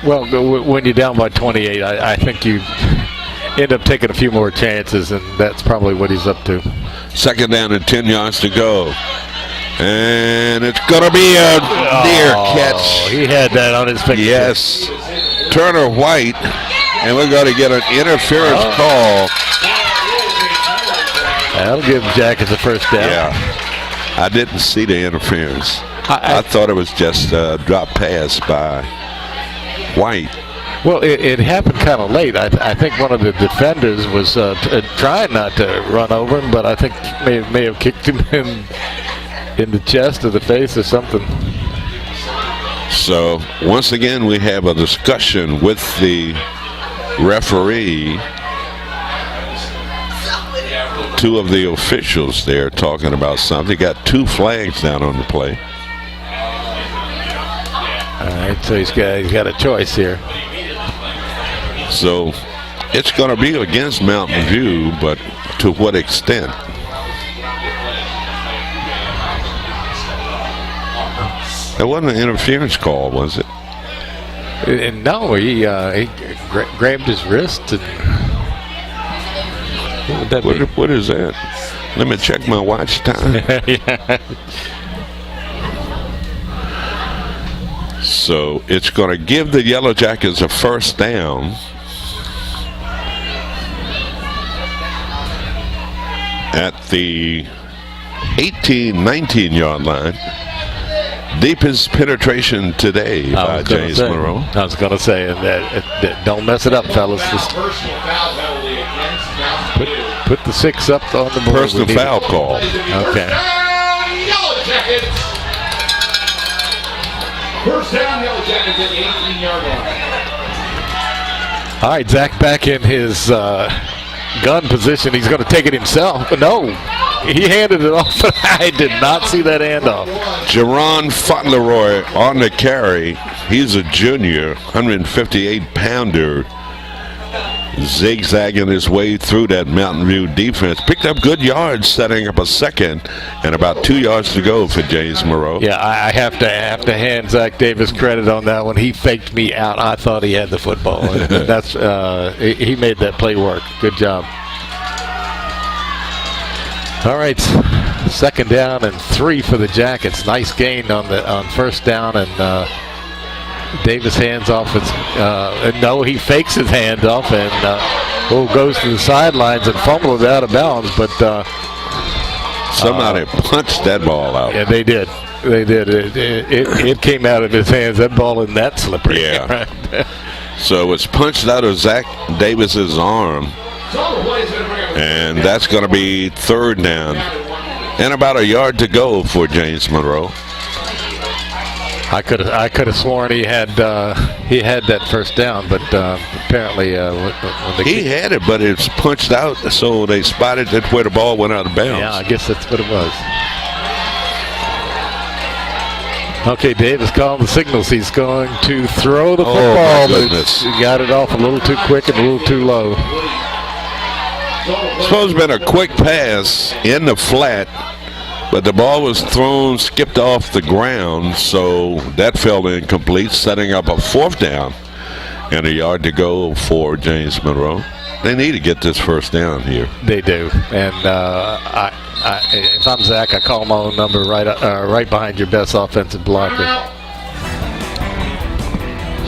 when you're down by 28, I think you end up taking a few more chances, and that's probably what he's up to. Second down and 10 yards to go. And it's going to be a near catch. He had that on his finger. Yes. Turner White, and we're going to get an interference call. That'll give Jackets a first down. Yeah. I didn't see the interference. I thought it was just a drop pass by White. Well, it happened kind of late. I think one of the defenders was trying not to run over him, but I think may have kicked him in the chest or the face or something. So, once again, we have a discussion with the referee. Two of the officials there talking about something. Got two flags down on the play. All right, so he's got a choice here. So, it's going to be against Mountain View, but to what extent? That wasn't an interference call, was it? No, he grabbed his wrist. What is that? Let me check my watch time. Yeah. So it's going to give the Yellow Jackets a first down. At the 18-19 yard line. Deepest penetration today by James Monroe. I was going to say, don't mess it up, fellas. Just put the 6 up on the board. Personal foul call. Okay. Yellow Jackets. First down, Yellow Jackets at the 18-yard line. All right, Zach back in his gun position. He's going to take it himself. No, he handed it off. I did not see that handoff. Jerron Fauntleroy on the carry. He's a junior, 158-pounder, zigzagging his way through that Mountain View defense. Picked up good yards, setting up a second, and about 2 yards to go for James Monroe. Yeah, I have to hand Zach Davis credit on that one. He faked me out. I thought he had the football. That's he made that play work. Good job. All right, second down and 3 for the Jackets. Nice gain on first down, and Davis hands off. No, he fakes his hand off and goes to the sidelines and fumbles it out of bounds. But somebody punched that ball out. Yeah, they did. They did. It came out of his hands. That ball isn't that slippery. Yeah. So it's punched out of Zach Davis's arm. And that's going to be third down. And about a yard to go for James Monroe. I could have sworn he had that first down, but apparently he had it, but it's punched out, so they spotted it where the ball went out of bounds. Yeah, I guess that's what it was. Okay, Davis calling the signals. He's going to throw the football. He got it off a little too quick and a little too low. Supposed to have been a quick pass in the flat, but the ball was thrown, skipped off the ground, so that fell incomplete, setting up a fourth down and a yard to go for James Monroe. They need to get this first down here. They do, and if I'm Zach, I call my own number right behind your best offensive blocker.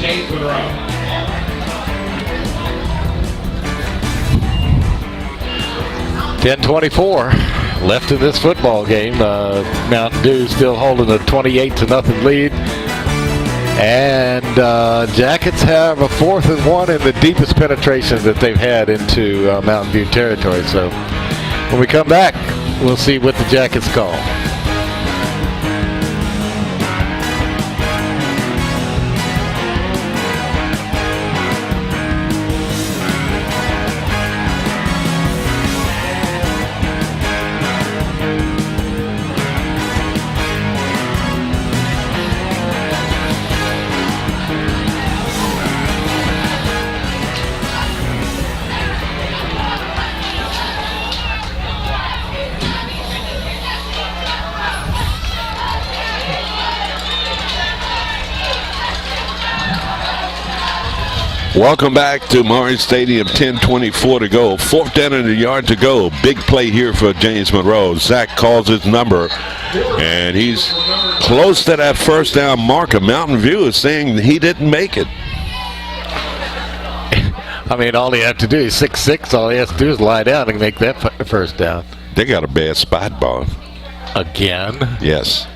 James Monroe. 10:24 left in this football game. Mountain Dew still holding a 28-0 lead. And Jackets have a 4th and 1 in the deepest penetration that they've had into Mountain View territory. So when we come back, we'll see what the Jackets call. Welcome back to Maury Stadium. 10:24 to go. 4th down and a yard to go. Big play here for James Monroe. Zach calls his number, and he's close to that first down marker. Mountain View is saying he didn't make it. I mean, all he had to do is 6'6". All he has to do is lie down and make that first down. They got a bad spot, Bob. Again? Yes.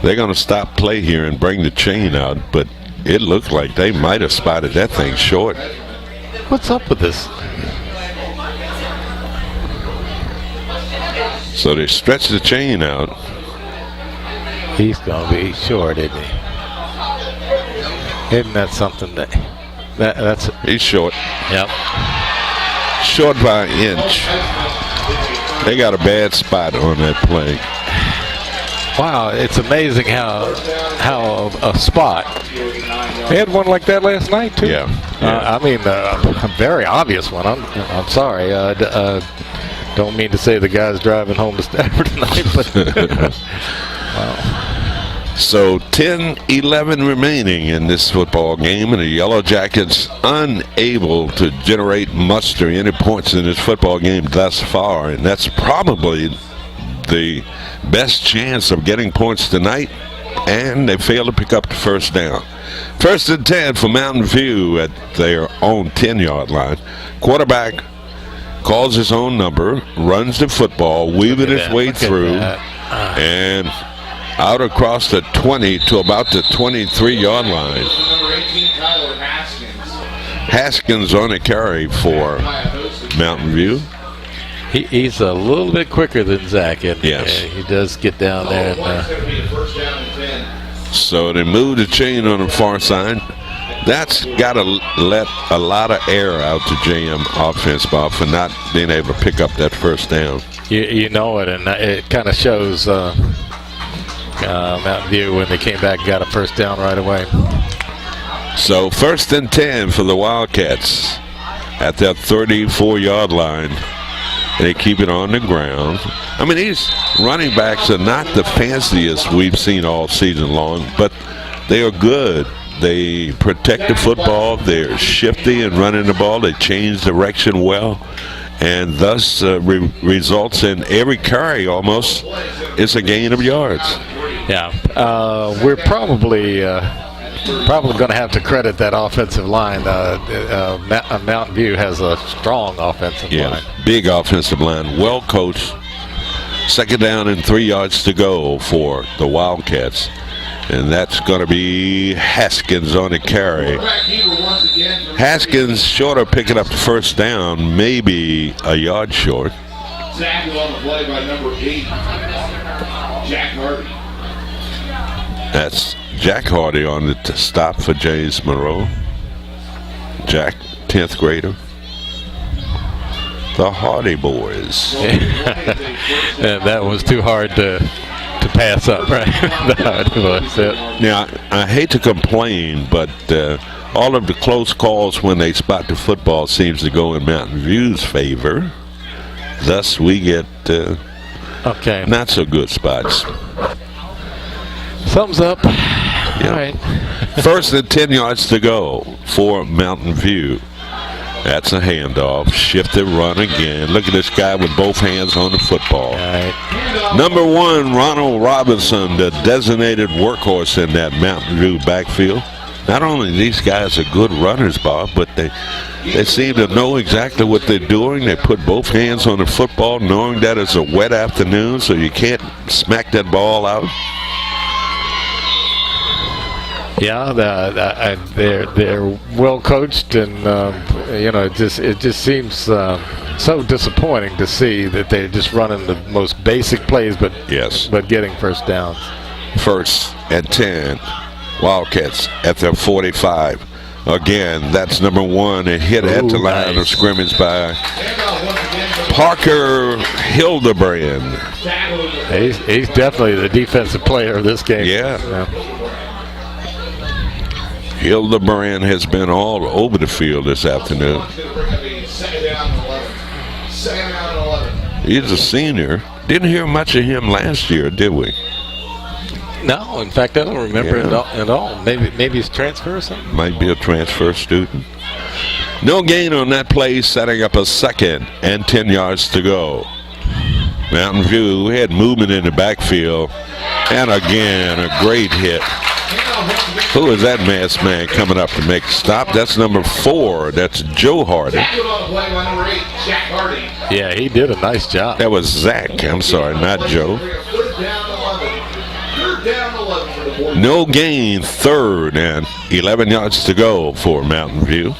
They're going to stop play here and bring the chain out, but it looked like they might have spotted that thing short. What's up with this? So they stretch the chain out. He's going to be short, isn't he? Isn't that something that's... He's short. Yep. Short by an inch. They got a bad spot on that play. Wow, it's amazing how a spot. They had one like that last night too. Yeah. I mean, a very obvious one. I'm sorry. Don't mean to say the guy's driving home to Stafford tonight, but wow. So 10-11 remaining in this football game, and the Yellow Jackets unable to generate muster any points in this football game thus far, and that's probably the best chance of getting points tonight, and they fail to pick up the first down. 1st and 10 for Mountain View at their own 10-yard line. Quarterback calls his own number, runs the football, weaving his way through, and out across the 20 to about the 23-yard line. Number 18, Tyler Haskins on a carry for Mountain View. He's a little bit quicker than Zach, and yes, he does get down there. And, so they move the chain on the far side. That's got to let a lot of air out to JM offense, Bob, for not being able to pick up that first down. You know it, and it kind of shows Mountain View when they came back and got a first down right away. So 1st and 10 for the Wildcats at that 34-yard line. They keep it on the ground. I mean, these running backs are not the fanciest we've seen all season long, but they are good. They protect the football. They're shifty in running the ball. They change direction well, and thus results in every carry almost is a gain of yards. Yeah, we're probably going to have to credit that offensive line. Mountain View has a strong offensive line. Big offensive line, well coached. 2nd down and 3 yards to go for the Wildcats. And that's going to be Haskins on the carry. Haskins short of picking up the first down, maybe a yard short. Zach on the play by number 8, Jack Hardy. That's Jack Hardy on the stop for James Monroe. Jack, 10th grader. The Hardy boys. And that was too hard to pass up, right? The Hardy boys. Now, I hate to complain, but all of the close calls when they spot the football seems to go in Mountain View's favor. Thus, we get not so good spots. Thumbs up. Yeah. All right. 1st and 10 yards to go for Mountain View. That's a handoff. Shifted run again. Look at this guy with both hands on the football. Right. Number 1, Ronald Robinson, the designated workhorse in that Mountain View backfield. Not only these guys are good runners, Bob, but they seem to know exactly what they're doing. They put both hands on the football, knowing that it's a wet afternoon, so you can't smack that ball out. Yeah, they're well coached, and it just seems so disappointing to see that they're just running the most basic plays, but getting first downs. 1st and 10, Wildcats at their 45. Again, that's number 1, a hit at the line of scrimmage by Parker Hildebrand. He's definitely the defensive player of this game. Yeah. Hildebrand has been all over the field this afternoon. He's a senior. Didn't hear much of him last year, did we? No, in fact, I don't remember it at all. Maybe he's transfer or something? Might be a transfer student. No gain on that play, setting up a 2nd and 10 yards to go. Mountain View had movement in the backfield. And again, a great hit. Who is that masked man coming up to make a stop? That's number 4. That's Joe Hardy. Yeah, he did a nice job. That was Zach. I'm sorry, not Joe. No gain, 3rd and 11 yards to go for Mountain View.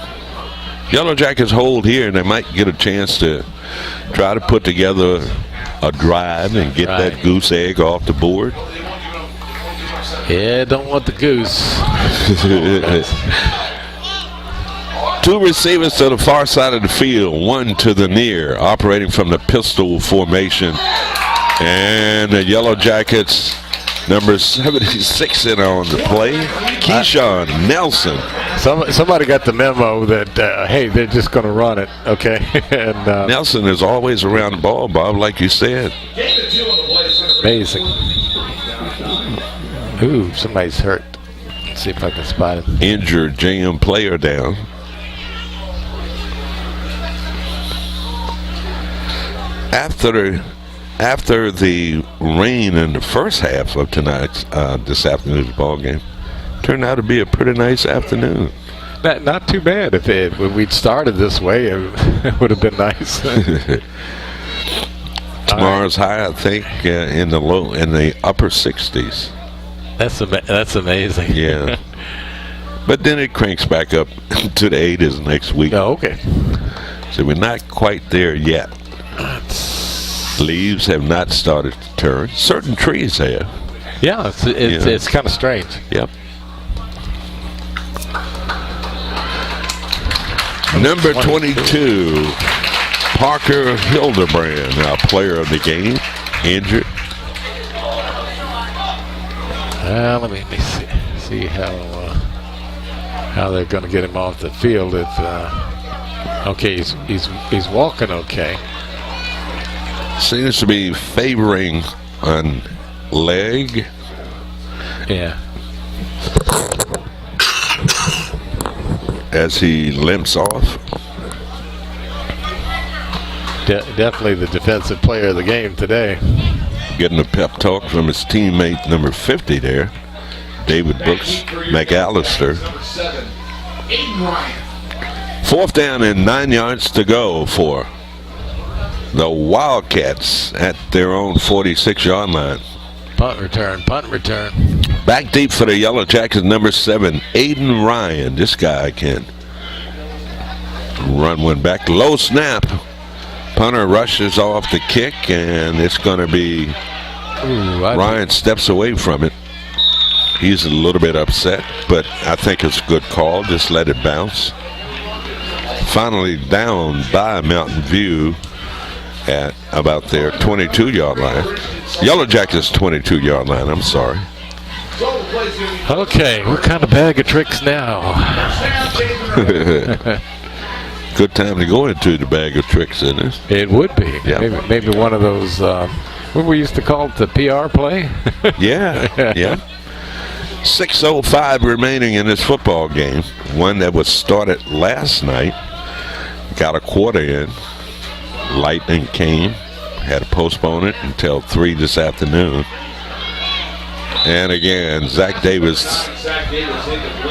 Yellow Jackets hold here, and they might get a chance to try to put together a drive and get that goose egg off the board. Yeah, don't want the goose. 2 receivers to the far side of the field, 1 to the near, operating from the pistol formation. And the Yellow Jackets, number 76 in on the play, Keyshawn Nelson. Somebody got the memo that, hey, they're just going to run it, okay? And Nelson is always around the ball, Bob, like you said. Amazing. Ooh, somebody's hurt. Let's see if I can spot it. Injured JM player down. After the rain in the first half of this afternoon's ball game, turned out to be a pretty nice afternoon. Not too bad. If we'd started this way, it would have been nice. Tomorrow's high, I think, in the upper 60s. That's amazing. Yeah. But then it cranks back up to the 80s next week. Oh, okay. So we're not quite there yet. Leaves have not started to turn. Certain trees have. Yeah, it's kind of strange. Yep. Number 22, Parker Hildebrand, now player of the game, injured. Let me see how they're going to get him off the field. Okay, he's walking okay. Seems to be favoring on leg. Yeah. As he limps off. Definitely the defensive player of the game today. Getting a pep talk from his teammate, number 50 there, David Brooks McAllister. 4th down and 9 yards to go for the Wildcats at their own 46-yard line. Punt return. Back deep for the Yellow Jackets, number 7, Aiden Ryan. This guy can run one back. Low snap. Punter rushes off the kick, and it's going to be Ryan steps away from it. He's a little bit upset, but I think it's a good call. Just let it bounce. Finally down by Mountain View at about their 22-yard line. Yellow Jackets 22-yard line, I'm sorry. Okay, what kind of bag of tricks now? Good time to go into the bag of tricks, isn't it? It would be. Yeah. Maybe one of those, what we used to call it, the PR play? Yeah. 6:05 remaining in this football game, one that was started last night. got a quarter in. Lightning came, had to postpone it until 3 this afternoon. And again, Zach Davis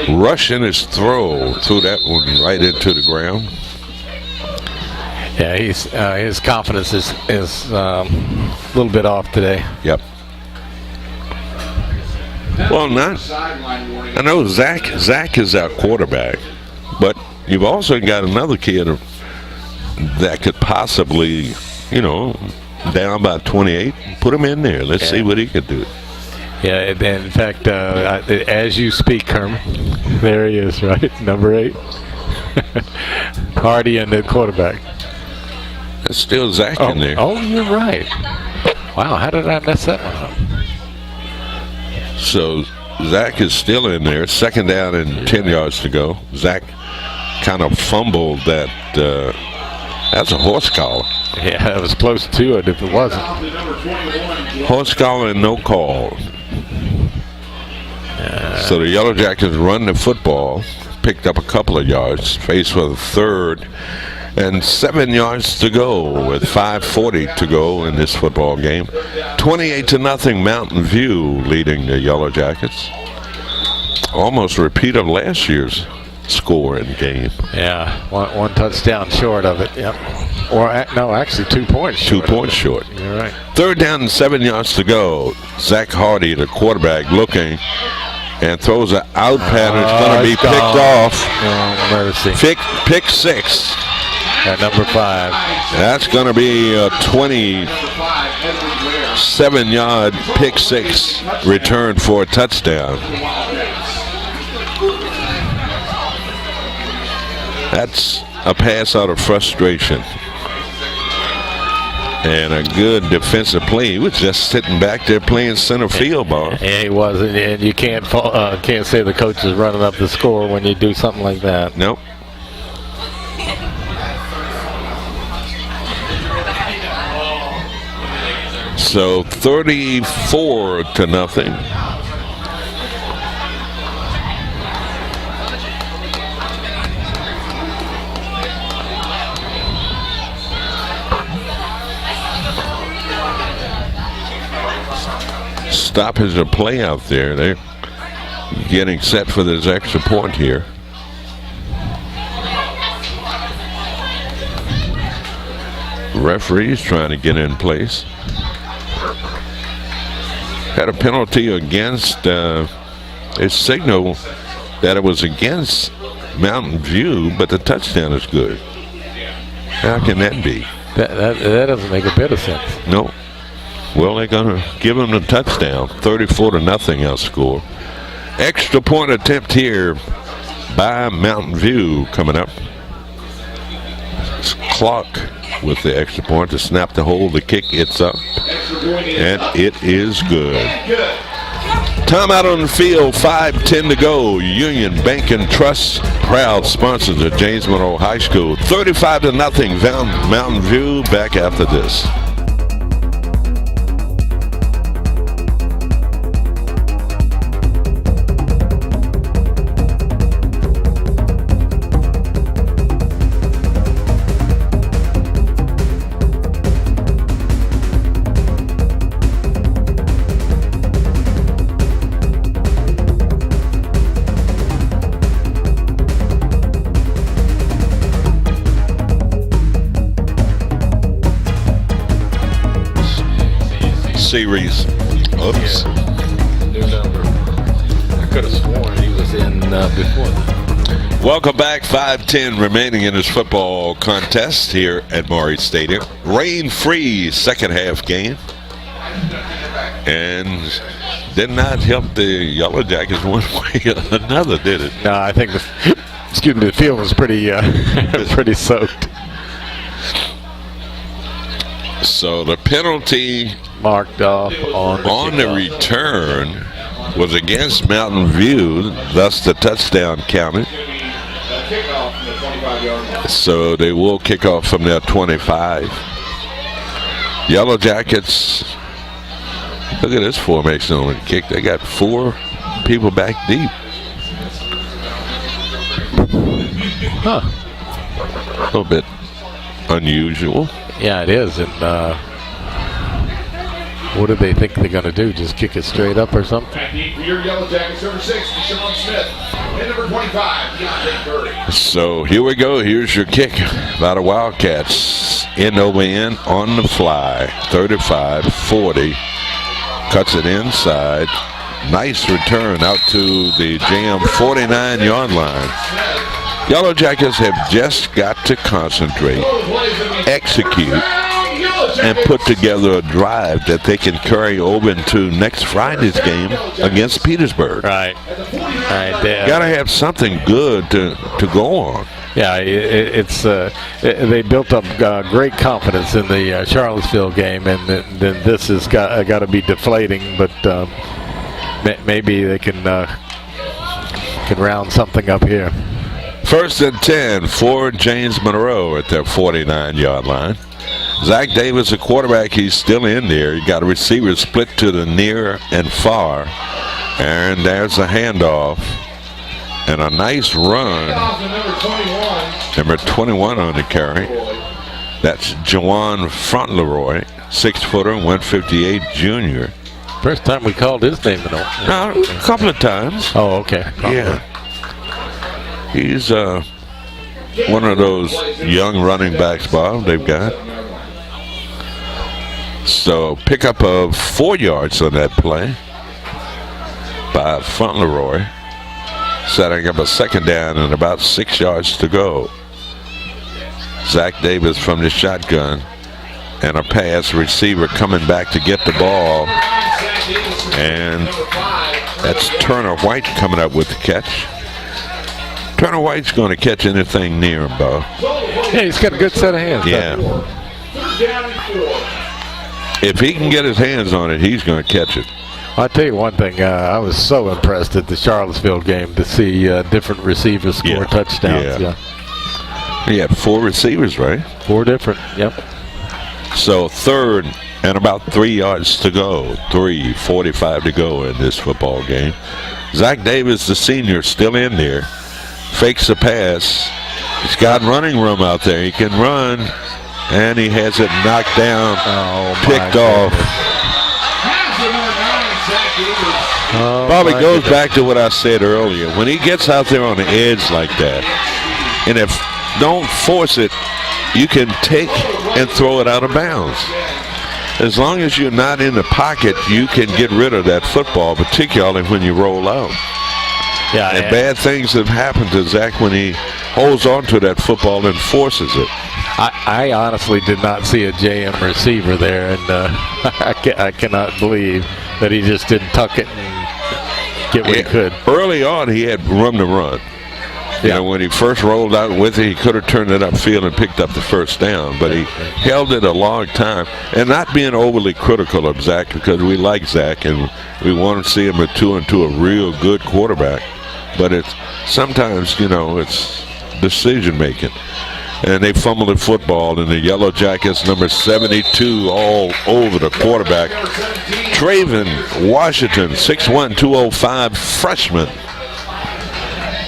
rushing his throw, threw that one right into the ground. Yeah, his confidence is a little bit off today. Yep. Well, I know Zach is our quarterback, but you've also got another kid that could possibly, down by 28, put him in there. Let's see what he could do. Yeah, and in fact, as you speak, Herman, there he is, right? Number 8. Hardy and the quarterback. There's still Zach in there. Oh, you're right. Wow, how did I mess that one up? So Zach is still in there. 2nd down and 10 yards to go. Zach kind of fumbled that. That's a horse collar. Yeah, it was close to it if it wasn't. Horse collar and no call. So the Yellow Jackets run the football, picked up a couple of yards, faced with a 3rd and 7 yards to go with 5:40 to go in this football game. 28-0 Mountain View leading the Yellow Jackets. Almost a repeat of last year's score in game. Yeah, one touchdown short of it. Yep. Or no, actually 2 points short. 2 points short. You're right. 3rd down and 7 yards to go. Zach Hardy, the quarterback, looking and throws an out pattern. It's going to be picked off. Oh, mercy. Pick 6. At number 5. That's going to be a 27-yard pick 6 return for a touchdown. That's a pass out of frustration. And a good defensive play. He was just sitting back there playing center field ball. Yeah, he was, and you can't say the coach is running up the score when you do something like that. Nope. So 34-0. Stoppage of play out there. They're getting set for this extra point here. Referees trying to get in place. Had a penalty against its signal that it was against Mountain View, but the touchdown is good. How can that be? That doesn't make a bit of sense. No. Well, they're going to give him the touchdown. 34-0 our score. Extra point attempt here by Mountain View coming up. It's Clark with the extra point to snap the hole. The kick, it's up. And it is good. Timeout on the field, 5:10 to go. Union Bank and Trust, proud sponsors of James Monroe High School. 35-0 Mountain View. Back after this. Series. Oops. New number. I could have sworn he was in before. Welcome back. 5:10 remaining in this football contest here at Maury Stadium. Rain-free second half game. And did not help the Yellow Jackets one way or another, did it? No, I think the field was pretty pretty soaked. So the penalty marked off on the return was against Mountain View, thus the touchdown counted. So they will kick off from their 25. Yellow Jackets, look at this formation on the kick. They got 4 people back deep. Huh. A little bit unusual. Yeah, it is. And what do they think they're going to do? Just kick it straight up or something? Back deep for your Yellow Jackets, number 6, Deshaun Smith. And number 25, Deontay Curry. So here we go. Here's your kick by the Wildcats. In over in on the fly. 35-40. Cuts it inside. Nice return out to the JM 49-yard line. Yellow Jackets have just got to concentrate, execute, and put together a drive that they can carry over into next Friday's game against Petersburg. Right. Got to have something good to go on. Yeah, they built up great confidence in the Charlottesville game, and then this has got to be deflating. But maybe they can round something up here. 1st and 10 for James Monroe at their 49-yard line. Zach Davis, the quarterback, he's still in there. You got a receiver split to the near and far. And there's a handoff. And a nice run. Number 21 on the carry. That's Jawan Fauntleroy, 6-footer, 158 junior. First time we called his name at all. A couple of times. Oh, okay. Yeah. He's one of those young running backs, Bob, they've got. So pickup of 4 yards on that play by Fauntleroy. Setting up a 2nd down and about 6 yards to go. Zach Davis from the shotgun. And a pass, receiver coming back to get the ball. And that's Turner White coming up with the catch. Turner White's going to catch anything near him, Bo. Yeah, he's got a good set of hands. Yeah. If he can get his hands on it, he's going to catch it. I'll tell you one thing. I was so impressed at the Charlottesville game to see different receivers score touchdowns. Yeah. He had 4 receivers, right? 4 different. Yep. So 3rd and about 3 yards to go. 3:45 to go in this football game. Zach Davis, the senior, still in there. Fakes the pass. He's got running room out there. He can run. And he has it knocked down, picked off. Bobby goes back to what I said earlier. When he gets out there on the edge like that, and if don't force it, you can take and throw it out of bounds. As long as you're not in the pocket, you can get rid of that football, particularly when you roll out. Yeah, and bad things have happened to Zach when he holds on to that football and forces it. I honestly did not see a JM receiver there, and I cannot believe that he just didn't tuck it and get what he could. Early on, he had room to run. You know, when he first rolled out with it, he could have turned it upfield and picked up the 1st down, but he held it a long time. And not being overly critical of Zach, because we like Zach and we want to see him mature into a real good quarterback. But it's sometimes, you know, it's decision making. And they fumbled the football, and the Yellow Jackets, number 72, all over the quarterback. Traven Washington, 6'1", 205, freshman.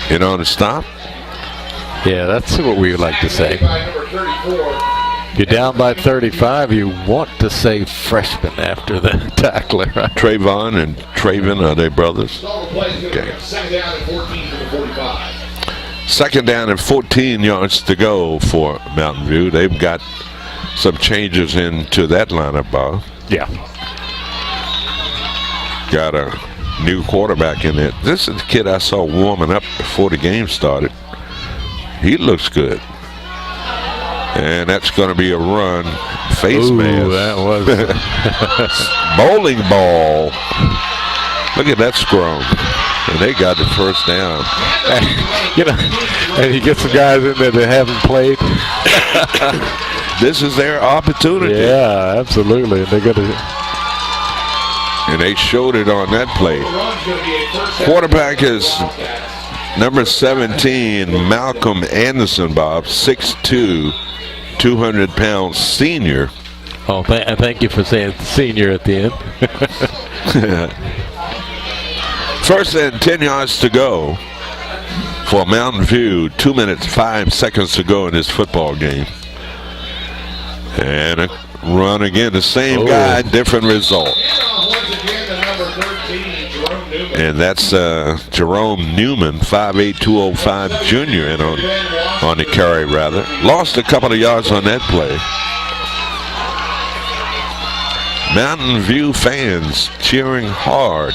You know, to stop? Yeah, that's what we would like to say. You're down by 35, you want to say freshman after the tackler, right? Trayvon and Traven, are they brothers? Okay. 2nd down and 14 for the 45. 2nd down and 14 yards to go for Mountain View. They've got some changes into that lineup, Bob. Yeah. Got a new quarterback in it. This is the kid I saw warming up before the game started. He looks good. And that's going to be a run. Face mask. That was bowling ball. Look at that scrum. And they got the 1st down. You know, and you get some guys in there that haven't played. This is their opportunity. Yeah, absolutely. And they're going to. And they showed it on that play. Quarterback is number 17, Malcolm Anderson, Bob, 6'2", 200-pound senior. Oh, thank you for saying senior at the end. 1st and 10 yards to go for Mountain View. 2 minutes, 5 seconds to go in this football game. And a run again, the same guy, different result. And that's Jerome Newman, 5'8", 205 junior, in on the carry, rather. Lost a couple of yards on that play. Mountain View fans cheering hard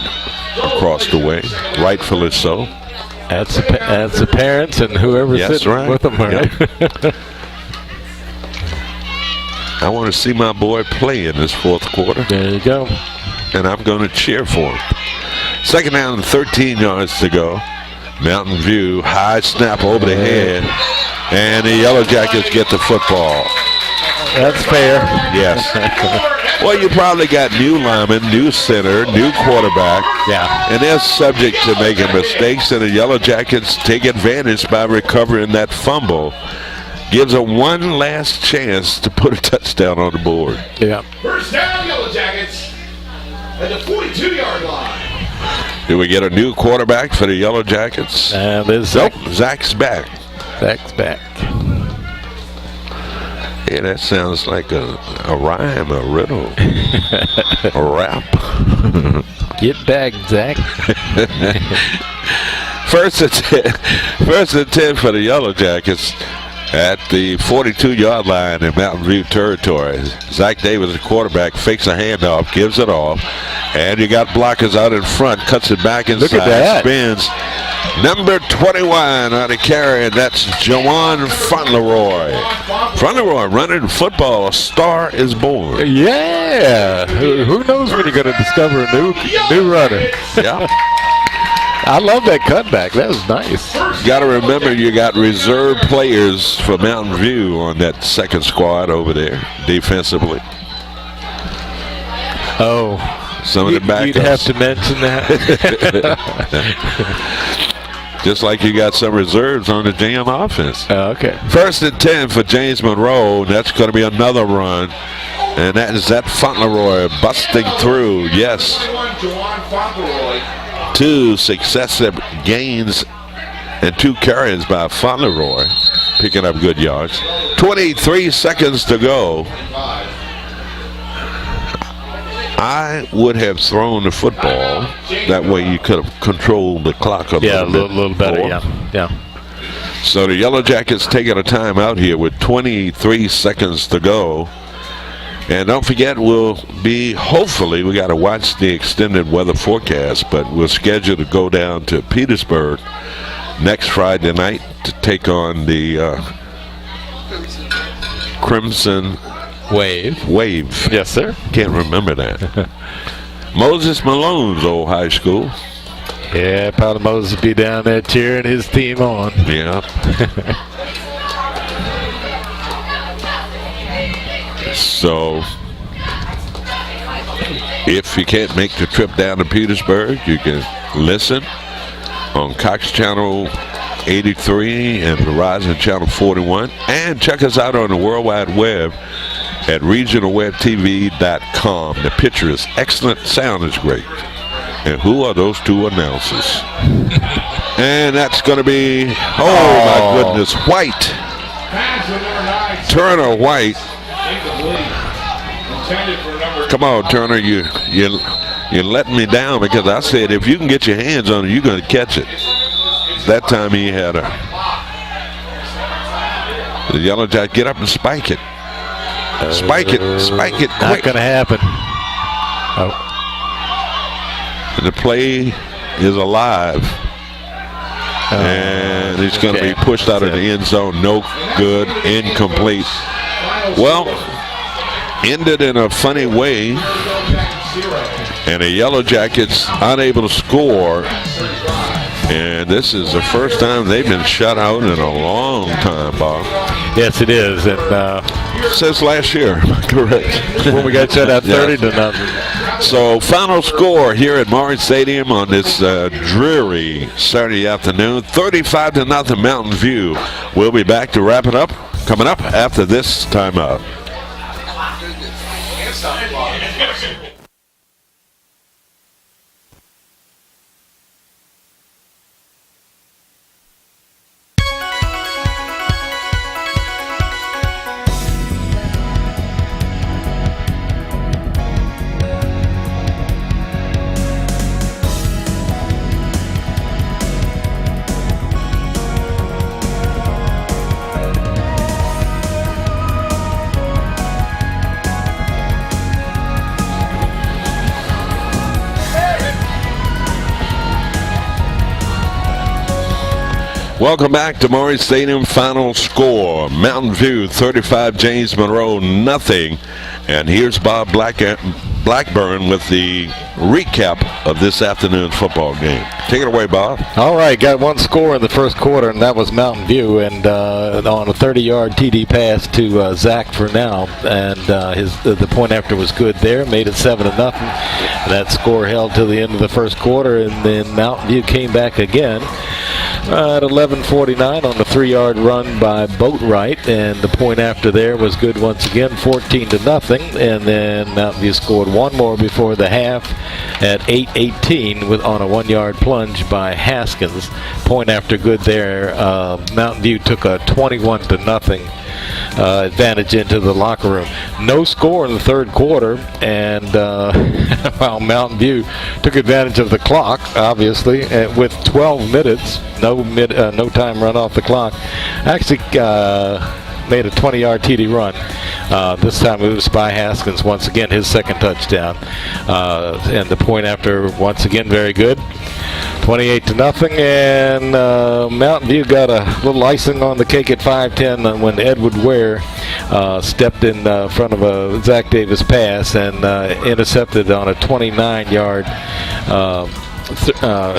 across the way, rightfully so. That's the parents and whoever's sitting with them. Right? Yep. I want to see my boy play in this fourth quarter. There you go. And I'm going to cheer for him. Second down and 13 yards to go. Mountain View, high snap over the head. And the Yellow Jackets get the football. That's fair. Yes. Well, you probably got new lineman, new center, new quarterback. Yeah. And they're subject to making mistakes, and the Yellow Jackets take advantage by recovering that fumble. Gives a one last chance to put a touchdown on the board. Yeah. First down, Yellow Jackets at the 42-yard line. Do we get a new quarterback for the Yellow Jackets? There's Nope, Zach's back. Zach's back. Yeah, that sounds like a rhyme, a riddle, a rap. Get back, Zach. First and 10 for the Yellow Jackets at the 42-yard line in Mountain View territory. Zach Davis, the quarterback, fakes a handoff, gives it off, and you got blockers out in front, cuts it back inside, look at that. Spins. Number 21 on the carry, and that's Jawan Fauntleroy. Fauntleroy running football, a star is born. Yeah. Who knows when you're going to discover a new runner? Yeah. I love that cutback. That was nice. Got to remember, you got reserve players for Mountain View on that second squad over there defensively. Oh, some of the backups. You'd have to mention that. Just like you got some reserves on the JM offense. Oh, okay. First and 10 for James Monroe. That's going to be another run. And that is that Fauntleroy busting through. Yes. 2 successive gains and 2 carries by Fauntleroy, picking up good yards. 23 seconds to go. I would have thrown the football. That way you could have controlled the clock a little better. Yeah. So the Yellow Jackets taking a timeout here with 23 seconds to go. And don't forget, hopefully, we got to watch the extended weather forecast, but we're scheduled to go down to Petersburg next Friday night to take on the Crimson Wave. Yes, sir. Can't remember that. Moses Malone's old high school. Yeah, probably Moses will be down there cheering his team on. Yeah. So, if you can't make the trip down to Petersburg, you can listen on Cox Channel 83 and Verizon Channel 41, and check us out on the World Wide Web at regionalwebtv.com. The picture is excellent, sound is great. And who are those 2 announcers? And that's going to be, my goodness, White. Turner White. Come on, Turner, you're letting me down, because I said if you can get your hands on it, you're going to catch it. That time he had the Yellow Jacket, get up and spike it. Spike it quick. Not going to happen. And the play is alive. And he's going to be pushed out of the end zone. No good, incomplete. Well, ended in a funny way, and the Yellow Jackets unable to score, and this is the first time they've been shut out in a long time, Bob. Yes, it is. And since last year, correct? When we got shut out 30-0. So final score here at Maury Stadium on this dreary Saturday afternoon, 35-0 Mountain View. We'll be back to wrap it up coming up after this timeout. Welcome back to Maury Stadium. Final score: Mountain View 35, James Monroe nothing. And here's Bob Blackburn with the recap of this afternoon's football game. Take it away, Bob. All right, got one score in the first quarter, and that was Mountain View, and on a 30-yard TD pass to Zach Furnell, and the point after was good there, made it 7-0. That score held till the end of the first quarter, and then Mountain View came back again at 11:49 on the 3-yard run by Boatwright, and the point after there was good once again, 14-0, and then Mountain View scored one more before the half at 8:18 on a 1-yard plunge by Haskins. Point after good there. Mountain View took a 21-0 advantage into the locker room. No score in the third quarter, and while Mountain View took advantage of the clock, obviously, with 12 minutes, no time run off the clock. Actually made a 20-yard TD run. This time it was by Haskins once again, his second touchdown. And the point after, once again, very good. 28-0, and Mountain View got a little icing on the cake at 5:10 when Edward Ware stepped in front of a Zach Davis pass and intercepted on a 29-yard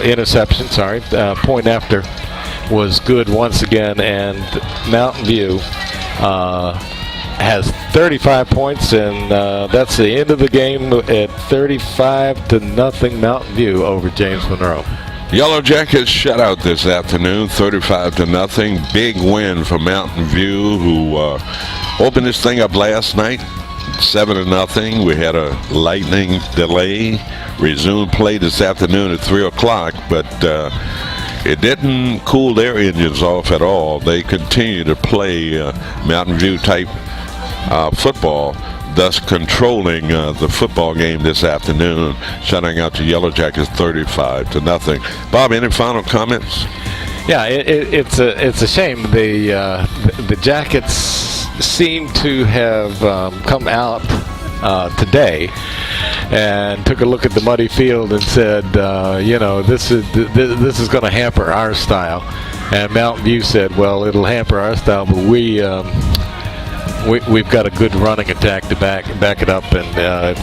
interception. Point after was good once again, and Mountain View has 35 points, and that's the end of the game at 35-0 Mountain View over James Monroe. Yellow Jackets shut out this afternoon, 35-0. Big win for Mountain View, who opened this thing up last night, 7-0. We had a lightning delay. Resumed play this afternoon at 3 o'clock, but it didn't cool their engines off at all. They continue to play Mountain View type football, thus controlling the football game this afternoon, shutting out the Yellow Jackets 35-0. Bob, any final comments? Yeah, it's a shame. The Jackets seem to have come out today and took a look at the muddy field and said, this is going to hamper our style. And Mountain View said, well, it'll hamper our style, but we've got a good running attack to back it up, and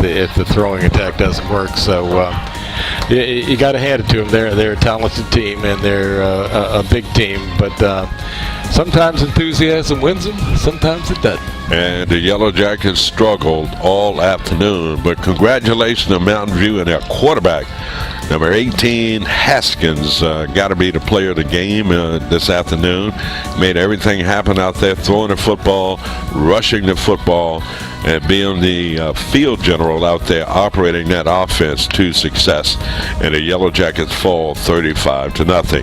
if the throwing attack doesn't work, so you got to hand it to them. They're a talented team, and they're a big team, but sometimes enthusiasm wins them, sometimes it doesn't. And the Yellow Jackets struggled all afternoon, but congratulations to Mountain View and their quarterback, number 18, Haskins. Got to be the player of the game this afternoon. Made everything happen out there, throwing the football, rushing the football, and being the field general out there operating that offense to success. And the Yellow Jackets fall 35-0.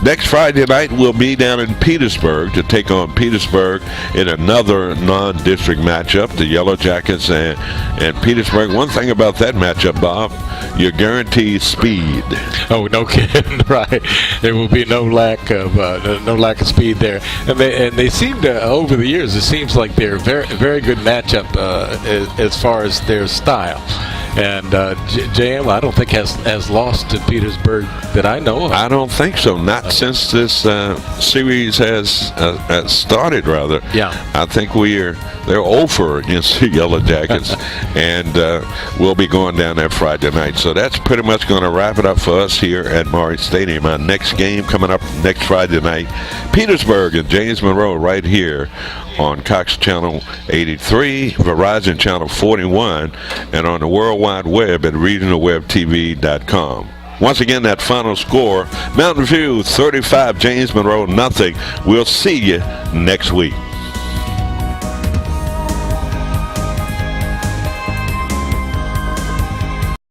Next Friday night, we'll be down in Petersburg to take on Petersburg in another non-district matchup, the Yellow Jackets and Petersburg. One thing about that matchup, Bob, you're guaranteed speed. Oh, no kidding, right? There will be no lack of speed there, and they seem to, over the years, it seems like they're a very, very good matchup as far as their style. And JM, I don't think has lost to Petersburg that I know of. I don't think so. Not since this series has started, rather. Yeah. I think they're over against the Yellow Jackets, and we'll be going down there Friday night. So that's pretty much going to wrap it up for us here at Maury Stadium. Our next game coming up next Friday night, Petersburg and James Monroe, right here on Cox Channel 83, Verizon Channel 41, and on the World Wide Web at regionalwebtv.com. Once again, that final score, Mountain View 35, James Monroe nothing. We'll see you next week.